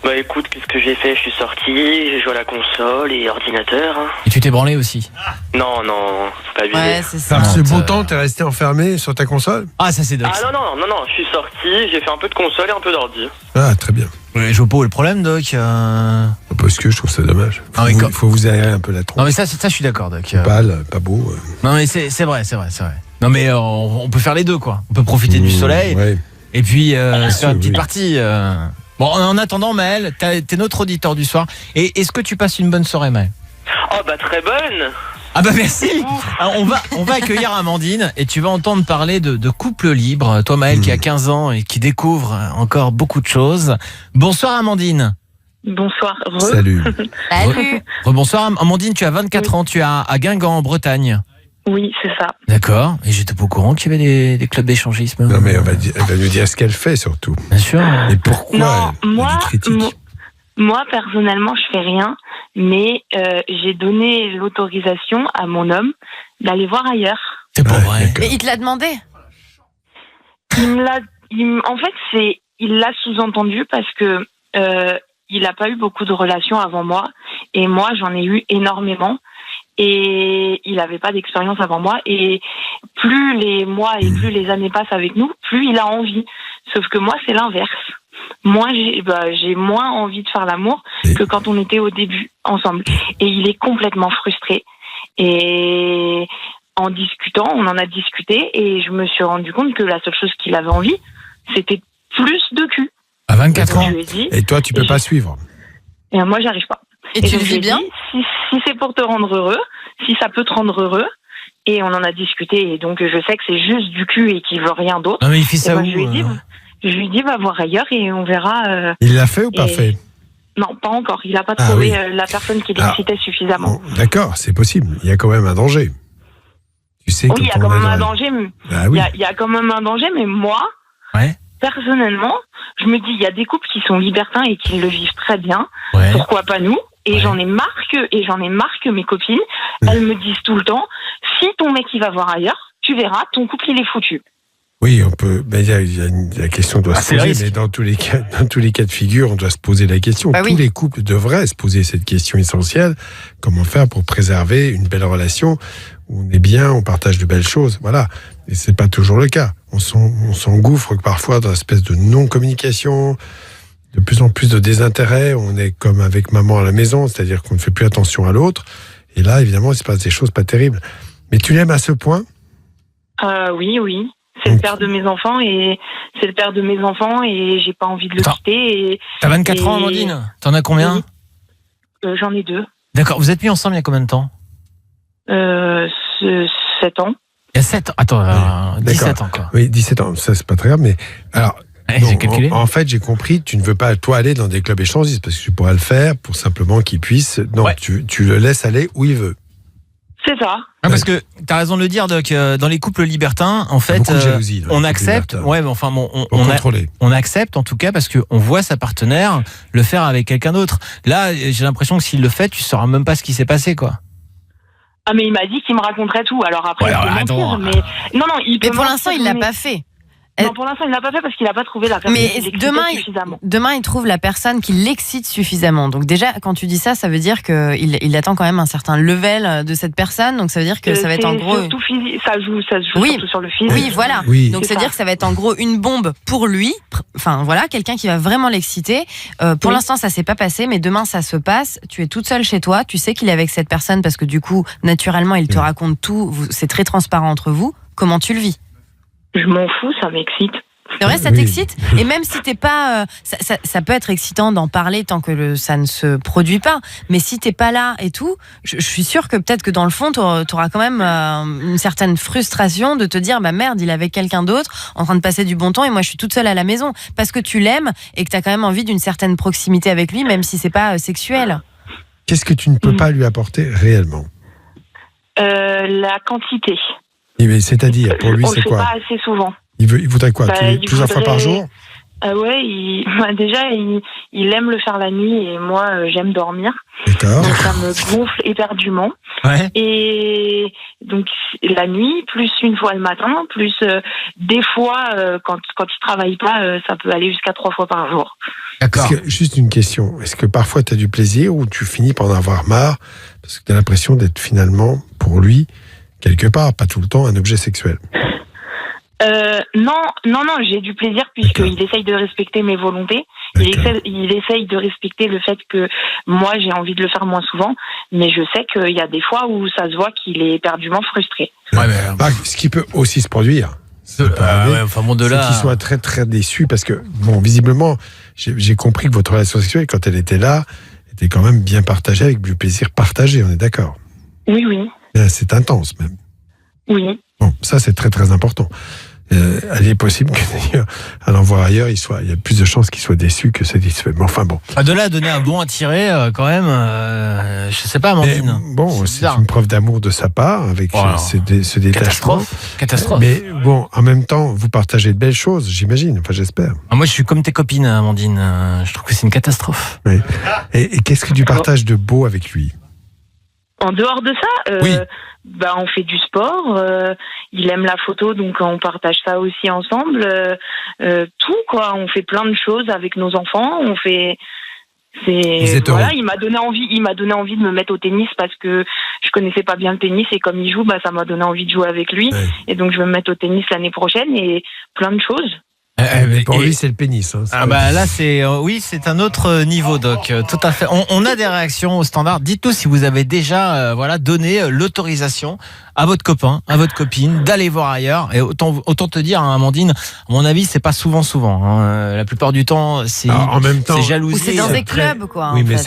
Bah écoute, qu'est-ce que j'ai fait? Je suis sorti, j'ai joué à la console et ordinateur. Et tu t'es branlé aussi? Non, faut pas abuser. Ouais, c'est ça. Par ce beau temps, t'es resté enfermé sur ta console? Ah, ça c'est Doc. Ah non, je suis sorti, j'ai fait un peu de console et un peu d'ordi. Ah, très bien. Ouais, je vois pas où est le problème, Doc. Parce que je trouve ça dommage. Faut vous aérer un peu la tronche. Non mais ça je suis d'accord, Doc. Pâle, pas beau. Non mais c'est vrai. Non mais on peut faire les deux, quoi. On peut profiter du soleil. Ouais. Et puis faire une petite partie. Bon, en attendant, Maël, t'es notre auditeur du soir. Et est-ce que tu passes une bonne soirée, Maël? Oh bah très bonne. Ah bah merci. Alors, on va accueillir Amandine et tu vas entendre parler de couple libre. Toi, Maël, qui a 15 ans et qui découvre encore beaucoup de choses. Bonsoir, Amandine. Bonsoir. Salut. Salut. Bonsoir, Amandine, tu as 24 ans, tu es à Guingamp, en Bretagne. Oui, c'est ça. D'accord. Et j'étais pas au courant qu'il y avait des clubs d'échangisme. Non, mais elle va nous dire ce qu'elle fait, surtout. Bien sûr. Et pourquoi elle critique. Moi, personnellement, je fais rien, mais j'ai donné l'autorisation à mon homme d'aller voir ailleurs. C'est pas vrai. Mais il te l'a demandé? En fait, il l'a sous-entendu parce que il n'a pas eu beaucoup de relations avant moi, et moi, j'en ai eu énormément. Et il n'avait pas d'expérience avant moi, et plus les mois et plus les années passent avec nous, plus il a envie. Sauf que moi, c'est l'inverse. Moi, j'ai moins envie de faire l'amour que quand on était au début ensemble. Et il est complètement frustré. Et en discutant, on en a discuté, et je me suis rendu compte que la seule chose qu'il avait envie, c'était plus de cul. À 24 ans. Et toi, tu peux pas suivre. Et moi, j'arrive pas. Et tu le dis bien? Si c'est pour te rendre heureux, si ça peut te rendre heureux, et on en a discuté, et donc je sais que c'est juste du cul et qu'il veut rien d'autre. Non mais il fait ça où? Je lui ai dit, va voir ailleurs et on verra. Il l'a fait ou pas fait? Non, pas encore. Il n'a pas trouvé la personne qui l'excitait suffisamment. Bon, d'accord, c'est possible. Il y a quand même un danger. Tu sais, oui, il y a quand même un danger. Il y a quand même un danger, mais moi, personnellement, je me dis, il y a des couples qui sont libertins et qui le vivent très bien. Ouais. Pourquoi pas nous? Et j'en ai marre que mes copines, elles me disent tout le temps, si ton mec il va voir ailleurs, tu verras, ton couple il est foutu. Oui, on peut. Ben, la question doit se poser, mais dans tous les cas de figure, on doit se poser la question. Tous les couples devraient se poser cette question essentielle. Comment faire pour préserver une belle relation où on est bien, on partage de belles choses, voilà. Et c'est pas toujours le cas. on s'engouffre parfois dans une espèce de non-communication, de plus en plus de désintérêt. On est comme avec maman à la maison, c'est-à-dire qu'on ne fait plus attention à l'autre. Et là, évidemment, il se passe des choses pas terribles. Mais tu l'aimes à ce point ? Oui. C'est le père de mes enfants et j'ai pas envie de le quitter. T'as 24 ans, Amandine ? T'en as combien ? J'en ai 2. D'accord. Vous êtes mis ensemble il y a combien de temps ? 7 ans. Il y a 7 ans. Attends, 17 ans, quoi. Oui, 17 ans. Ça, c'est pas très grave, mais alors. J'ai calculé. En fait, j'ai compris, tu ne veux pas, toi, aller dans des clubs échangistes parce que tu pourras le faire pour simplement qu'il puisse. Non, tu le laisses aller où il veut. C'est ça. Parce que t'as raison de le dire, Doc. Dans les couples libertins, en fait, on accepte. Ouais, mais enfin bon, on accepte en tout cas parce que on voit sa partenaire le faire avec quelqu'un d'autre. Là, j'ai l'impression que s'il le fait, tu sauras même pas ce qui s'est passé, quoi. Ah, mais il m'a dit qu'il me raconterait tout. Alors après, il peut mentir, mais non, il peut. Mais pour l'instant, il l'a pas fait. Non, pour l'instant, il l'a pas fait parce qu'il n'a pas trouvé la personne qui l'excitait suffisamment. Demain, il trouve la personne qui l'excite suffisamment. Donc déjà, quand tu dis ça, ça veut dire qu'il attend quand même un certain level de cette personne. Donc ça veut dire que ça va être en gros... Ça joue surtout sur le physique. Oui, voilà. Oui. Donc c'est-à-dire que ça va être en gros une bombe pour lui. Enfin voilà, quelqu'un qui va vraiment l'exciter. Pour l'instant, ça s'est pas passé, mais demain, ça se passe. Tu es toute seule chez toi. Tu sais qu'il est avec cette personne parce que du coup, naturellement, il te raconte tout. C'est très transparent entre vous. Comment tu le vis ? Je m'en fous, ça m'excite. C'est vrai, ça t'excite ? Et même si t'es pas... ça peut être excitant d'en parler tant que ça ne se produit pas. Mais si t'es pas là et tout, je suis sûre que peut-être que dans le fond, t'auras quand même une certaine frustration de te dire, bah merde, il est avec quelqu'un d'autre, en train de passer du bon temps, et moi je suis toute seule à la maison. Parce que tu l'aimes et que t'as quand même envie d'une certaine proximité avec lui, même si c'est pas sexuel. Qu'est-ce que tu ne peux pas lui apporter réellement ? La quantité. Mais c'est-à-dire, pour lui, c'est quoi ? On le fait pas assez souvent. Il voudrait quoi ? Plusieurs fois par jour ? Ouais, déjà, il aime le faire la nuit et moi, j'aime dormir. D'accord. Donc ça me gonfle éperdument. Ouais. Et donc la nuit, plus une fois le matin, plus des fois, quand il travaille pas, ça peut aller jusqu'à 3 fois par jour. D'accord. Juste une question. Est-ce que parfois tu as du plaisir ou tu finis par en avoir marre parce que tu as l'impression d'être finalement, pour lui, quelque part, pas tout le temps, un objet sexuel? Non, j'ai du plaisir puisqu'il essaye de respecter mes volontés. Il essaye de respecter le fait que moi, j'ai envie de le faire moins souvent, mais je sais qu'il y a des fois où ça se voit qu'il est éperdument frustré. Ouais, mais, ce qui peut aussi se produire, c'est qu'il soit très très déçu parce que, bon, visiblement, j'ai compris que votre relation sexuelle, quand elle était là, était quand même bien partagée avec du plaisir partagé, on est d'accord? Oui. C'est intense même. Oui. Bon, ça c'est très très important. Il est possible que d'ailleurs, à l'envoi ailleurs, il y a plus de chances qu'il soit déçu que satisfait. Mais enfin bon. De là à donner un bon à tirer, quand même, je sais pas, Amandine. Mais, bon, c'est une preuve d'amour de sa part avec ce détachement. Catastrophe. Mais bon, en même temps, vous partagez de belles choses, j'imagine. Enfin, j'espère. Moi, je suis comme tes copines, Amandine. Je trouve que c'est une catastrophe. Oui. Et qu'est-ce que tu partages de beau avec lui? En dehors de ça, oui. On fait du sport. Il aime la photo, donc on partage ça aussi ensemble. Tout quoi, on fait plein de choses avec nos enfants. On fait. Il m'a donné envie de me mettre au tennis parce que je connaissais pas bien le tennis et comme il joue, ça m'a donné envie de jouer avec lui. Ouais. Et donc je vais me mettre au tennis l'année prochaine et plein de choses. Mais pour lui, c'est le pénis. Hein, là, c'est c'est un autre niveau, Doc. Tout à fait. On a des réactions au standard. Dites-nous si vous avez déjà donné l'autorisation à votre copain, à votre copine d'aller voir ailleurs. Et autant te dire, Amandine, à mon avis, c'est pas souvent. La plupart du temps, c'est jalousie. Ou c'est dans des clubs, quoi. Oui, mais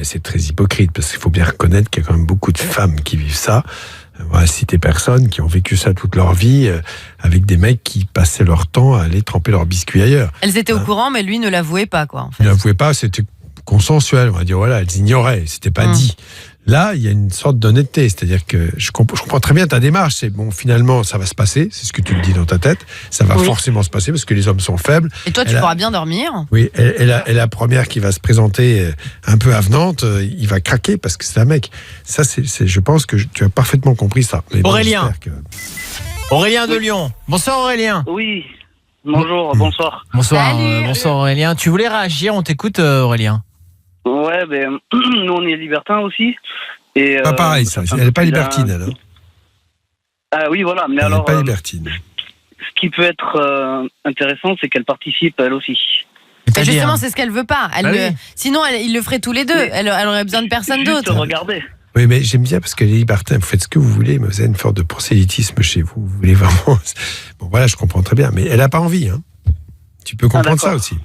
c'est très hypocrite parce qu'il faut bien reconnaître qu'il y a quand même beaucoup de femmes qui vivent ça. Voilà, citer personnes qui ont vécu ça toute leur vie avec des mecs qui passaient leur temps à aller tremper leurs biscuits ailleurs. Elles étaient au courant, mais lui ne l'avouait pas, quoi. En fait. Il ne l'avouait pas, c'était consensuel. On va dire, voilà, elles ignoraient, c'était pas dit. Là, il y a une sorte d'honnêteté, c'est-à-dire que je comprends très bien ta démarche. C'est bon, finalement, ça va se passer, c'est ce que tu me dis dans ta tête. Ça va forcément se passer parce que les hommes sont faibles. Et toi, tu pourras bien dormir. Oui, et la première qui va se présenter un peu avenante, il va craquer parce que c'est un mec. Ça, je pense que tu as parfaitement compris ça. Mais Aurélien. Aurélien de Lyon. Bonsoir Aurélien. Oui. Bonjour, bonsoir. Bonsoir Aurélien. Tu voulais réagir, on t'écoute Aurélien. Ouais, nous on est libertins aussi. Et, pas pareil ça, elle n'est pas libertine elle. Ah oui, voilà, mais elle alors. Elle n'est pas libertine. Ce qui peut être intéressant, c'est qu'elle participe elle aussi. Et justement, c'est ce qu'elle veut pas. Sinon, ils le feraient tous les deux. Elle aurait besoin de personne d'autre. Regardez. Oui, mais j'aime bien parce que les libertins, vous faites ce que vous voulez, mais vous avez une forme de prosélytisme chez vous. Vous voulez vraiment. Bon, voilà, je comprends très bien, mais elle n'a pas envie. Hein. Tu peux comprendre ça aussi.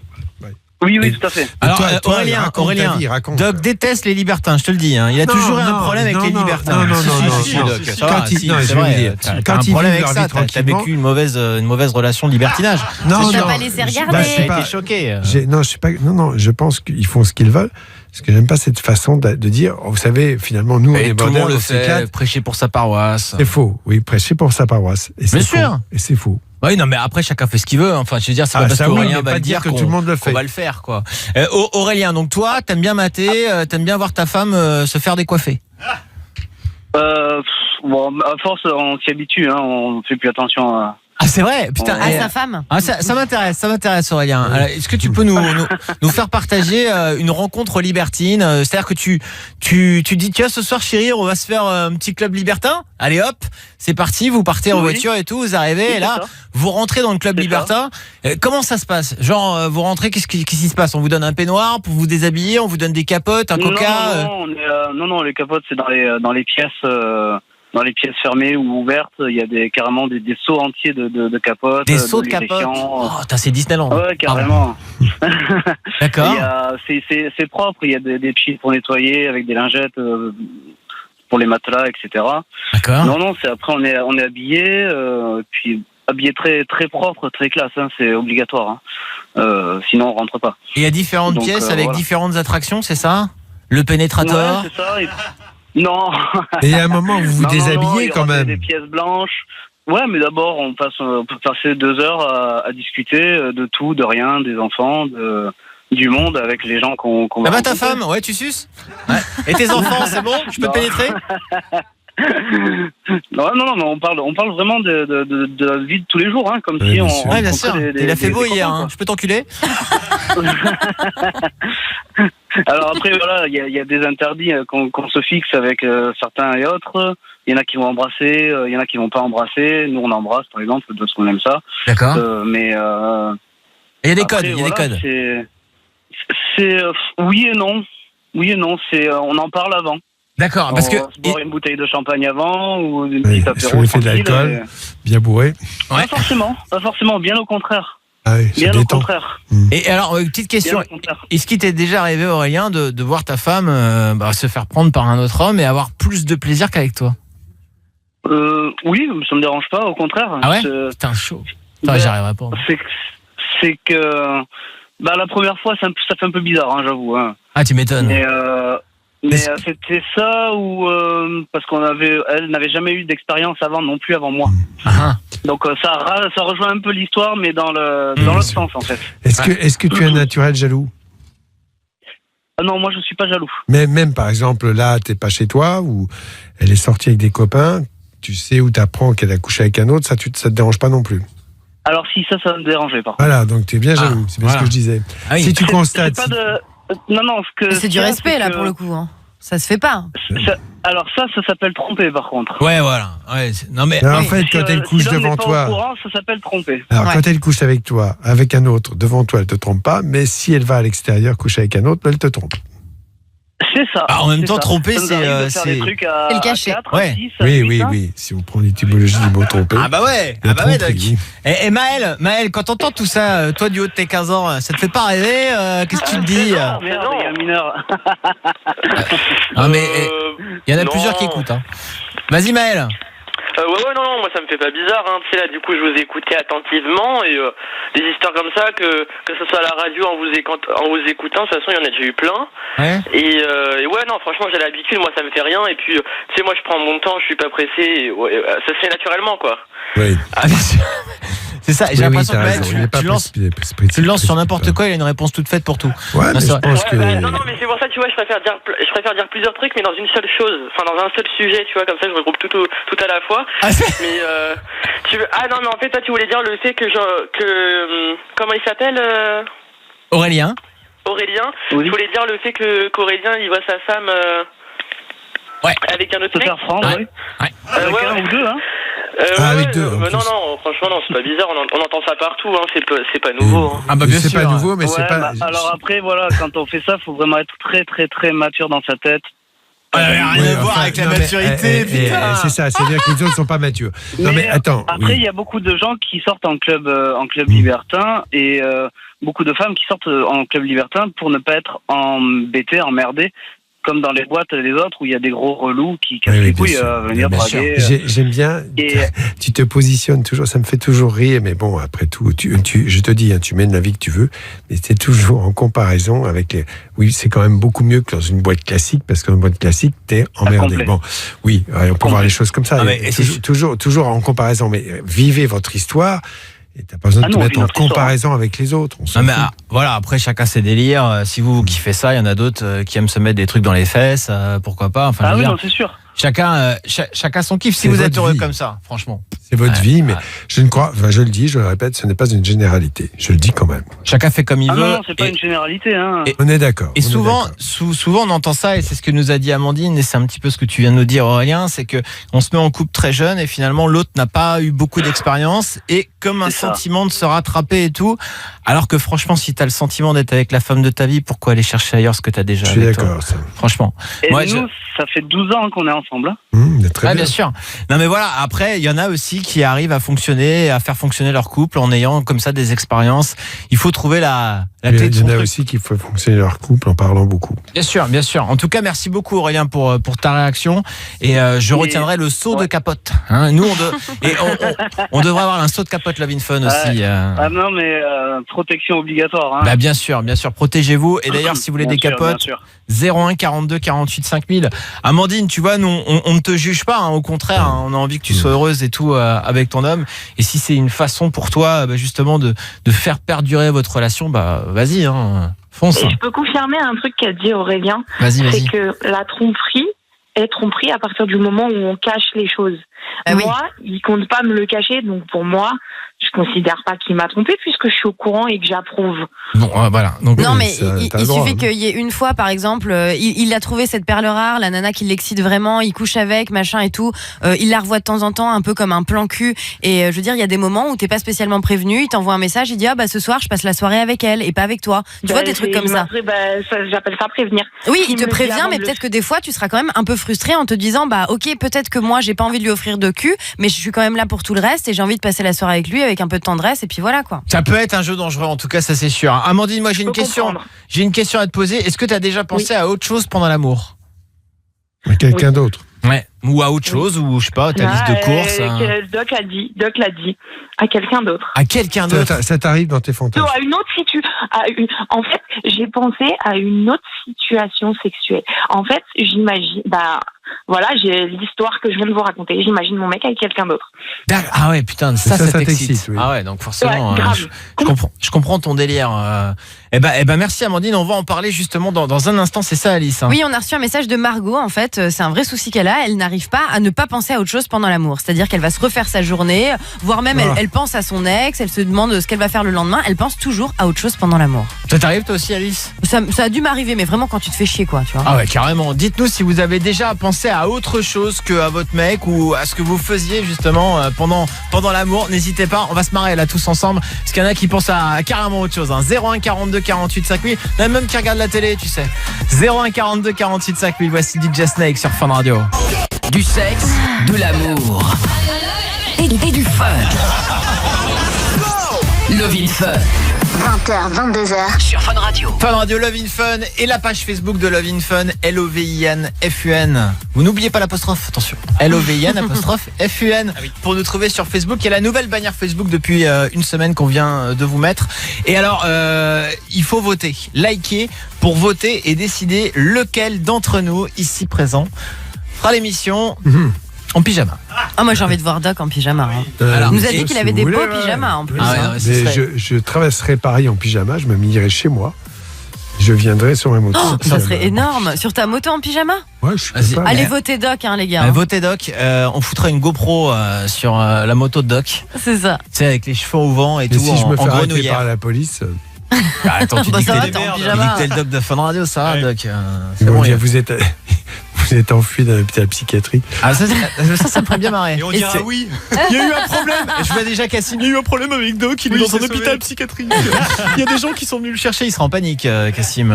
Oui, tout à fait. Alors, Aurélien, Doc déteste les libertins, je te le dis. Hein. Il a toujours eu un problème avec les libertins. Non, Quand il problème avec ça, t'as vécu une mauvaise relation de libertinage. Non, t'as pas laissé regarder. J'ai été choqué. Je pense qu'ils font ce qu'ils veulent. Parce que j'aime pas cette façon de dire, vous savez, finalement, nous, on est tout le monde le fait, prêcher pour sa paroisse. C'est faux, oui, prêcher pour sa paroisse. Bien sûr. Et c'est faux. Oui, non, mais après, chacun fait ce qu'il veut. Enfin, je veux dire, c'est pas parce qu'Aurélien va dire que tout le monde le fait. Qu'on va le faire, quoi. Aurélien, donc toi, t'aimes bien mater, t'aimes bien voir ta femme se faire décoiffer. Bon, à force, on s'y habitue, hein, on fait plus attention à... Ah, c'est vrai, putain. Sa femme. Ça m'intéresse, Aurélien. Alors, est-ce que tu peux nous faire partager une rencontre libertine? C'est-à-dire que tu dis, tiens, ce soir, chérie, on va se faire un petit club libertin. Allez, hop, c'est parti. Vous partez en voiture et tout, vous arrivez, et là, vous rentrez dans le club libertin. Comment ça se passe? Genre, vous rentrez, qu'est-ce qui se passe? On vous donne un peignoir pour vous déshabiller, on vous donne des capotes, un coca. Non, les capotes, c'est dans les pièces. Dans les pièces fermées ou ouvertes, il y a carrément des seaux entiers de capotes. Des seaux de capotes. Oh, c'est Disneyland. Ouais, carrément. D'accord. C'est propre. Il y a des pieds pour nettoyer avec des lingettes pour les matelas, etc. D'accord. Non, c'est après on est habillé, puis habillé très très propre, très classe. Hein, c'est obligatoire. Hein. Sinon on rentre pas. Et il y a différentes pièces avec différentes attractions, c'est ça? Le pénétrateur. Ouais, c'est ça. Non. Et il y a un moment où vous vous déshabillez quand même. Des pièces blanches. Ouais, mais d'abord, on peut passer 2 heures à discuter de tout, de rien, des enfants, du monde avec les gens qu'on va rencontrer. Ta femme, ouais, tu suces. Ouais. Et tes enfants, c'est bon? Je peux pénétrer? Non, mais on parle vraiment de la vie de tous les jours, hein, comme si on. Ouais, bien sûr. Il a fait beau hier, hein. Je peux t'enculer? Alors après, voilà, il y a des interdits qu'on se fixe avec certains et autres. Il y en a qui vont embrasser, il y en a qui vont pas embrasser. Nous, on embrasse, par exemple, parce qu'on aime ça. D'accord. Mais il y a des codes. Il y a des codes. C'est oui et non. On en parle avant. D'accord, parce que on se boire une bouteille de champagne avant ou une petite apéro. Sur l'effet de l'alcool, bien bourré. Ouais. Pas forcément, bien au contraire. Ah oui, bien au contraire. Et alors, petite question, est-ce qu'il t'est déjà arrivé, Aurélien, de voir ta femme se faire prendre par un autre homme et avoir plus de plaisir qu'avec toi? Oui, ça me dérange pas, au contraire. Ah ouais? Putain, chaud. J'y arriverai pas. C'est que la première fois, ça fait un peu bizarre, hein, j'avoue. Hein. Ah, tu m'étonnes. Mais c'était ça ou parce elle n'avait jamais eu d'expérience avant moi. Donc ça rejoint un peu l'histoire, mais dans l'autre sens en fait. Est-ce que tu es un naturel jaloux? Non, moi je suis pas jaloux. Mais même par exemple là, t'es pas chez toi ou elle est sortie avec des copains, tu sais où t'apprends qu'elle a couché avec un autre, ça te dérange pas non plus? Alors si ça me dérangeait pas. Voilà, donc t'es bien jaloux, c'est bien ce que je disais. Ah oui. Si tu constates. Non, c'est du respect là pour le coup. Hein. Ça se fait pas. Alors ça s'appelle tromper par contre. Ouais, voilà. Ouais, non mais en fait, quand elle couche devant toi, courant, ça s'appelle tromper. Alors quand elle couche avec toi, avec un autre, devant toi, elle te trompe pas. Mais si elle va à l'extérieur coucher avec un autre, elle te trompe. C'est ça. En même temps, tromper, c'est le cachet. Ouais. Oui. Si on prend l'étymologie du mot tromper. Ah bah ouais, Doc. Et Maël, quand t'entends tout ça, toi du haut de tes 15 ans, ça te fait pas rêver? Qu'est-ce que tu te dis? Merde, il y a un mineur. Ah mais il y en a plusieurs qui écoutent. Hein. Vas-y Maël. Non, moi ça me fait pas bizarre, hein. Tu sais, là, du coup, je vous écoutais attentivement et des histoires comme ça, que ce soit à la radio, en vous écoutant, de toute façon, il y en a déjà eu plein. Ouais. Et ouais, non, franchement, j'ai l'habitude, moi, ça me fait rien. Et puis, tu sais, moi, je prends mon temps, je suis pas pressé. Ça se fait naturellement, quoi. Oui. Ah, bien sûr. C'est ça, j'ai l'impression que tu lances sur n'importe quoi, il y a une réponse toute faite pour tout. Ouais, mais je pense que... Non, mais c'est pour ça, tu vois, je préfère dire plusieurs trucs, mais dans une seule chose. Enfin, dans un seul sujet, tu vois, comme ça, je regroupe tout à la fois. Mais, non, mais en fait, toi, tu voulais dire le fait que comment il s'appelle Aurélien. Oui. Je voulais dire le fait qu'Aurélien, il voit sa femme... Ouais. Avec un autre mec. Faire prendre, oui. Avec un ou deux, hein. Avec deux. Non, franchement, non, c'est pas bizarre. On entend ça partout. Hein. C'est pas nouveau. Hein. Ah bah bien sûr. C'est pas nouveau, mais c'est pas. Alors après, voilà, quand on fait ça, faut vraiment être très, très, très mature dans sa tête. Rien à voir avec la maturité, putain. C'est ça, c'est-à-dire que les autres ne sont pas matures. Non mais attends. Après, il y a beaucoup de gens qui sortent en club libertin et beaucoup de femmes qui sortent en club libertin pour ne pas être embêtées, emmerdées, comme dans les boîtes des autres où il y a des gros relous qui cassent les couilles à venir draguer. J'aime bien. Tu te positionnes toujours, ça me fait toujours rire, mais bon, après tout, je te dis, hein, tu mènes la vie que tu veux, mais c'est toujours en comparaison avec les. Oui, c'est quand même beaucoup mieux que dans une boîte classique, parce que dans une boîte classique, t'es emmerdé. Bon, oui, on peut voir les choses comme ça. Toujours en comparaison, mais vivez votre histoire. Et t'as pas besoin de te mettre en comparaison avec les autres. Voilà, après chacun ses délires. Si vous kiffez ça, il y en a d'autres qui aiment se mettre des trucs dans les fesses. Pourquoi pas. Enfin, non, c'est sûr. Chacun son kiff. Si vous êtes heureux comme ça, franchement. C'est votre vie, mais je ne crois, je le dis, je le répète, ce n'est pas une généralité. Je le dis quand même. Chacun fait comme il veut. Non, c'est pas une généralité. Hein. On est d'accord. Et souvent, on entend ça, et c'est ce que nous a dit Amandine, et c'est un petit peu ce que tu viens de nous dire, Aurélien, c'est que on se met en couple très jeune, et finalement l'autre n'a pas eu beaucoup d'expérience, et comme un sentiment de se rattraper et tout. Alors que franchement, si t'as le sentiment d'être avec la femme de ta vie, pourquoi aller chercher ailleurs ce que t'as déjà? Je suis d'accord. Franchement. Et nous, ça fait 12 ans qu'on est ensemble. Très bien sûr. Non mais voilà, après, il y en a aussi qui arrivent à faire fonctionner leur couple en ayant comme ça des expériences. Il faut trouver la clé de son truc. Il y en a aussi qui font fonctionner leur couple en parlant beaucoup. Bien sûr, bien sûr. En tout cas, merci beaucoup Aurélien pour ta réaction. Et je retiendrai le saut de capote. Hein, nous, on devrait avoir un saut de capote Love in Fun aussi. Ah non, mais protection obligatoire. Hein. Bah bien sûr, protégez-vous. Et d'ailleurs, si vous voulez des capotes, 01 42 48 5000. Amandine, tu vois, nous, on ne te juge pas. Hein, au contraire, hein, on a envie que tu sois heureuse et tout avec ton homme. Et si c'est une façon pour toi, justement, de faire perdurer votre relation, vas-y, hein, fonce. Et je peux confirmer un truc qu'a dit Aurélien. Vas-y. C'est que la tromperie est tromperie à partir du moment où on cache les choses. Moi, il compte pas me le cacher, donc pour moi, je considère pas qu'il m'a trompé puisque je suis au courant et que j'approuve. Bon, voilà. Donc, non, mais il suffit qu'il y ait une fois, par exemple, il a trouvé cette perle rare, la nana qui l'excite vraiment, il couche avec, machin et tout. Il la revoit de temps en temps, un peu comme un plan cul. Et je veux dire, il y a des moments où t'es pas spécialement prévenu, il t'envoie un message, il dit ce soir, je passe la soirée avec elle et pas avec toi. Tu vois, des trucs comme ça. J'appelle ça prévenir. Oui, il te prévient, mais peut-être que des fois, tu seras quand même un peu frustré en te disant, ok, peut-être que moi, j'ai pas envie de lui offrir de cul, mais je suis quand même là pour tout le reste et j'ai envie de passer la soirée avec lui avec un peu de tendresse et puis voilà quoi. Ça peut être un jeu dangereux en tout cas, ça c'est sûr. Amandine, moi j'ai une question à te poser. Est-ce que tu as déjà pensé à autre chose pendant l'amour? À quelqu'un d'autre? Ouais, ou à autre chose, ou je sais pas, ta liste de courses. Doc l'a dit, à quelqu'un d'autre. À quelqu'un d'autre. Ça t'arrive dans tes fantasmes? Non, à une autre en fait, j'ai pensé à une autre situation sexuelle. En fait, j'imagine, voilà, j'ai l'histoire que je viens de vous raconter. J'imagine mon mec avec quelqu'un d'autre. Ah ouais, putain, ça t'excite. Oui. Ah ouais, donc forcément, grave. Je comprends ton délire. Eh ben, merci Amandine, on va en parler justement dans un instant, c'est ça Alice. Hein. Oui, on a reçu un message de Margot, en fait, c'est un vrai souci qu'elle a, elle n'arrive pas à ne pas penser à autre chose pendant l'amour. C'est-à-dire qu'elle va se refaire sa journée, voire même elle pense à son ex, elle se demande ce qu'elle va faire le lendemain, elle pense toujours à autre chose pendant l'amour. Ça t'arrive toi aussi Alice? Ça a dû m'arriver, mais vraiment quand tu te fais chier quoi, tu vois. Ah ouais, carrément. Dites-nous si vous avez déjà pensé à autre chose qu'à votre mec ou à ce que vous faisiez justement pendant l'amour. N'hésitez pas, on va se marrer là tous ensemble, parce qu'il y en a qui pensent à carrément autre chose. 01 42 48 5000, il y en a même qui regardent la télé, tu sais. 01 42 48 5000, voici DJ Snake sur Fun Radio. Du sexe, de l'amour et du fun. Love in Fun. 20h, 22h sur Fun Radio. Fun Radio, Love in Fun et la page Facebook de Love in Fun, LOVIN-FUN. Vous n'oubliez pas l'apostrophe, attention. LOVIN-FUN. Pour nous trouver sur Facebook. Il y a la nouvelle bannière Facebook depuis une semaine qu'on vient de vous mettre. Et alors, il faut voter, liker pour voter et décider lequel d'entre nous, ici présent, fera l'émission en pyjama. Moi j'ai envie de voir Doc en pyjama. Il nous a dit qu'il avait des beaux pyjamas en plus. Je traverserai Paris en pyjama, je me m'irai chez moi. Je viendrai sur ma moto. Ça serait énorme. Sur ta moto en pyjama? Ouais, je suis pas. Allez voter Doc les gars. Votez Doc, on foutra une GoPro sur la moto de Doc. C'est ça. Tu sais, avec les cheveux au vent et tout. Si je me fais arrêter par la police. Attends, tu dis que t'es le Doc de Fun Radio, ça va Doc. C'est bon, vous êtes vous êtes enfui dans l'hôpital psychiatrique. Ah, ça me ferait bien marrer. Et on dira oui. Il y a eu un problème. Je vois déjà Cassim. Il y a eu un problème avec Doc. Il est dans un hôpital psychiatrique. Il y a des gens qui sont venus le chercher. Il sera en panique, Cassim.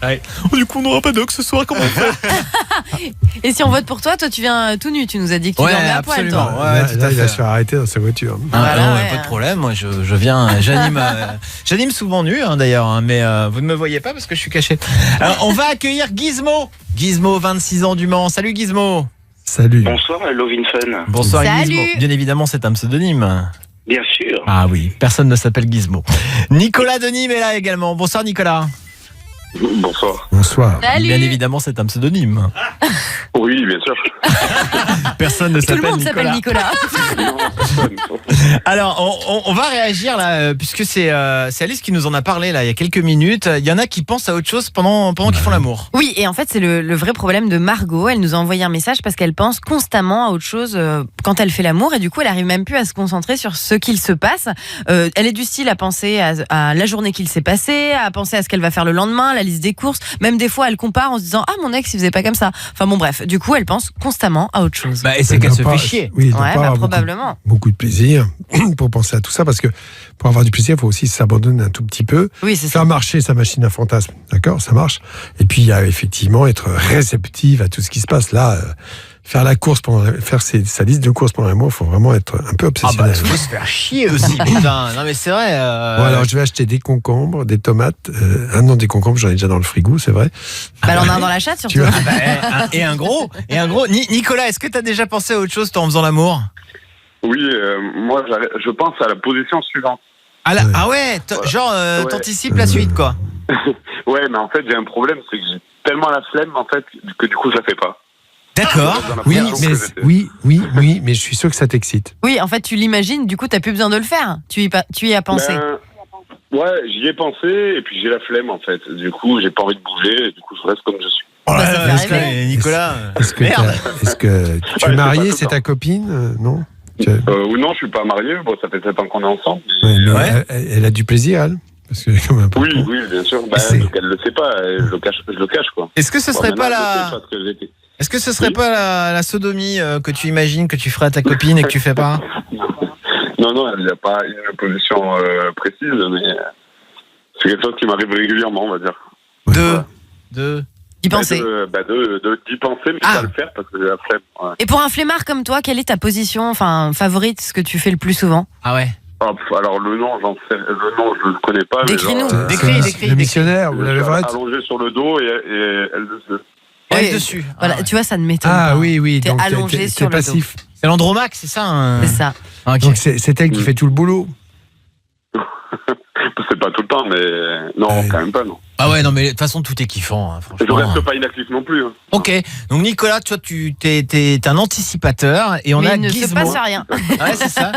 Ouais. Du coup, on n'aura pas Doc ce soir. Comment on fait? Et si on vote pour toi tu viens tout nu. Tu nous as dit que tu dormais à poil, toi. Là, il va se faire arrêter dans sa voiture. Pas de problème. Moi, je viens. J'anime souvent nu, d'ailleurs. Mais vous ne me voyez pas parce que je suis caché. Alors, on va accueillir Gizmo. Gizmo, 26 ans du Mans. Salut Gizmo. Salut. Bonsoir, Lovin Fun. Bonsoir Salut. Gizmo. Bien évidemment, c'est un pseudonyme. Bien sûr. Ah oui, personne ne s'appelle Gizmo. Nicolas de Nîmes est là également. Bonsoir Nicolas. Bonsoir. Bonsoir. Salut. Bien évidemment, c'est un pseudonyme. Oui, bien sûr. Personne ne Tout le s'appelle monde s'appelle Nicolas. Alors, on va réagir là, puisque c'est Alice qui nous en a parlé là il y a quelques minutes. Il y en a qui pensent à autre chose pendant qu'ils font l'amour. Oui, et en fait, c'est le vrai problème de Margot. Elle nous a envoyé un message parce qu'elle pense constamment à autre chose quand elle fait l'amour et du coup, elle arrive même plus à se concentrer sur ce qu'il se passe. Elle est du style à penser à la journée qu'il s'est passée, à penser à ce qu'elle va faire le lendemain, la liste des courses. Même des fois, elle compare en se disant « Ah, mon ex, il faisait pas comme ça ». Enfin bon, bref. Du coup, elle pense constamment à autre chose. Et c'est qu'elle se fait chier. Oui, Ouais, probablement. Beaucoup de plaisir pour penser à tout ça, parce que pour avoir du plaisir, il faut aussi s'abandonner un tout petit peu. Oui, c'est faire marcher sa machine à fantasme, d'accord, ça marche. Et puis il y a effectivement être réceptive à tout ce qui se passe là. Faire la course faire sa liste de courses pendant un mois, il faut vraiment être un peu obsessionnel. Il faut se faire chier aussi, putain. Non mais c'est vrai. Bon, alors je vais acheter des concombres, des tomates. Des concombres, j'en ai déjà dans le frigo, c'est vrai. Elle en a un dans la chatte surtout. Et un gros. Nicolas, est-ce que tu as déjà pensé à autre chose toi en faisant l'amour? Oui, moi, je pense à la position suivante. T'anticipes la suite, quoi. Ouais, mais en fait, j'ai un problème, c'est que j'ai tellement la flemme, en fait, que du coup, je la fais pas. D'accord. Oui, mais je suis sûr que ça t'excite. Oui, en fait, tu l'imagines, du coup, t'as plus besoin de le faire. Tu y as pensé. Ouais, j'y ai pensé, et puis j'ai la flemme, en fait. Du coup, j'ai pas envie de bouger, et du coup, je reste comme je suis. Nicolas, est-ce que tu es marié, c'est ta copine? Non. Ou non, je suis pas marié. Bon, ça fait 7 ans qu'on est ensemble. Elle a du plaisir, elle. Parce que oui, bien sûr. Donc elle le sait pas. Je le cache, quoi. Est-ce que ce serait pas Est-ce que ce serait pas la sodomie que tu imagines que tu ferais à ta copine et que tu fais pas? Non, elle n'a pas une position précise, mais c'est quelque chose qui m'arrive régulièrement, on va dire. D'y penser. D'y penser, mais pas le faire parce que j'ai la flemme. Ouais. Et pour un flemmard comme toi, quelle est ta position, favorite, ce que tu fais le plus souvent? Ah ouais. Alors le nom, je le connais pas. Décris-nous. Décris. Le missionnaire ou la levrette. Allongé sur le dos et elle dessus. Elle dessus. Voilà, tu vois, ça ne m'étonne pas. Ah oui. T'es donc allongé sur le passif. dos. C'est l'andromaque, c'est ça. C'est ça. Okay. Donc c'est elle qui fait tout le boulot. C'est pas tout le temps, mais non, quand même pas, non. Ah ouais, non, mais de toute façon, tout est kiffant, franchement. Je reste pas inactif non plus. Hein. Ok, donc Nicolas, toi, tu t'es un anticipateur et on mais a il ne Gizmo. se passe rien. Ouais, c'est ça.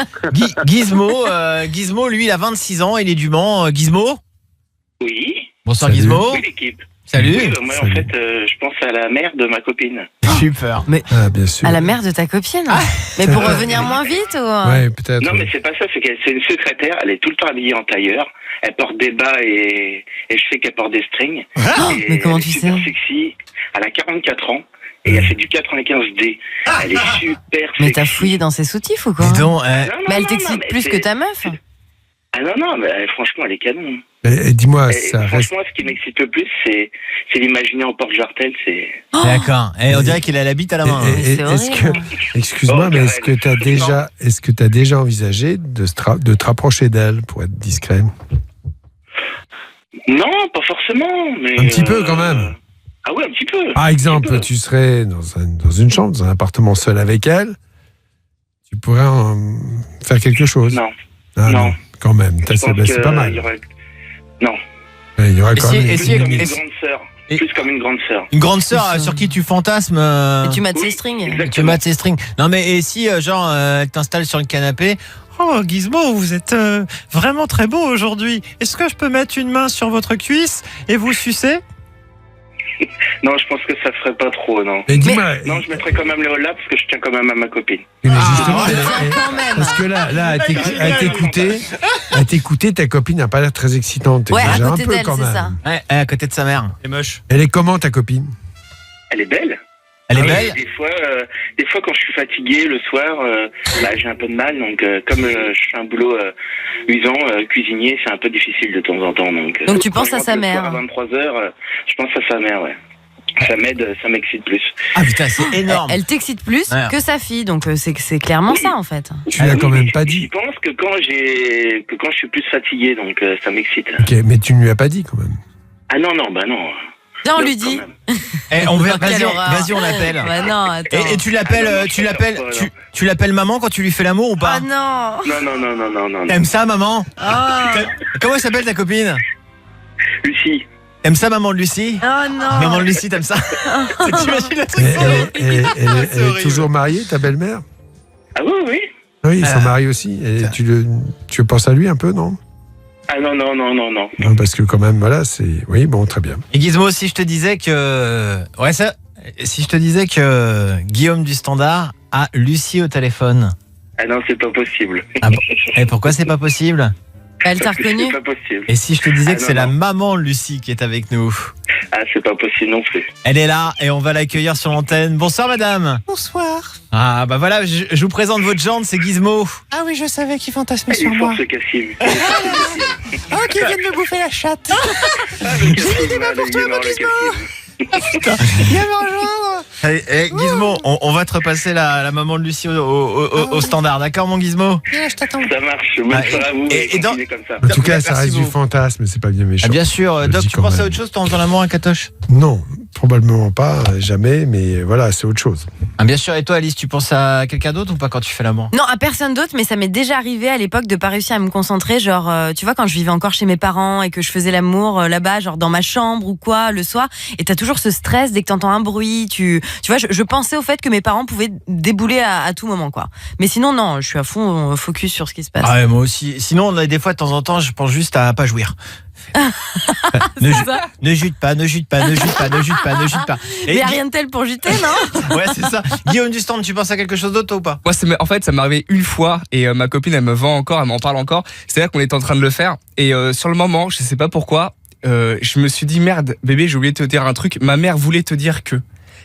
Gizmo, lui, il a 26 ans, il est du Mans. Gizmo? Oui. Bonsoir. Salut. Gizmo. Oui, l'équipe. Salut. Oui, moi, en fait, je pense à la mère de ma copine. Super. Mais bien sûr. À la mère de ta copine. Mais pour revenir moins vite ou... Ouais, peut-être. Non, mais c'est pas ça, c'est une secrétaire, elle est tout le temps habillée en tailleur, elle porte des bas et je sais qu'elle porte des strings. Mais comment tu sais? Elle est super sexy, elle a 44 ans. Et elle fait du 95D. Elle est super sexy. Mais t'as fouillé dans ses soutifs ou quoi? Dis donc, mais elle t'excite plus que ta meuf? Ah non, mais franchement, elle est canon. Dis-moi, ça franchement, ce qui m'excite le plus, c'est l'imaginer en porte-jartel. D'accord. Et on dirait qu'il a la bite à la main. Excuse-moi, mais est-ce que tu as déjà envisagé de te rapprocher d'elle pour être discret? Non, pas forcément. Mais un petit peu quand même. Ah ouais, un petit peu. Par exemple, tu serais dans une chambre, dans un appartement seul avec elle. Tu pourrais faire quelque chose. Non. Non. Quand même, c'est pas mal. Non. Il y aurait quand même une grande sœur. Plus comme une grande sœur. Une grande sœur sur qui tu fantasmes. Et tu mates ses strings. Tu mates ses strings. Non mais et si elle t'installe sur le canapé. Oh Gizmo, vous êtes vraiment très beau aujourd'hui. Est-ce que je peux mettre une main sur votre cuisse et vous sucer? Non, je pense que ça ferait pas trop, non. Mais dis-moi, non, je mettrais quand même les là parce que je tiens quand même à ma copine. Mais justement, parce que là, à t'écouter, ta copine n'a pas l'air très excitante. Ouais, à côté un peu d'elle, quand c'est même. ça. Ouais, à côté de sa mère. Elle est moche. Elle est comment ta copine? Elle est belle. Elle est belle. Des fois, quand je suis fatigué le soir, j'ai un peu de mal. Donc, comme je fais un boulot usant, cuisinier, c'est un peu difficile de temps en temps. Donc tu penses à sa mère. À 23h, je pense à sa mère, ouais. Ça m'aide, ça m'excite plus. Ah putain, c'est énorme. Elle t'excite plus que sa fille, donc c'est clairement ça en fait. Tu l'as quand même pas dit. Je pense que quand je suis plus fatigué, donc ça m'excite. Ok, mais tu ne lui as pas dit quand même. Ah non. Viens, on lui dit. Vas-y, on l'appelle. Bah non, attends. Et tu l'appelles maman quand tu lui fais l'amour ou pas? Ah non. Non. T'aimes ça, maman? Ah. Comment elle s'appelle ta copine? Lucie. T'aimes ça, maman de Lucie? Oh non. Maman de Lucie, t'aimes ça? T'imagines le truc? Elle est toujours mariée, ta belle-mère? Ah oui. Oui, ils sont mariés aussi. Et tu penses à lui un peu, non? Ah non. Non, parce que quand même, voilà, c'est... Oui, bon, très bien. Et Gizmo, si je te disais que... Si je te disais que Guillaume du Standard a Lucie au téléphone. Ah non, c'est pas possible. Ah bon. Et pourquoi c'est pas possible? Elle t'a reconnu? C'est pas possible. Et si je te disais que c'est la maman de Lucie qui est avec nous? Ah, c'est pas possible non plus. Elle est là et on va l'accueillir sur l'antenne. Bonsoir madame. Bonsoir. Ah bah voilà, je vous présente votre gendre, c'est Gizmo. Ah oui, je savais qu'il fantasmait sur moi. Oh, qui vient de me bouffer la chatte. J'ai mis des mains pour toi, mon Gizmo. Viens me rejoindre. Gizmo, on va te repasser la maman de Lucie au standard, d'accord mon Gizmo? Viens, je t'attends. Ça marche, bonne soirée à vous. Et comme ça. En tout cas, ça reste du fantasme, c'est pas bien méchant. Ah, bien sûr, Doc, tu penses à autre chose en faisant l'amour à Katoche? Non, probablement pas, jamais, mais voilà, c'est autre chose. Ah, bien sûr, et toi Alice, tu penses à quelqu'un d'autre ou pas quand tu fais l'amour? Non, à personne d'autre, mais ça m'est déjà arrivé à l'époque de pas réussir à me concentrer, genre, tu vois, quand je vivais encore chez mes parents et que je faisais l'amour là-bas, genre dans ma chambre ou quoi, le soir, et t'as toujours ce stress dès que t'entends un bruit, tu vois, je pensais au fait que mes parents pouvaient débouler à tout moment, quoi. Mais sinon, non, je suis à fond focus sur ce qui se passe. Ah ouais, moi aussi. Sinon, des fois, de temps en temps, je pense juste à pas jouir. Ne jute pas. Il n'y a rien de tel pour juter, non? Ouais, c'est ça. Guillaume du Stand, tu penses à quelque chose d'autre toi, ou pas? Moi, en fait, ça m'est arrivé une fois et ma copine, elle me vend encore, elle m'en parle encore. C'est-à-dire qu'on était en train de le faire et sur le moment, je sais pas pourquoi, je me suis dit merde, bébé, j'ai oublié de te dire un truc. Ma mère voulait te dire que.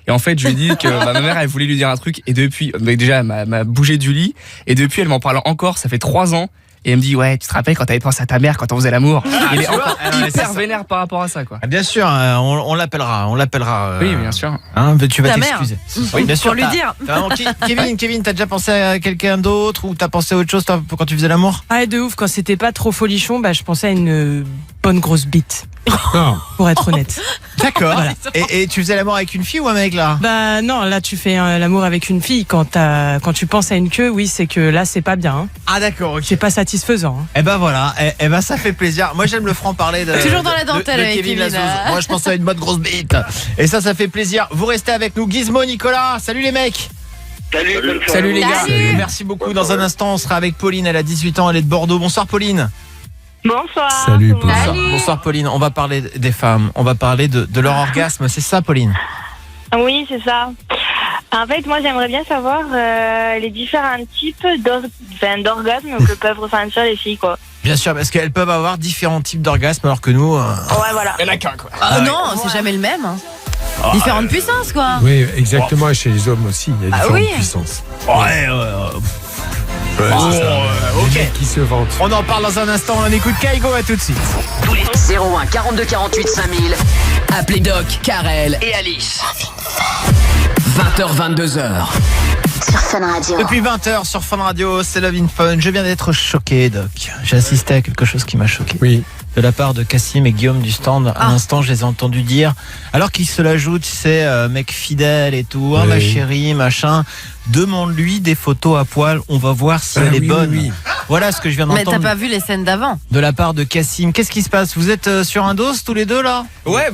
Et en fait, je lui ai dit que ma mère, elle voulait lui dire un truc. Et depuis, déjà, elle m'a bougé du lit. Et depuis, elle m'en parle encore. Ça fait 3 ans. Et elle me dit, ouais, tu te rappelles quand t'avais pensé à ta mère quand on faisait l'amour? Il est encore hyper vénère par rapport à ça, quoi. Bien sûr, on l'appellera. Oui, bien sûr. Tu vas ta t'excuser. Oui, bien sûr. Pour lui dire. Kevin, t'as déjà pensé à quelqu'un d'autre ou t'as pensé à autre chose quand tu faisais l'amour? Ah, de ouf, quand c'était pas trop folichon, je pensais à une bonne grosse bite. Pour être honnête. D'accord. Voilà. Et tu faisais l'amour avec une fille ou un mec là? Bah non, là tu fais l'amour avec une fille. Quand tu penses à une queue, oui, c'est que là c'est pas bien. Hein. Ah d'accord, ok. C'est pas satisfaisant. Hein. Et ben voilà, et ben ça fait plaisir. Moi j'aime le franc-parler de toujours dans la dentelle avec Kevin Lazouz. Moi je pensais à une bonne grosse bite. Et ça fait plaisir. Vous restez avec nous, Gizmo, Nicolas. Salut les mecs. Salut les gars. Merci beaucoup. Dans un instant, on sera avec Pauline. Elle a 18 ans, elle est de Bordeaux. Bonsoir Pauline. Bonsoir. Salut. Bonsoir Pauline. On va parler des femmes. On va parler de leur orgasme. C'est ça, Pauline? Oui, c'est ça. En fait, moi, j'aimerais bien savoir les différents types d'orgasmes que peuvent ressentir les filles, quoi. Bien sûr, parce qu'elles peuvent avoir différents types d'orgasmes, alors que nous... Ouais, voilà. Il y en a qu'un, quoi. Non, c'est jamais le même. Hein. Différentes puissances, quoi. Oui, exactement. Et chez les hommes aussi, il y a différentes puissances. Ok. Qui se vantent. On en parle dans un instant. On écoute Kaigo, à tout de suite. 01 42 48 5000. Appelez Doc, Karel et Alice. 20h 22h. Sur Fun Radio. Depuis 20h sur Fun Radio, c'est Love in Fun. Je viens d'être choqué, Doc. J'ai assisté à quelque chose qui m'a choqué. Oui. De la part de Cassim et Guillaume du Stand. À l'instant, je les ai entendus dire, alors qu'ils se la jouent, tu sais, mec fidèle et tout, oui. Ma chérie, machin, demande-lui des photos à poil, on va voir si elle est bonne. Oui. Voilà ce que je viens d'entendre. Mais t'as pas vu les scènes d'avant? De la part de Cassim. Qu'est-ce qui se passe? Vous êtes sur un dos tous les deux là? Ouais,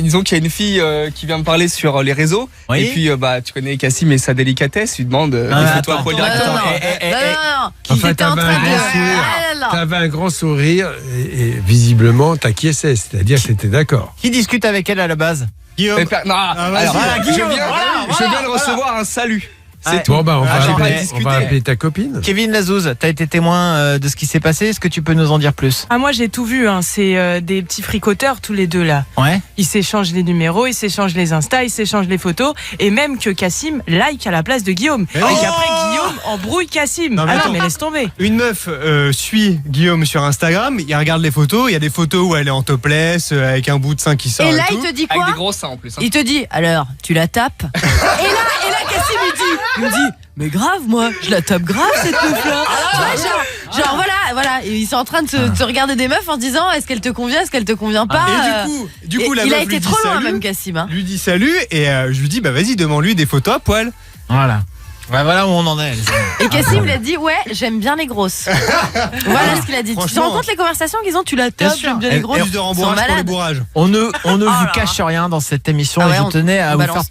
disons qu'il y a une fille qui vient me parler sur les réseaux. Oui. Et puis, tu connais Cassim et sa délicatesse, il demande des photos à poil directement. Non. Enfin, t'avais un grand sourire et visiblement t'acquiesçais, c'est-à-dire que t'étais d'accord. Qui discute avec elle à la base? Guillaume. Je viens de recevoir un salut. C'est tout. Bon, on va appeler ta copine. Kevin Lazouze, t'as été témoin de ce qui s'est passé. Est-ce que tu peux nous en dire plus? Moi j'ai tout vu, c'est des petits fricoteurs tous les deux là. Ouais. Ils s'échangent les numéros, ils s'échangent les Insta, ils s'échangent les photos, et même que Cassim like à la place de Guillaume. Et qu'après Guillaume embrouille Cassim. Non mais laisse tomber. Une meuf suit Guillaume sur Instagram, il regarde les photos, il y a des photos où elle est en topless, avec un bout de sein qui sort. Et là tout. il te dit quoi? Avec des gros seins en plus. Il te dit, alors, tu la tapes? et là Cassim il me dit, mais grave, moi, je la tape grave cette meuf-là. Genre voilà, et ils sont en train de se regarder des meufs en se disant, est-ce qu'elle te convient, est-ce qu'elle te convient pas? Et du coup, la il meuf a été lui trop dit loin salut, même Cassim. Lui dit salut et je lui dis bah vas-y demande-lui des photos à poil. Voilà. Ouais, voilà où on en est. Et Cassim il a dit ouais, j'aime bien les grosses. Voilà ce qu'il a dit. Tu te rends compte les conversations qu'ils ont? Tu la tapes, j'aime bien les grosses. Plus de rembourrage pour les bourrages. On ne vous cache rien dans cette émission et je tenais à vous faire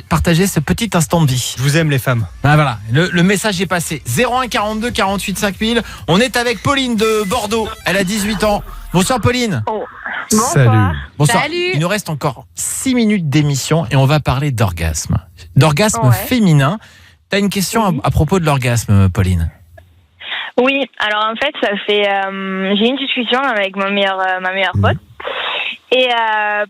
partager ce petit instant de vie. Je vous aime les femmes. Voilà, le message est passé. 01 42 48 5000. On est avec Pauline de Bordeaux. Elle a 18 ans. Bonsoir Pauline. Salut. Bonsoir. Salut. Il nous reste encore 6 minutes d'émission et on va parler d'orgasme. D'orgasme féminin. T'as une question à propos de l'orgasme, Pauline? Oui, alors en fait, ça fait j'ai une discussion avec ma meilleure pote et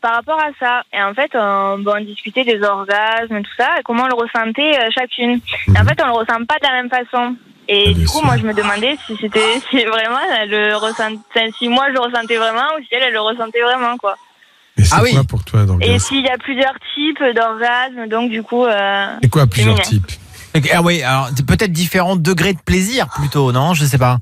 par rapport à ça, et en fait, on discutait des orgasmes et tout ça, et comment on le ressentait chacune. Et en fait, on le ressent pas de la même façon. Et du coup, moi, je me demandais si vraiment elle le ressentait, si moi je le ressentais vraiment ou si elle le ressentait vraiment, quoi. Et c'est quoi pour toi un orgasme? Et s'il y a plusieurs types d'orgasmes, donc du coup. Et quoi plusieurs types? Ah oui, alors peut-être différents degrés de plaisir plutôt, non? Je sais pas.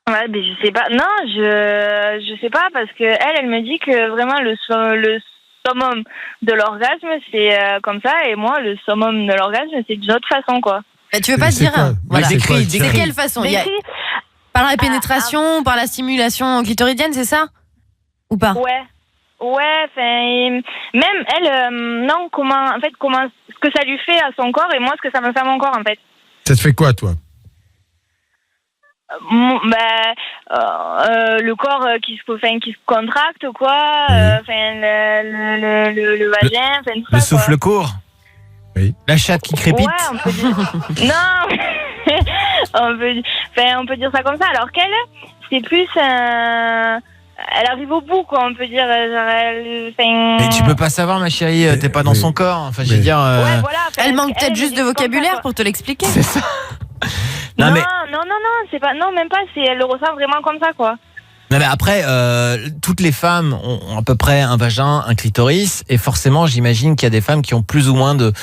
Ouais, mais je sais pas. Non, je sais pas parce que elle me dit que vraiment le summum de l'orgasme c'est comme ça et moi le summum de l'orgasme c'est d'une autre façon quoi. Mais tu veux pas dire voilà. Décris. De quelle façon? Par la pénétration, par la stimulation clitoridienne, c'est ça? Ou pas? Ouais, enfin, même elle, non, comment, ce que ça lui fait à son corps et moi, ce que ça me fait à mon corps, en fait. Ça te fait quoi, toi? Le corps qui se contracte, quoi, le vagin, tout ça. Le souffle court. Oui. La chatte qui crépite. Ouais, on peut dire. Non, on peut dire ça comme ça, alors qu'elle, c'est plus elle arrive au bout, quoi, on peut dire. Mais tu peux pas savoir, ma chérie, t'es pas dans son corps. Enfin, je veux dire. Ouais, voilà, elle manque peut-être juste de vocabulaire pour te l'expliquer. C'est ça. Non, c'est pas. Non, même pas. Elle le ressent vraiment comme ça, quoi. Non mais après, toutes les femmes ont à peu près un vagin, un clitoris, et forcément, j'imagine qu'il y a des femmes qui ont plus ou moins de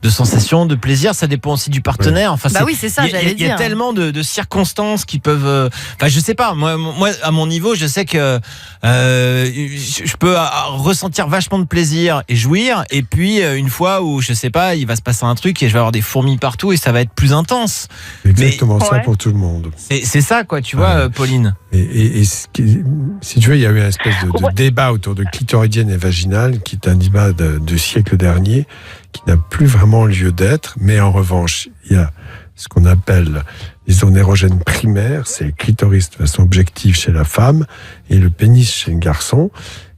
sensations, de plaisir. Ça dépend aussi du partenaire. Enfin, oui, c'est ça. J'allais dire. Il y a tellement de circonstances qui peuvent. Enfin, je sais pas. Moi, à mon niveau, je sais que je peux ressentir vachement de plaisir et jouir. Et puis, une fois où je sais pas, il va se passer un truc et je vais avoir des fourmis partout et ça va être plus intense. Exactement ça pour tout le monde. C'est ça, quoi. Tu vois, Pauline. Et si tu veux, il y a eu une espèce de débat autour de clitoridienne et vaginale, qui est un débat du siècle dernier, qui n'a plus vraiment lieu d'être. Mais en revanche, il y a ce qu'on appelle les zones érogènes primaires, c'est le clitoris de façon objective chez la femme et le pénis chez le garçon.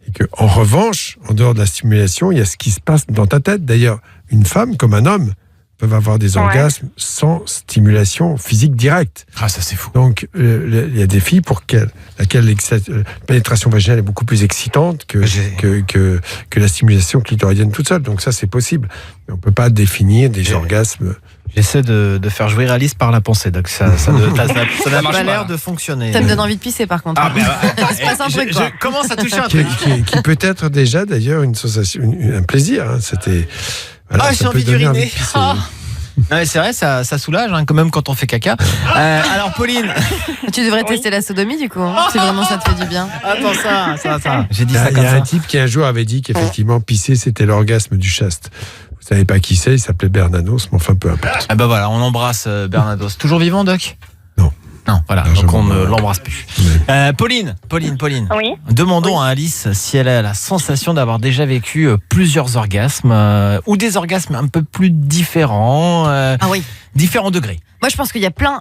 Et que, en revanche, en dehors de la stimulation, il y a ce qui se passe dans ta tête. D'ailleurs, une femme comme un homme peuvent avoir des orgasmes sans stimulation physique directe. Ah, ça c'est fou. Donc, il y a des filles pour laquelle la pénétration vaginale est beaucoup plus excitante que la stimulation clitoridienne toute seule. Donc ça, c'est possible. Mais on ne peut pas définir des orgasmes. J'essaie de faire jouer Alice par la pensée, donc ça n'a pas l'air de fonctionner. Ça me donne envie de pisser par contre. Il se passe un truc, quoi. Je commence à toucher un truc. Qui peut être déjà d'ailleurs une sensation, un plaisir. Hein. C'était... Voilà, j'ai envie d'uriner. Non, mais c'est vrai, ça soulage, hein, quand même quand on fait caca. Alors Pauline, tu devrais tester la sodomie du coup, si vraiment ça te fait du bien. Attends, ça. J'ai dit ça comme ça. Il y a un type qui un jour avait dit qu'effectivement pisser c'était l'orgasme du chaste. Vous savez pas qui c'est, il s'appelait Bernanos, mais enfin peu importe. Ah bah voilà, on embrasse Bernanos. Toujours vivant, Doc? Non, voilà, non, donc on ne l'embrasse plus. Pauline. Oui. Demandons à Alice si elle a la sensation d'avoir déjà vécu plusieurs orgasmes ou des orgasmes un peu plus différents. Ah oui. différents degrés. Moi, je pense qu'il y a plein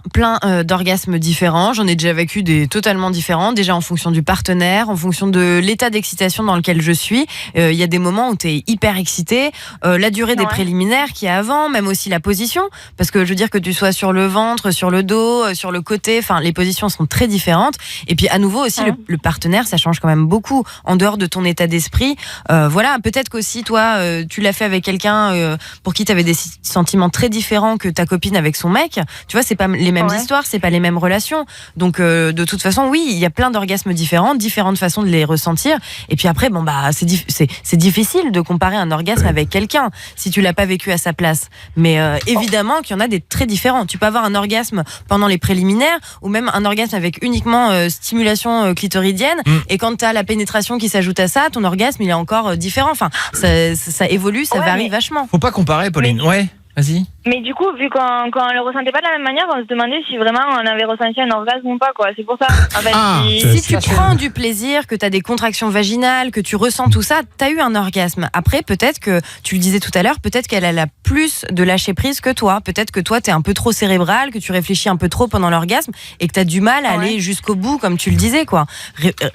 d'orgasmes différents. J'en ai déjà vécu des totalement différents. Déjà en fonction du partenaire, en fonction de l'état d'excitation dans lequel je suis. Il y a des moments où tu es hyper excité. La durée des préliminaires qu'il y a avant, même aussi la position. Parce que je veux dire que tu sois sur le ventre, sur le dos, sur le côté. Enfin, les positions sont très différentes. Et puis à nouveau aussi, le partenaire, ça change quand même beaucoup. En dehors de ton état d'esprit. Voilà, peut-être qu'aussi toi, tu l'as fait avec quelqu'un pour qui tu avais des sentiments très différents que ta copine avec son mec. Tu vois, c'est pas les mêmes histoires, c'est pas les mêmes relations. Donc, de toute façon, oui, il y a plein d'orgasmes différents, différentes façons de les ressentir. Et puis après, bon, bah, c'est difficile de comparer un orgasme avec quelqu'un si tu l'as pas vécu à sa place. Mais évidemment qu'il y en a des très différents. Tu peux avoir un orgasme pendant les préliminaires ou même un orgasme avec uniquement stimulation clitoridienne. Et quand tu as la pénétration qui s'ajoute à ça, ton orgasme, il est encore différent. Enfin, ça évolue, ça varie vachement. Faut pas comparer, Pauline. Ouais. Vas-y. Mais du coup, vu qu'on ne le ressentait pas de la même manière, on se demandait si vraiment on avait ressenti un orgasme ou pas, quoi. C'est pour ça. En fait, si tu prends du plaisir, que tu as des contractions vaginales, que tu ressens tout ça, tu as eu un orgasme. Après, peut-être que, tu le disais tout à l'heure, peut-être qu'elle a plus de lâcher prise que toi. Peut-être que toi, tu es un peu trop cérébral, que tu réfléchis un peu trop pendant l'orgasme et que tu as du mal à aller jusqu'au bout, comme tu le disais, quoi.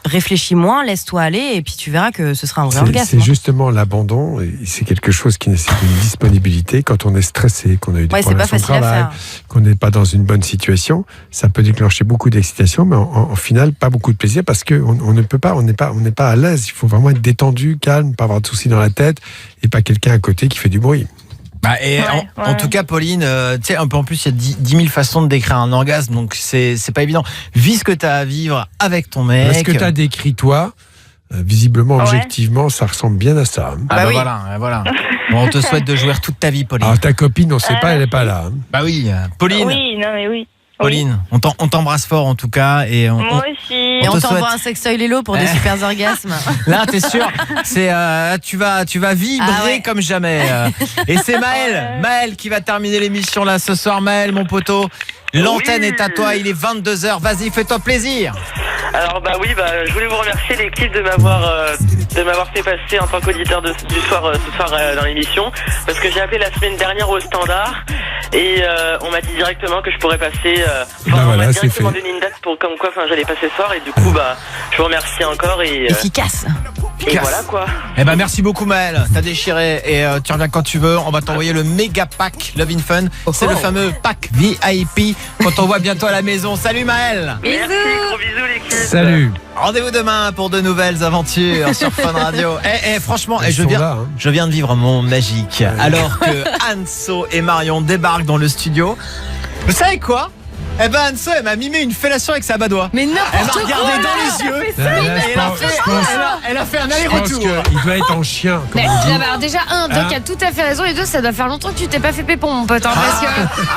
Réfléchis moins, laisse-toi aller et puis tu verras que ce sera un vrai orgasme. C'est justement l'abandon, et c'est quelque chose qui nécessite une disponibilité quand on est stressé, qu'on a eu des problèmes au travail, qu'on n'est pas dans une bonne situation, ça peut déclencher beaucoup d'excitation, mais en final, pas beaucoup de plaisir parce qu'on ne peut pas, on n'est pas à l'aise. Il faut vraiment être détendu, calme, pas avoir de soucis dans la tête et pas quelqu'un à côté qui fait du bruit. En tout cas, Pauline, tu sais, en plus, il y a 10 000 façons de décrire un orgasme, donc c'est pas évident. Vis ce que tu as à vivre avec ton mec. Ce que tu as décrit, toi, visiblement, objectivement, ça ressemble bien à ça. Voilà. Bon, on te souhaite de jouir toute ta vie, Pauline. Alors, ta copine, on ne sait pas, elle n'est pas là. Bah oui, Pauline. Oui, non mais oui. Pauline, on t'embrasse fort en tout cas. Et moi aussi. Et on t'envoie un sextoy Lélo pour des super orgasmes. Là, t'es sûr, tu vas vibrer comme jamais. Et c'est Maël qui va terminer l'émission là ce soir. Maël, mon poteau, l'antenne est à toi, il est 22h. Vas-y, fais-toi plaisir. Alors je voulais vous remercier l'équipe de m'avoir fait passer en tant qu'auditeur ce soir dans l'émission, parce que j'ai appelé la semaine dernière au standard et on m'a dit directement que je pourrais passer on m'a directement donné une date pour comme quoi j'allais passer ce soir, et du coup je vous remercie encore et efficace. Et voilà quoi. Merci beaucoup Maël, t'as déchiré et tu reviens quand tu veux. On va t'envoyer le méga pack Love in Fun. C'est le fameux pack VIP qu'on t'envoie bientôt à la maison. Salut Maël. Merci, gros bisous l'équipe. Salut. Rendez-vous demain pour de nouvelles aventures sur Fun Radio. Franchement, je viens de vivre un moment magique alors que Anso et Marion débarquent dans le studio. Vous savez quoi ? Anso, elle m'a mimé une fellation avec sa badoie. Mais n'importe quoi. Elle m'a regardé dans les yeux. Elle a fait un aller-retour. Il doit être en chien. Alors déjà, Doc a tout à fait raison. Et deux, ça doit faire longtemps que tu t'es pas fait pépon, mon pote. Parce que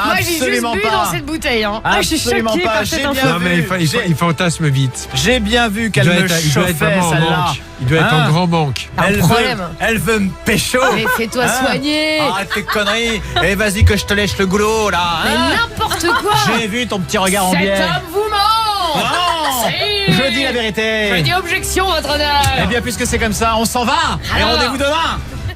moi, j'ai juste bu dans cette bouteille. Je suis choquée par cette info. Non, mais il fantasme vite. J'ai bien vu qu'elle me chauffait, celle-là. Il doit être en grand manque. Elle veut me pécho. Mais fais-toi soigner. Arrête tes conneries. Et vas-y que je te lèche le goulot, là. Mais n'importe quoi. J'ai vu ton petit regard en biais. Cet homme vous ment. Je dis la vérité. Je dis objection, votre honneur. Eh bien, puisque c'est comme ça, on s'en va. Et rendez-vous demain.